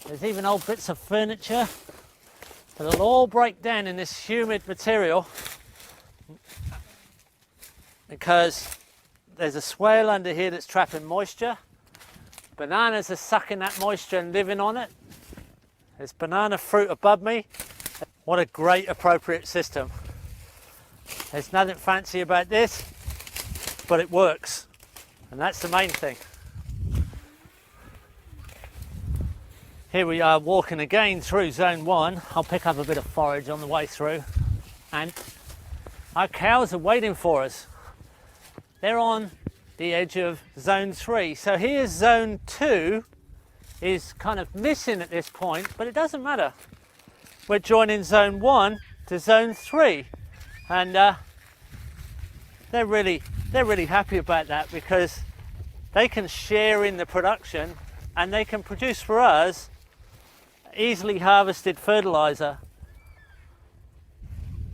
There's even old bits of furniture that'll all break down in this humid material because there's a swale under here that's trapping moisture. Bananas are sucking that moisture and living on it. There's banana fruit above me. What a great appropriate system. There's nothing fancy about this, but it works. And that's the main thing. Here we are walking again through zone 1. I'll pick up a bit of forage on the way through. And our cows are waiting for us. They're on the edge of zone 3. So here's zone 2 is kind of missing at this point, but it doesn't matter. We're joining zone 1 to zone 3. And they're really happy about that because they can share in the production and they can produce for us easily harvested fertilizer,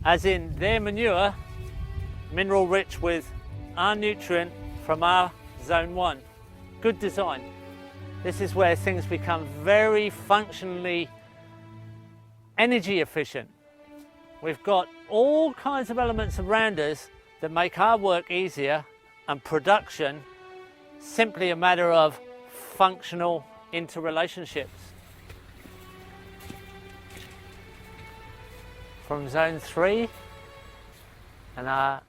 as in their manure, mineral rich with our nutrient from our zone 1. Good design. This is where things become very functionally energy efficient. We've got all kinds of elements around us that make our work easier and production simply a matter of functional interrelationships. From zone 3, and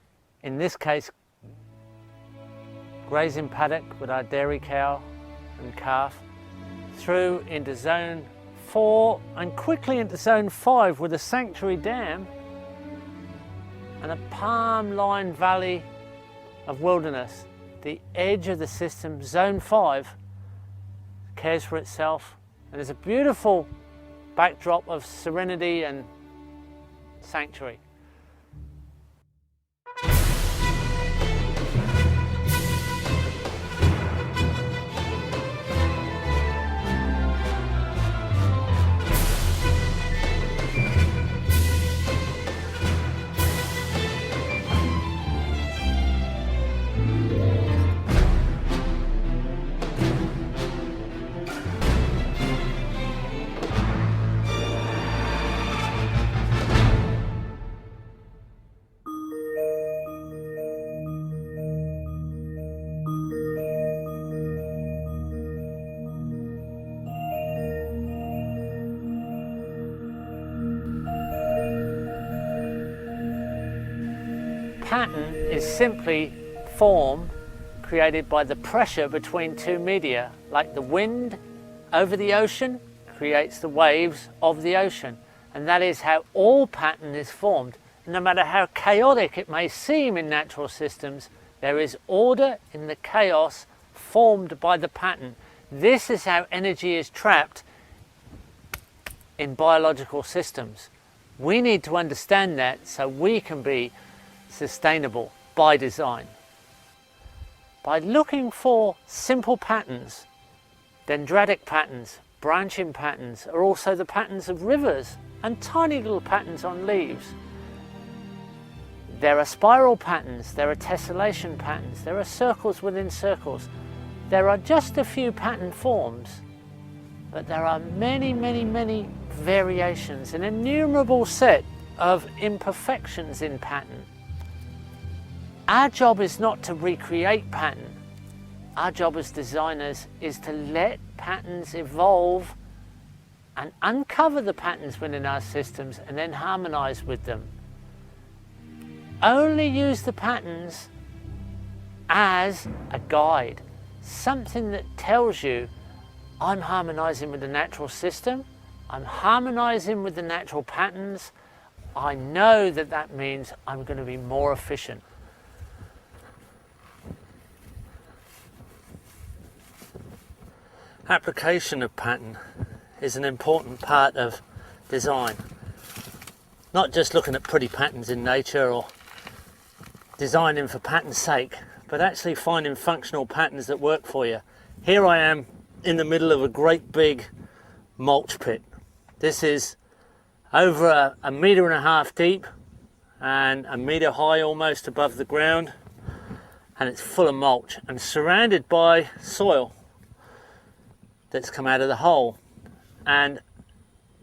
in this case, grazing paddock with our dairy cow and calf, through into zone 4 and quickly into zone 5 with a sanctuary dam and a palm-lined valley of wilderness. The edge of the system, zone 5, cares for itself, and there's a beautiful backdrop of serenity and sanctuary. Pattern is simply form created by the pressure between two media, like the wind over the ocean creates the waves of the ocean. And that is how all pattern is formed. No matter how chaotic it may seem in natural systems, there is order in the chaos formed by the pattern. This is how energy is trapped in biological systems. We need to understand that so we can be sustainable by design. By looking for simple patterns, dendritic patterns, branching patterns are also the patterns of rivers and tiny little patterns on leaves. There are spiral patterns, there are tessellation patterns, there are circles within circles. There are just a few pattern forms, but there are many, many, many variations, an innumerable set of imperfections in pattern. Our job is not to recreate pattern. Our job as designers is to let patterns evolve and uncover the patterns within our systems and then harmonize with them. Only use the patterns as a guide, something that tells you, I'm harmonizing with the natural system, I'm harmonizing with the natural patterns, I know that that means I'm going to be more efficient. Application of pattern is an important part of design. Not just looking at pretty patterns in nature or designing for pattern's sake, but actually finding functional patterns that work for you. Here I am in the middle of a great big mulch pit. This is over a metre and a half deep and a metre high almost above the ground, and it's full of mulch and surrounded by soil that's come out of the hole, and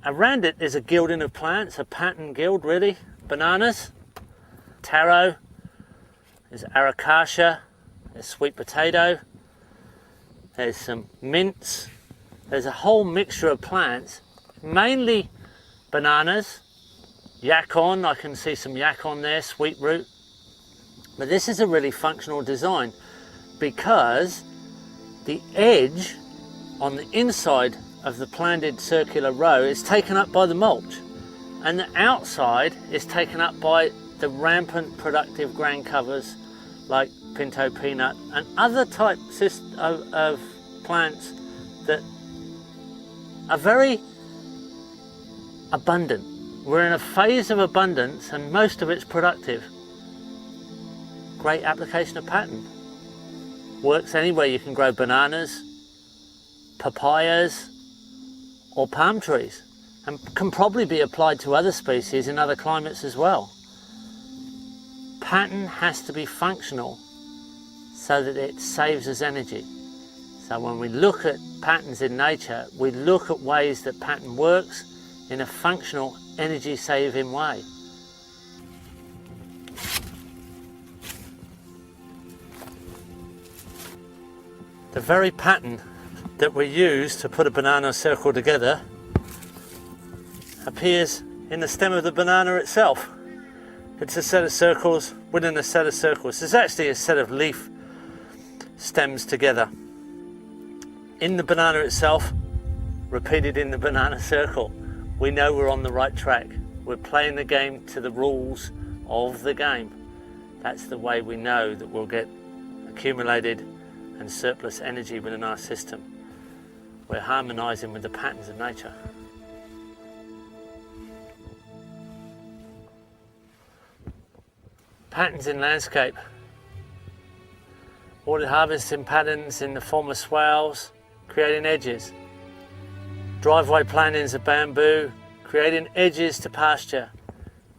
around it is a gilding of plants, a pattern guild really. Bananas, taro, there's acacia, there's sweet potato, there's some mints, there's a whole mixture of plants, mainly bananas, yacon, I can see some yacon there, sweet root. But this is a really functional design because the edge on the inside of the planted circular row is taken up by the mulch, and the outside is taken up by the rampant productive grain covers like pinto peanut and other types of plants that are very abundant. We're in a phase of abundance and most of it's productive. Great application of pattern. Works anywhere you can grow bananas, papayas or palm trees, and can probably be applied to other species in other climates as well. Pattern has to be functional so that it saves us energy. So when we look at patterns in nature, we look at ways that pattern works in a functional, energy saving way. the very pattern that we use to put a banana circle together appears in the stem of the banana itself. It's a set of circles within a set of circles. It's actually a set of leaf stems together in the banana itself, repeated in the banana circle. We know we're on the right track. We're playing the game to the rules of the game. That's the way we know that we'll get accumulated and surplus energy within our system. We're harmonizing with the patterns of nature. Patterns in landscape. Ordered harvesting patterns in the form of swales, creating edges. Driveway plantings of bamboo, creating edges to pasture.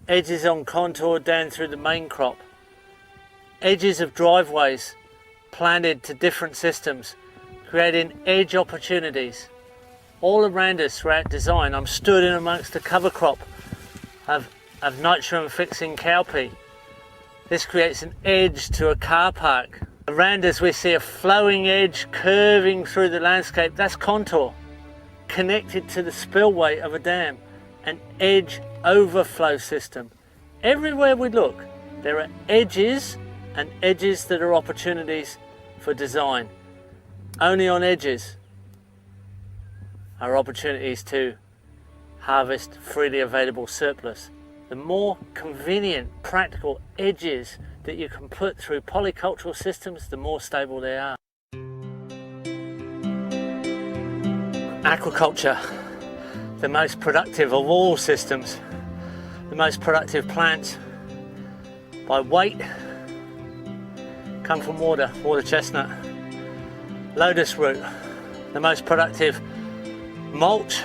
Edges on contour down through the main crop. Edges of driveways planted to different systems, creating edge opportunities. All around us throughout design, I'm stood in amongst the cover crop of nitrogen fixing cowpea. This creates an edge to a car park. Around us we see a flowing edge curving through the landscape. That's contour, connected to the spillway of a dam, an edge overflow system. Everywhere we look, there are edges, and edges that are opportunities for design. Only on edges are opportunities to harvest freely available surplus. The more convenient, practical edges that you can put through polycultural systems, the more stable they are. Aquaculture, the most productive of all systems, the most productive plants by weight come from water chestnut. Lotus root, the most productive mulch,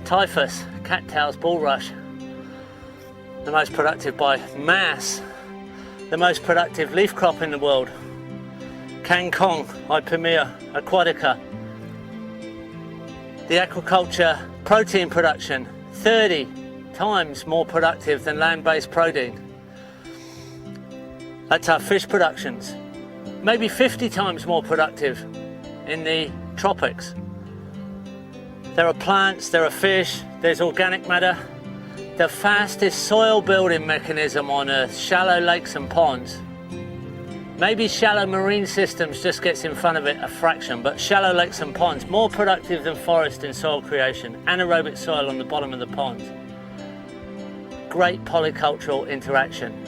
typhus, cattails, bulrush. The most productive by mass, the most productive leaf crop in the world. Kangkong, Ipomea aquatica. The aquaculture protein production, 30 times more productive than land-based protein. That's our fish productions. Maybe 50 times more productive in the tropics. There are plants, there are fish, there's organic matter. The fastest soil building mechanism on Earth, shallow lakes and ponds. Maybe shallow marine systems just gets in front of it a fraction, but shallow lakes and ponds, more productive than forest in soil creation, anaerobic soil on the bottom of the ponds. Great polycultural interaction.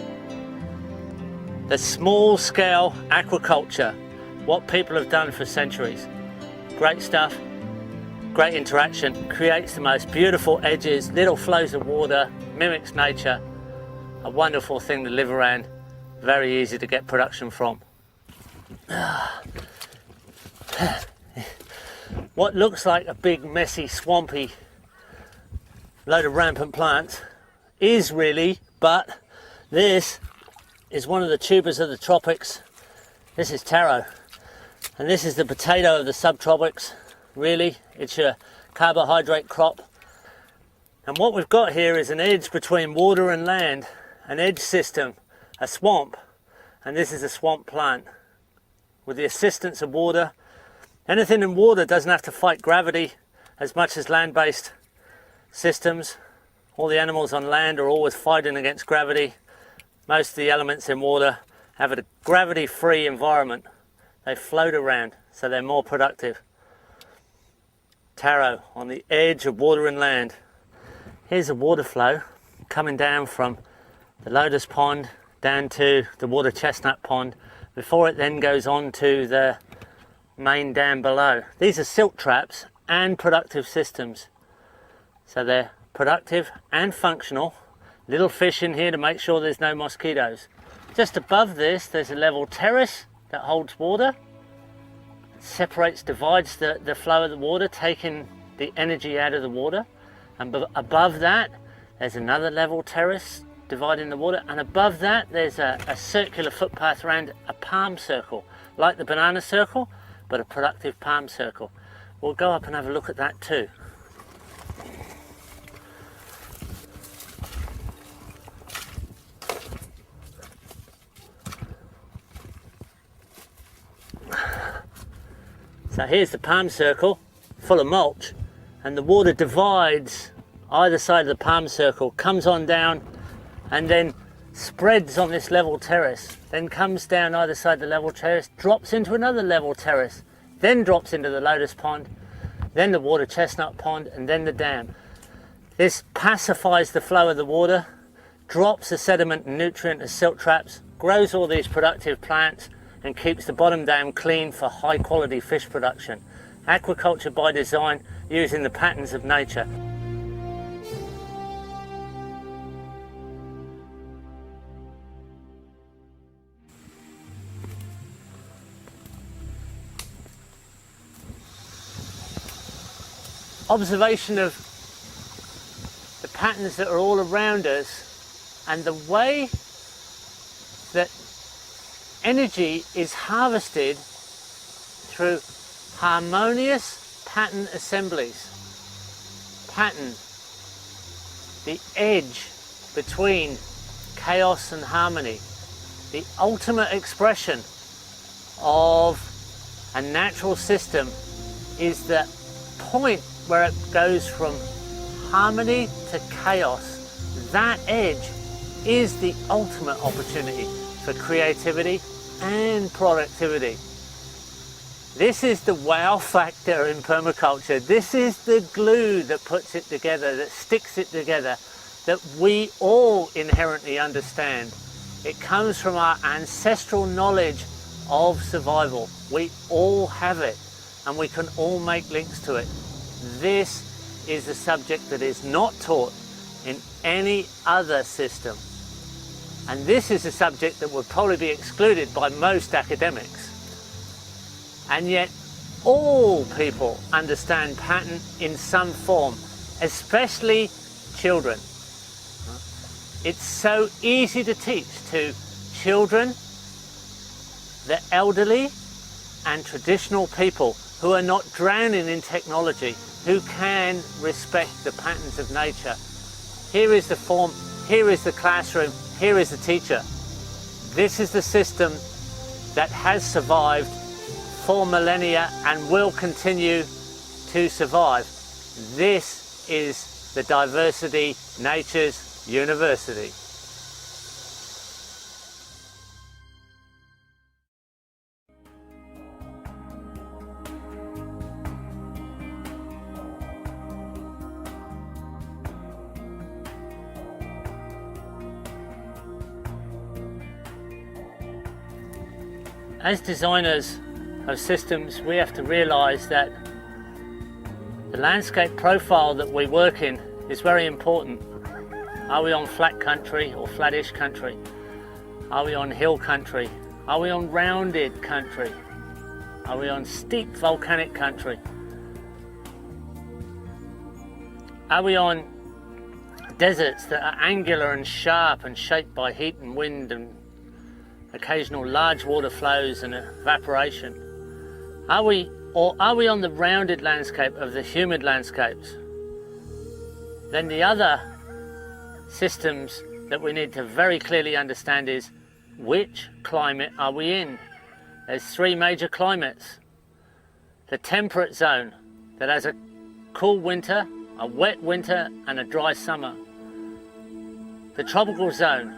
The small scale aquaculture, what people have done for centuries. Great stuff. Great interaction, creates the most beautiful edges, little flows of water, mimics nature. A wonderful thing to live around, very easy to get production from. What looks like a big, messy, swampy load of rampant plants is really, but this is one of the tubers of the tropics. This is taro, and this is the potato of the subtropics. Really, it's a carbohydrate crop. And what we've got here is an edge between water and land, an edge system, a swamp, and this is a swamp plant. With the assistance of water, anything in water doesn't have to fight gravity as much as land-based systems. All the animals on land are always fighting against gravity. Most of the elements in water have a gravity-free environment. They float around, so they're more productive. Taro on the edge of water and land. Here's a water flow coming down from the lotus pond down to the water chestnut pond before it then goes on to the main dam below. These are silt traps and productive systems. So they're productive and functional. Little fish in here to make sure there's no mosquitoes. Just above this there's a level terrace that holds water. Separates, divides the flow of the water, taking the energy out of the water. And above that, there's another level terrace dividing the water. And above that, there's a circular footpath around a palm circle, like the banana circle, but a productive palm circle. We'll go up and have a look at that too. So here's the palm circle full of mulch, and the water divides either side of the palm circle, comes on down, and then spreads on this level terrace, then comes down either side of the level terrace, drops into another level terrace, then drops into the lotus pond, then the water chestnut pond, and then the dam. This pacifies the flow of the water, drops the sediment and nutrient as silt traps, grows all these productive plants, and keeps the bottom dam clean for high quality fish production. Aquaculture by design, using the patterns of nature. Observation of the patterns that are all around us and the way that energy is harvested through harmonious pattern assemblies. Pattern, the edge between chaos and harmony, the ultimate expression of a natural system is the point where it goes from harmony to chaos. That edge is the ultimate opportunity for creativity and productivity. This is the wow factor in permaculture. This is the glue that puts it together, that sticks it together, that we all inherently understand. It comes from our ancestral knowledge of survival. We all have it, and we can all make links to it. This is a subject that is not taught in any other system. And this is a subject that would probably be excluded by most academics. And yet all people understand pattern in some form, especially children. It's so easy to teach to children, the elderly, and traditional people who are not drowning in technology, who can respect the patterns of nature. Here is the form, here is the classroom, here is the teacher. This is the system that has survived for millennia and will continue to survive. This is the diversity nature's university. As designers of systems, we have to realize that the landscape profile that we work in is very important. Are we on flat country or flattish country? Are we on hill country? Are we on rounded country? Are we on steep volcanic country? Are we on deserts that are angular and sharp and shaped by heat and wind and occasional large water flows and evaporation? Are we on the rounded landscape of the humid landscapes? Then the other systems that we need to very clearly understand is, which climate are we in? There's three major climates. The temperate zone that has a cool winter, a wet winter and a dry summer. The tropical zone,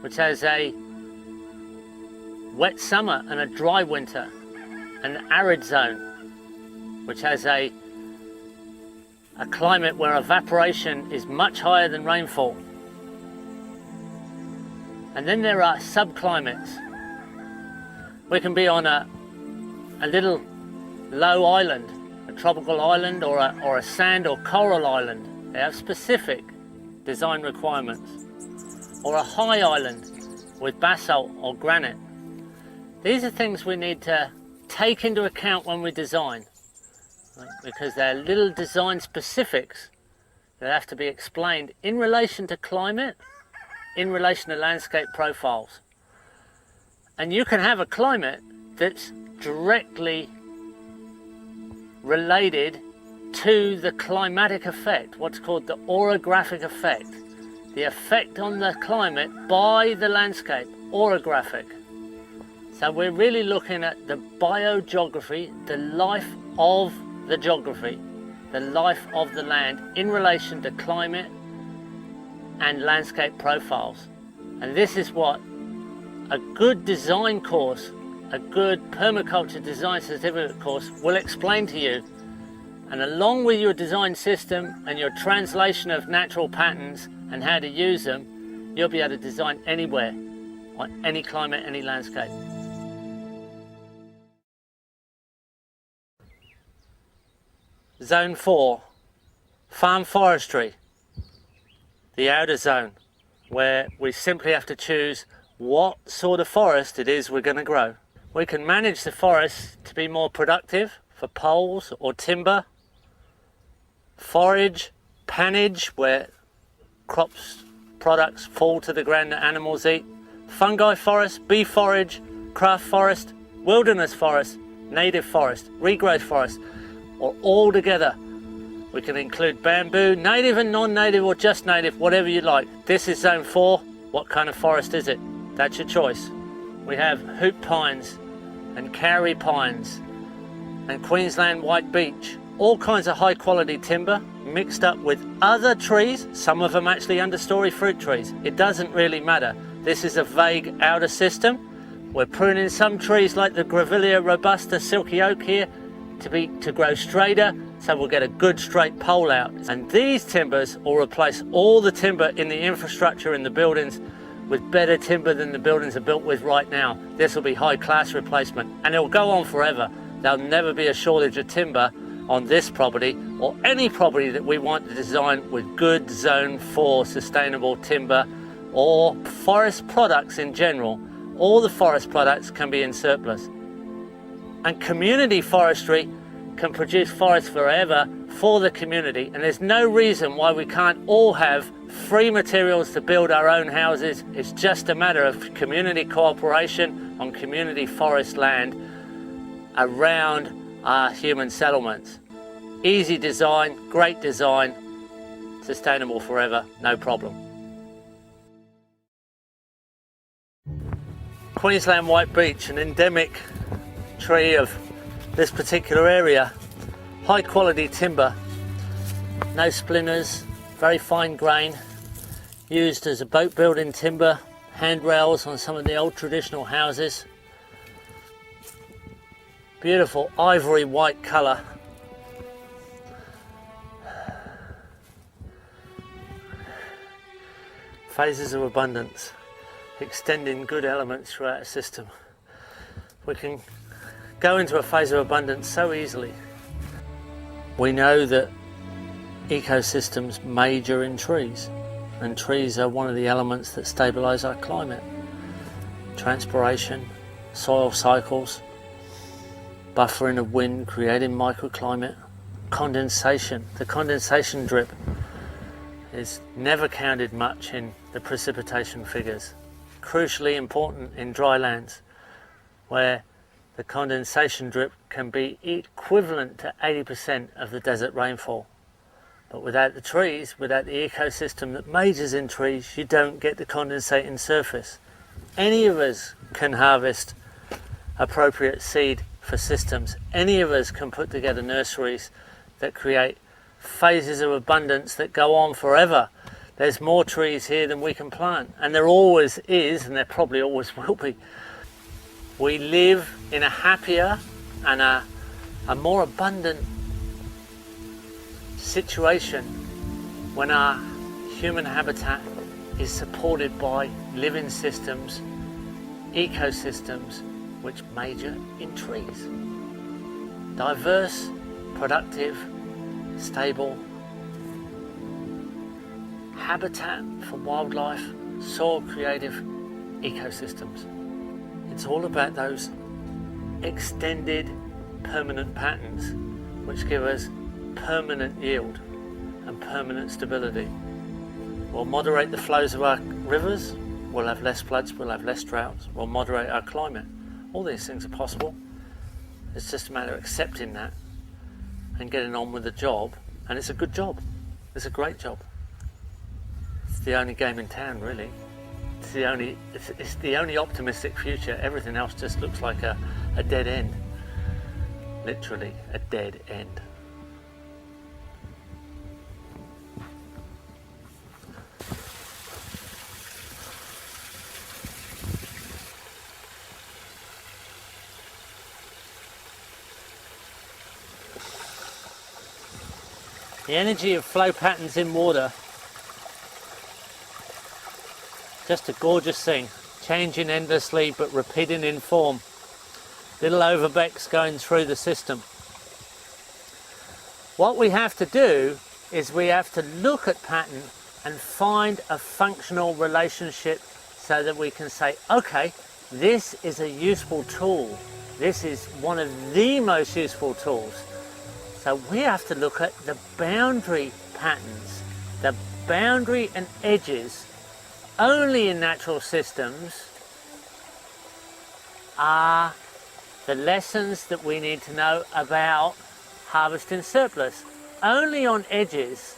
which has a wet summer and a dry winter. An arid zone, which has a climate where evaporation is much higher than rainfall. And then there are subclimates. We can be on a little low island, a tropical island, or a sand or coral island. They have specific design requirements. Or a high island with basalt or granite. These are things we need to take into account when we design, right? Because they're little design specifics that have to be explained in relation to climate, in relation to landscape profiles. And you can have a climate that's directly related to the climatic effect, what's called the orographic effect, the effect on the climate by the landscape, orographic. So we're really looking at the biogeography, the life of the geography, the life of the land in relation to climate and landscape profiles. And this is what a good design course, a good permaculture design certificate course will explain to you. And along with your design system and your translation of natural patterns and how to use them, you'll be able to design anywhere, on any climate, any landscape. Zone 4, farm forestry, the outer zone, where we simply have to choose what sort of forest it is we're going to grow. We can manage the forest to be more productive for poles or timber, forage, pannage, where crops, products fall to the ground that animals eat, fungi forest, bee forage, craft forest, wilderness forest, native forest, regrowth forest, or all together. We can include bamboo, native and non-native, or just native, whatever you like. This is zone 4. What kind of forest is it? That's your choice. We have hoop pines and kauri pines and Queensland white beech. All kinds of high quality timber mixed up with other trees, some of them actually understory fruit trees. It doesn't really matter. This is a vague outer system. We're pruning some trees like the Grevillea robusta silky oak here to grow straighter, so we'll get a good straight pole out. And these timbers will replace all the timber in the infrastructure in the buildings with better timber than the buildings are built with right now. This will be high class replacement, and it'll go on forever. There'll never be a shortage of timber on this property or any property that we want to design with good zone 4 sustainable timber or forest products in general. All the forest products can be in surplus. And community forestry can produce forests forever for the community, and there's no reason why we can't all have free materials to build our own houses. It's just a matter of community cooperation on community forest land around our human settlements. Easy design, great design, sustainable forever, no problem. Queensland white beech, an endemic tree of this particular area. High quality timber, no splinters, very fine grain, used as a boat building timber, handrails on some of the old traditional houses. Beautiful ivory white colour. Phases of abundance, extending good elements throughout a system. We can go into a phase of abundance so easily. We know that ecosystems major in trees, and trees are one of the elements that stabilise our climate. Transpiration, soil cycles, buffering of wind, creating microclimate, condensation. The condensation drip is never counted much in the precipitation figures. Crucially important in dry lands, where the condensation drip can be equivalent to 80% of the desert rainfall. But without the trees, without the ecosystem that majors in trees, you don't get the condensating surface. Any of us can harvest appropriate seed for systems. Any of us can put together nurseries that create phases of abundance that go on forever. There's more trees here than we can plant, and there always is, and there probably always will be. We live in a happier and a more abundant situation when our human habitat is supported by living systems, ecosystems which major in trees. Diverse, productive, stable habitat for wildlife, soil creative ecosystems. It's all about those extended permanent patterns which give us permanent yield and permanent stability. We'll moderate the flows of our rivers, we'll have less floods, we'll have less droughts, we'll moderate our climate. All these things are possible. It's just a matter of accepting that and getting on with the job, and it's a good job. It's a great job. It's the only game in town, really. it's the only optimistic future. Everything else just looks like a dead end. Literally a dead end. The energy of flow patterns in water, just a gorgeous thing, changing endlessly but repeating in form. Little overbecks going through the system. What we have to do is we have to look at pattern and find a functional relationship so that we can say, okay, this is a useful tool. This is one of the most useful tools. So we have to look at the boundary patterns, the boundary and edges only in natural systems are the lessons that we need to know about harvesting surplus. Only on edges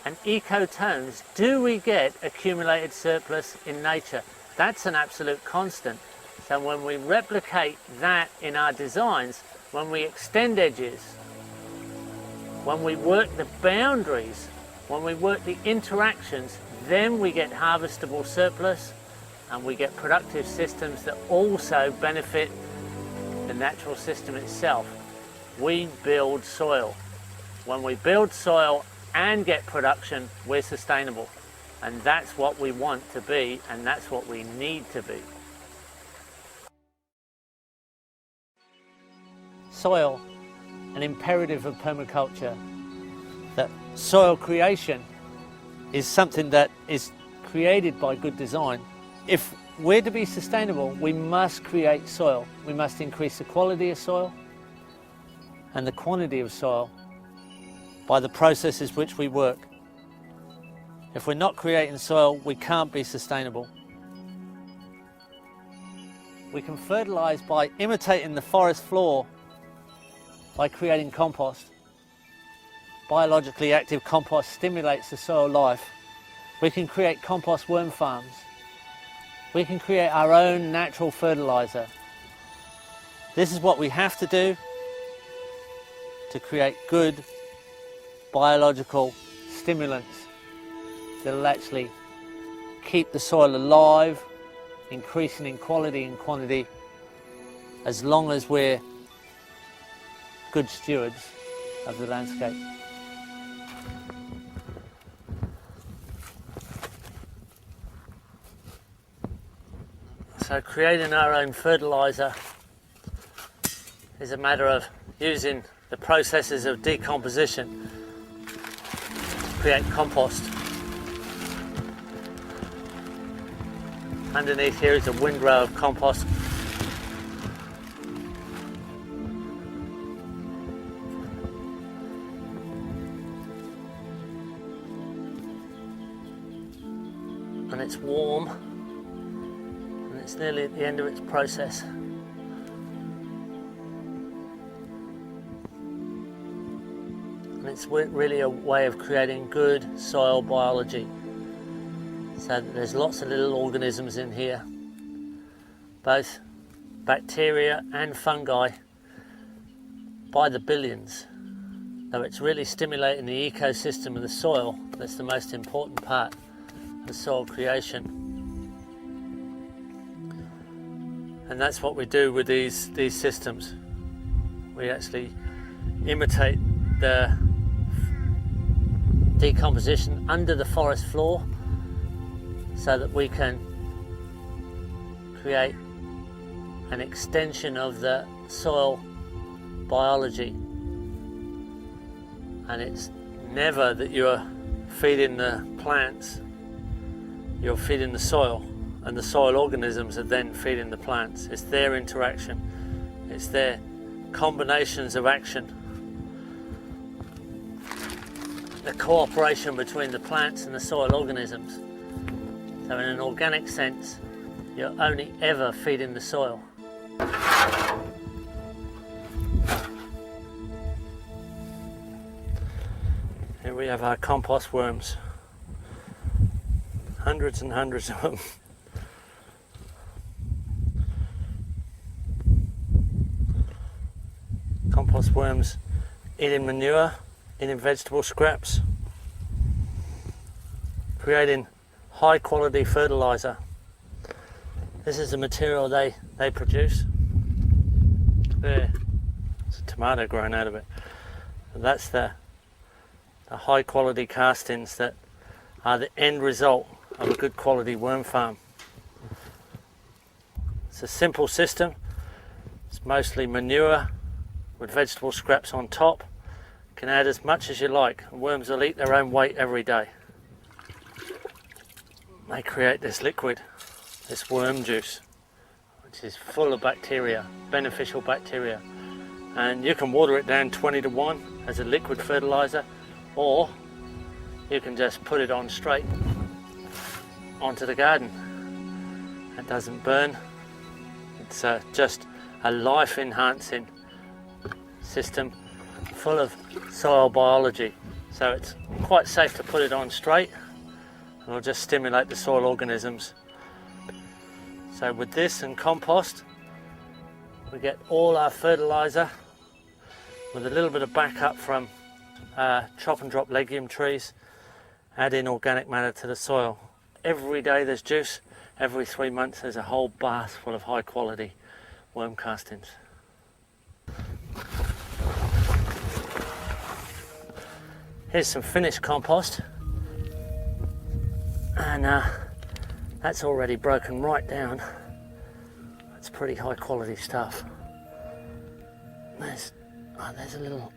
and ecotones do we get accumulated surplus in nature. That's an absolute constant. So when we replicate that in our designs, when we extend edges, when we work the boundaries, when we work the interactions, then we get harvestable surplus and we get productive systems that also benefit the natural system itself. We build soil. When we build soil and get production, we're sustainable. And that's what we want to be, and that's what we need to be. Soil, an imperative of permaculture, that soil creation is something that is created by good design. If we're to be sustainable, we must create soil. We must increase the quality of soil and the quantity of soil by the processes which we work. If we're not creating soil, we can't be sustainable. We can fertilise by imitating the forest floor by creating compost. Biologically active compost stimulates the soil life. We can create compost worm farms. We can create our own natural fertiliser. This is what we have to do to create good biological stimulants that will actually keep the soil alive, increasing in quality and quantity, as long as we're good stewards of the landscape. So creating our own fertiliser is a matter of using the processes of decomposition to create compost. Underneath here is a windrow of compost. And it's warm. It's nearly at the end of its process. And it's really a way of creating good soil biology. So there's lots of little organisms in here, both bacteria and fungi, by the billions. So it's really stimulating the ecosystem of the soil. That's the most important part of soil creation. And that's what we do with these systems. We actually imitate the decomposition under the forest floor so that we can create an extension of the soil biology. And it's never that you're feeding the plants, you're feeding the soil. And the soil organisms are then feeding the plants. It's their interaction. It's their combinations of action. The cooperation between the plants and the soil organisms. So in an organic sense, you're only ever feeding the soil. Here we have our compost worms. Hundreds and hundreds of them. compost worms eating manure, eating vegetable scraps, creating high quality fertilizer. This is the material they produce. There's a tomato growing out of it. And that's the high quality castings that are the end result of a good quality worm farm. It's a simple system. It's mostly manure with vegetable scraps on top. You can add as much as you like. Worms will eat their own weight every day. They create this liquid, this worm juice, which is full of bacteria, beneficial bacteria. And you can water it down 20-to-1 as a liquid fertilizer, or you can just put it on straight onto the garden. It doesn't burn. It's just a life enhancing system full of soil biology. So it's quite safe to put it on straight. It'll just stimulate the soil organisms. So with this and compost, we get all our fertilizer with a little bit of backup from chop and drop legume trees, add in organic matter to the soil. Every day there's juice, every 3 months there's a whole bath full of high quality worm castings. Here's some finished compost, and that's already broken right down. That's pretty high quality stuff. There's a little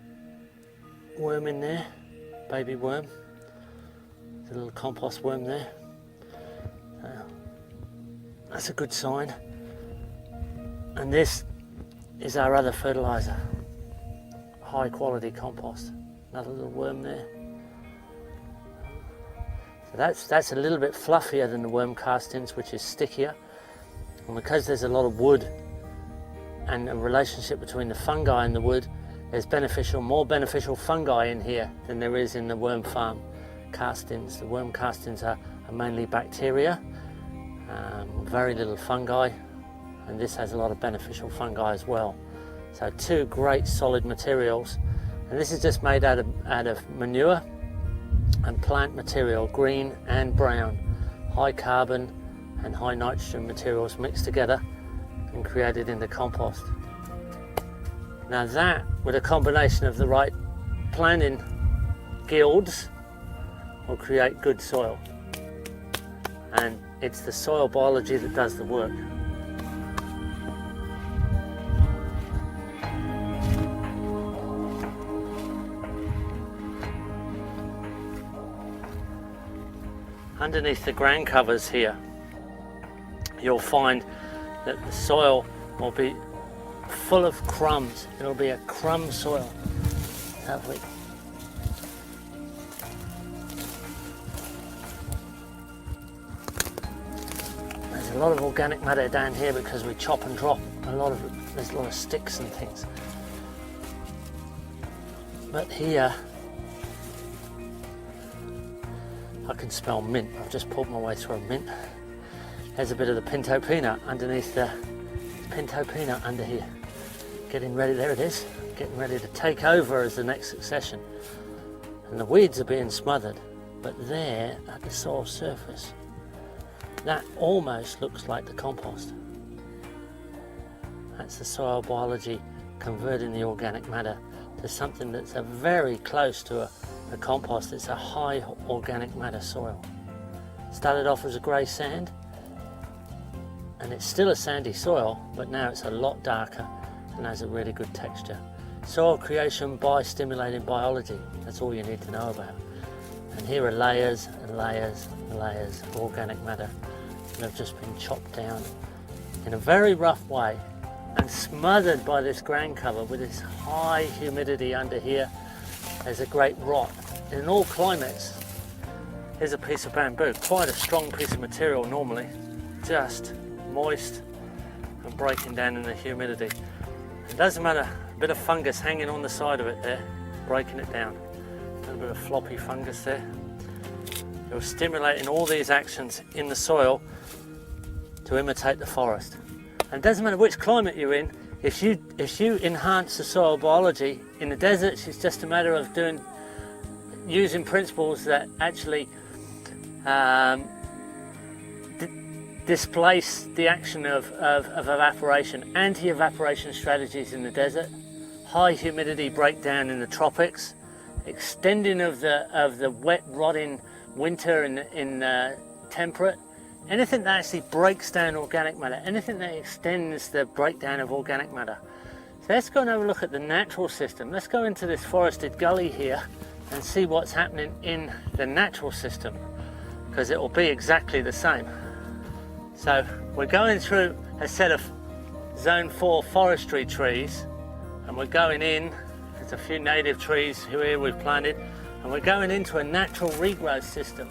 worm in there, baby worm. There's a little compost worm there. That's a good sign. And this is our other fertilizer, high quality compost. Another little worm there. So that's a little bit fluffier than the worm castings, which is stickier. And because there's a lot of wood and a relationship between the fungi and the wood, there's more beneficial fungi in here than there is in the worm farm castings. The worm castings are mainly bacteria, very little fungi, and this has a lot of beneficial fungi as well. So two great solid materials, and this is just made out of manure and plant material, green and brown, high carbon and high nitrogen materials mixed together and created into compost. Now that, with a combination of the right planting guilds, will create good soil. And it's the soil biology that does the work. Underneath the ground covers here, you'll find that the soil will be full of crumbs. It'll be a crumb soil. Lovely. There's a lot of organic matter down here because we chop and drop. There's a lot of sticks and things. But here, I can smell mint. I've just pulled my way through a mint. There's a bit of the pinto peanut underneath the pinto peanut under here. Getting ready, there it is, getting ready to take over as the next succession. And the weeds are being smothered, but there at the soil surface, that almost looks like the compost. That's the soil biology converting the organic matter to something that's very close to a compost. It's a high organic matter soil. Started off as a grey sand, and it's still a sandy soil, but now it's a lot darker and has a really good texture. Soil creation by stimulating biology, that's all you need to know about. And here are layers and layers and layers of organic matter that have just been chopped down in a very rough way and smothered by this ground cover with this high humidity under here. There's a great rot. In all climates, here's a piece of bamboo, quite a strong piece of material normally, just moist and breaking down in the humidity. It doesn't matter, a bit of fungus hanging on the side of it there, breaking it down. A little bit of floppy fungus there. You're stimulating all these actions in the soil to imitate the forest. And it doesn't matter which climate you're in, If you enhance the soil biology, in the deserts it's just a matter of using principles that actually displace the action of evaporation, anti-evaporation strategies in the desert, high humidity breakdown in the tropics, extending of the wet rotting winter in temperate, anything that actually breaks down organic matter, anything that extends the breakdown of organic matter. So let's go and have a look at the natural system. Let's go into this forested gully here and see what's happening in the natural system, because it will be exactly the same. So we're going through a set of zone 4 forestry trees, and we're going in, there's a few native trees here we've planted, and we're going into a natural regrowth system.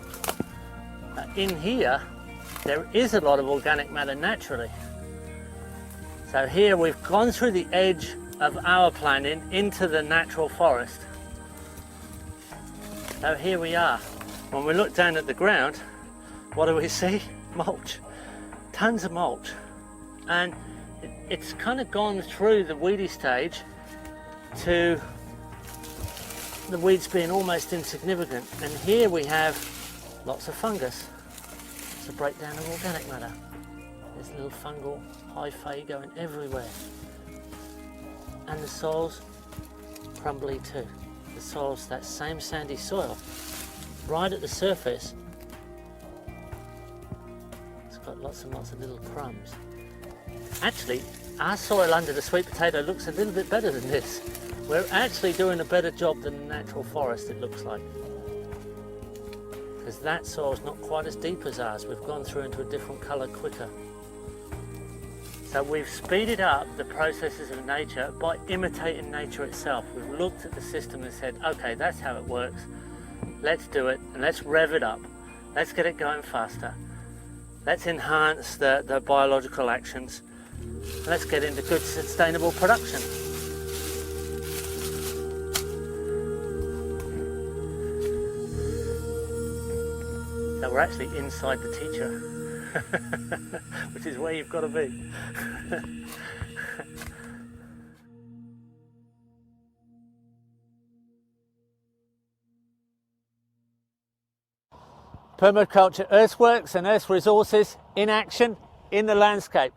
In here there is a lot of organic matter naturally. So here we've gone through the edge of our planting into the natural forest. So here we are. When we look down at the ground, what do we see? Mulch. Tons of mulch. And it's kind of gone through the weedy stage to the weeds being almost insignificant. And here we have lots of fungus. It's a breakdown of organic matter. There's little fungal hyphae going everywhere. And the soil's crumbly too. The soil's that same sandy soil. Right at the surface, it's got lots and lots of little crumbs. Actually, our soil under the sweet potato looks a little bit better than this. We're actually doing a better job than the natural forest, it looks like. Because that soil's not quite as deep as ours. We've gone through into a different colour quicker. So we've speeded up the processes of nature by imitating nature itself. We've looked at the system and said, okay, that's how it works. Let's do it and let's rev it up. Let's get it going faster. Let's enhance the biological actions. Let's get into good sustainable production. So we're actually inside the teacher, which is where you've got to be. Permaculture earthworks and earth resources in action in the landscape.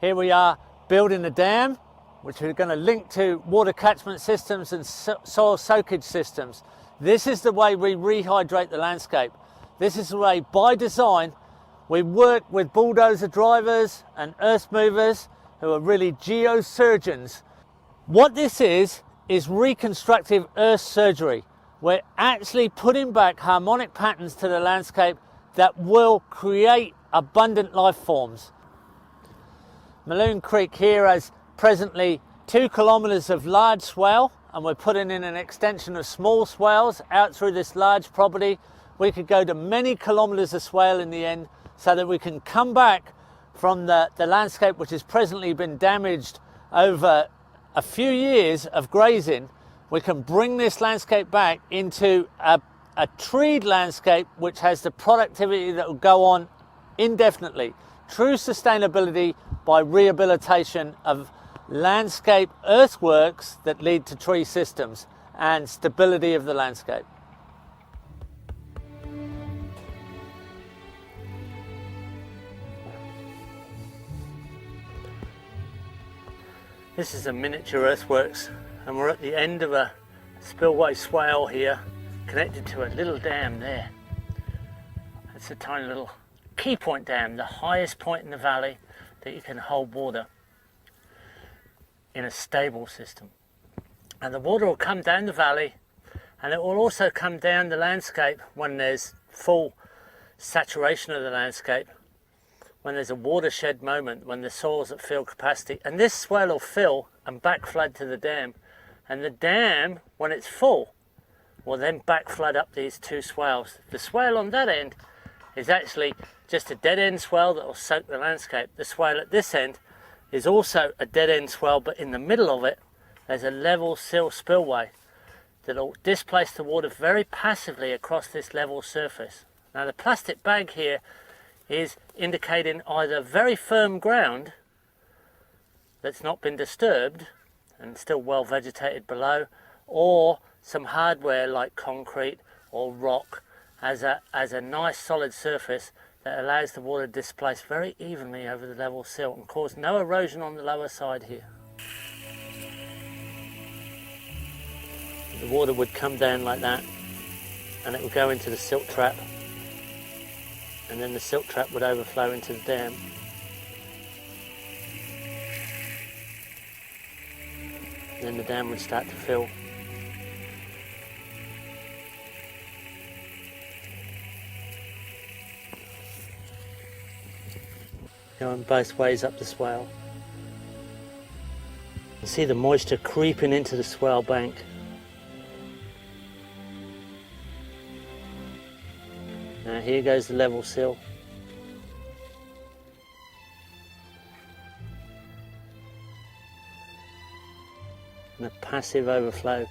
Here we are building a dam, which we're going to link to water catchment systems and soil soakage systems. This is the way we rehydrate the landscape. This is the way, by design, we work with bulldozer drivers and earth movers who are really geosurgeons. What this is reconstructive earth surgery. We're actually putting back harmonic patterns to the landscape that will create abundant life forms. Maloon Creek here has presently 2 kilometres of large swale, and we're putting in an extension of small swales out through this large property. We could go to many kilometres of swale in the end, so that we can come back from the landscape which has presently been damaged over a few years of grazing. We can bring this landscape back into a treed landscape which has the productivity that will go on indefinitely. True sustainability by rehabilitation of landscape earthworks that lead to tree systems and stability of the landscape. This is a miniature earthworks, and we're at the end of a spillway swale here, connected to a little dam there. It's a tiny little key point dam, the highest point in the valley that you can hold water in a stable system. And the water will come down the valley, and it will also come down the landscape when there's full saturation of the landscape, when there's a watershed moment, when the soil's at field capacity. And this swale will fill and backflood to the dam. And the dam, when it's full, will then backflood up these 2 swales. The swale on that end is actually just a dead end swale that will soak the landscape. The swale at this end is also a dead end swale, but in the middle of it, there's a level sill spillway that will displace the water very passively across this level surface. Now the plastic bag here is indicating either very firm ground that's not been disturbed and still well vegetated below, or some hardware like concrete or rock as a nice solid surface that allows the water to displace very evenly over the level sill and cause no erosion on the lower side here. The water would come down like that and it would go into the silt trap, and then the silt trap would overflow into the dam. And then the dam would start to fill. Going both ways up the swale. You see the moisture creeping into the swale bank. Now here goes the level sill. And a passive overflow.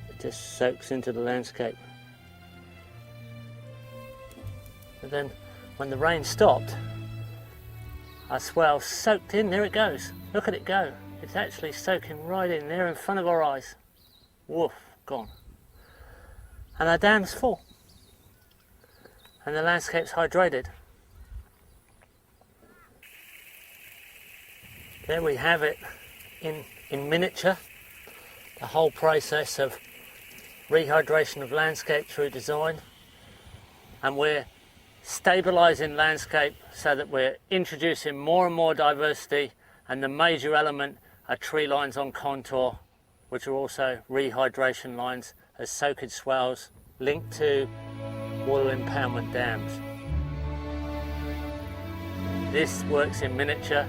It just soaks into the landscape. But then when the rain stopped, our swale soaked in. There it goes. Look at it go. It's actually soaking right in there in front of our eyes. Woof, gone. And our dam's full. And the landscape's hydrated. There we have it in miniature, the whole process of rehydration of landscape through design. And we're stabilising landscape so that we're introducing more and more diversity, and the major element are tree lines on contour, which are also rehydration lines as soakage swales linked to water impoundment dams. This works in miniature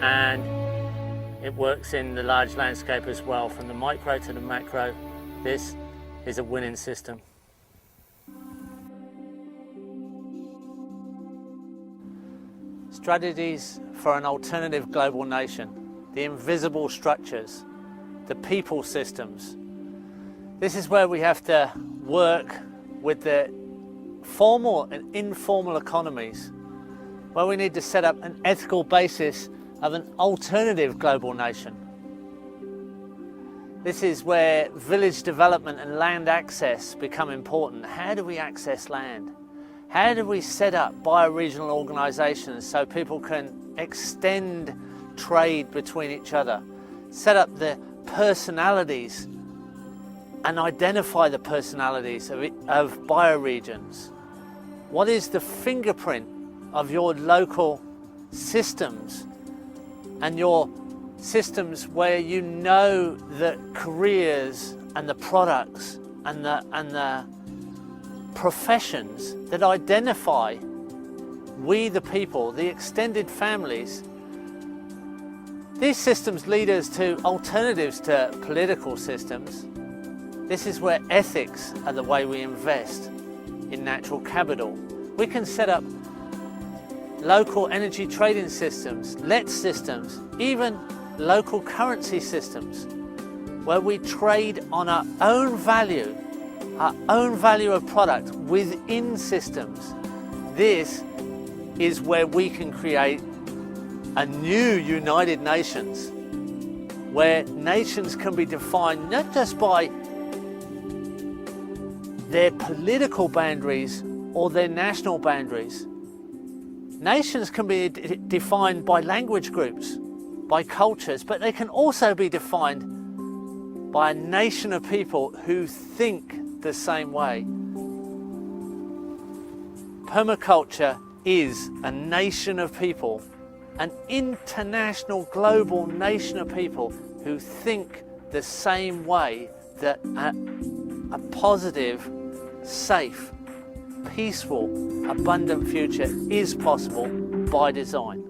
and it works in the large landscape as well. From the micro to the macro, this is a winning system. Strategies for an alternative global nation, the invisible structures, the people systems. This is where we have to work with the formal and informal economies, where we need to set up an ethical basis of an alternative global nation. This is where village development and land access become important. How do we access land? How do we set up bioregional organisations so people can extend trade between each other, set up the personalities and identify the personalities of bioregions? What is the fingerprint of your local systems and your systems where you know the careers and the products and the professions that identify we the people, the extended families? These systems lead us to alternatives to political systems. This is where ethics are the way we invest in natural capital. We can set up local energy trading systems, let systems, even local currency systems, where we trade on our own value of product within systems. This is where we can create a new United Nations, where nations can be defined not just by their political boundaries or their national boundaries. Nations can be defined by language groups, by cultures, but they can also be defined by a nation of people who think the same way. Permaculture is a nation of people, an international global nation of people who think the same way, that a positive, safe, peaceful, abundant future is possible by design.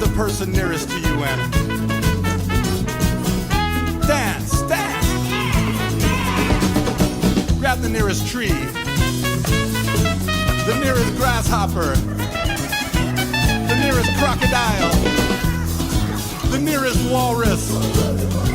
the person nearest to you and dance, dance. Grab the nearest tree, the nearest grasshopper, the nearest crocodile, the nearest walrus.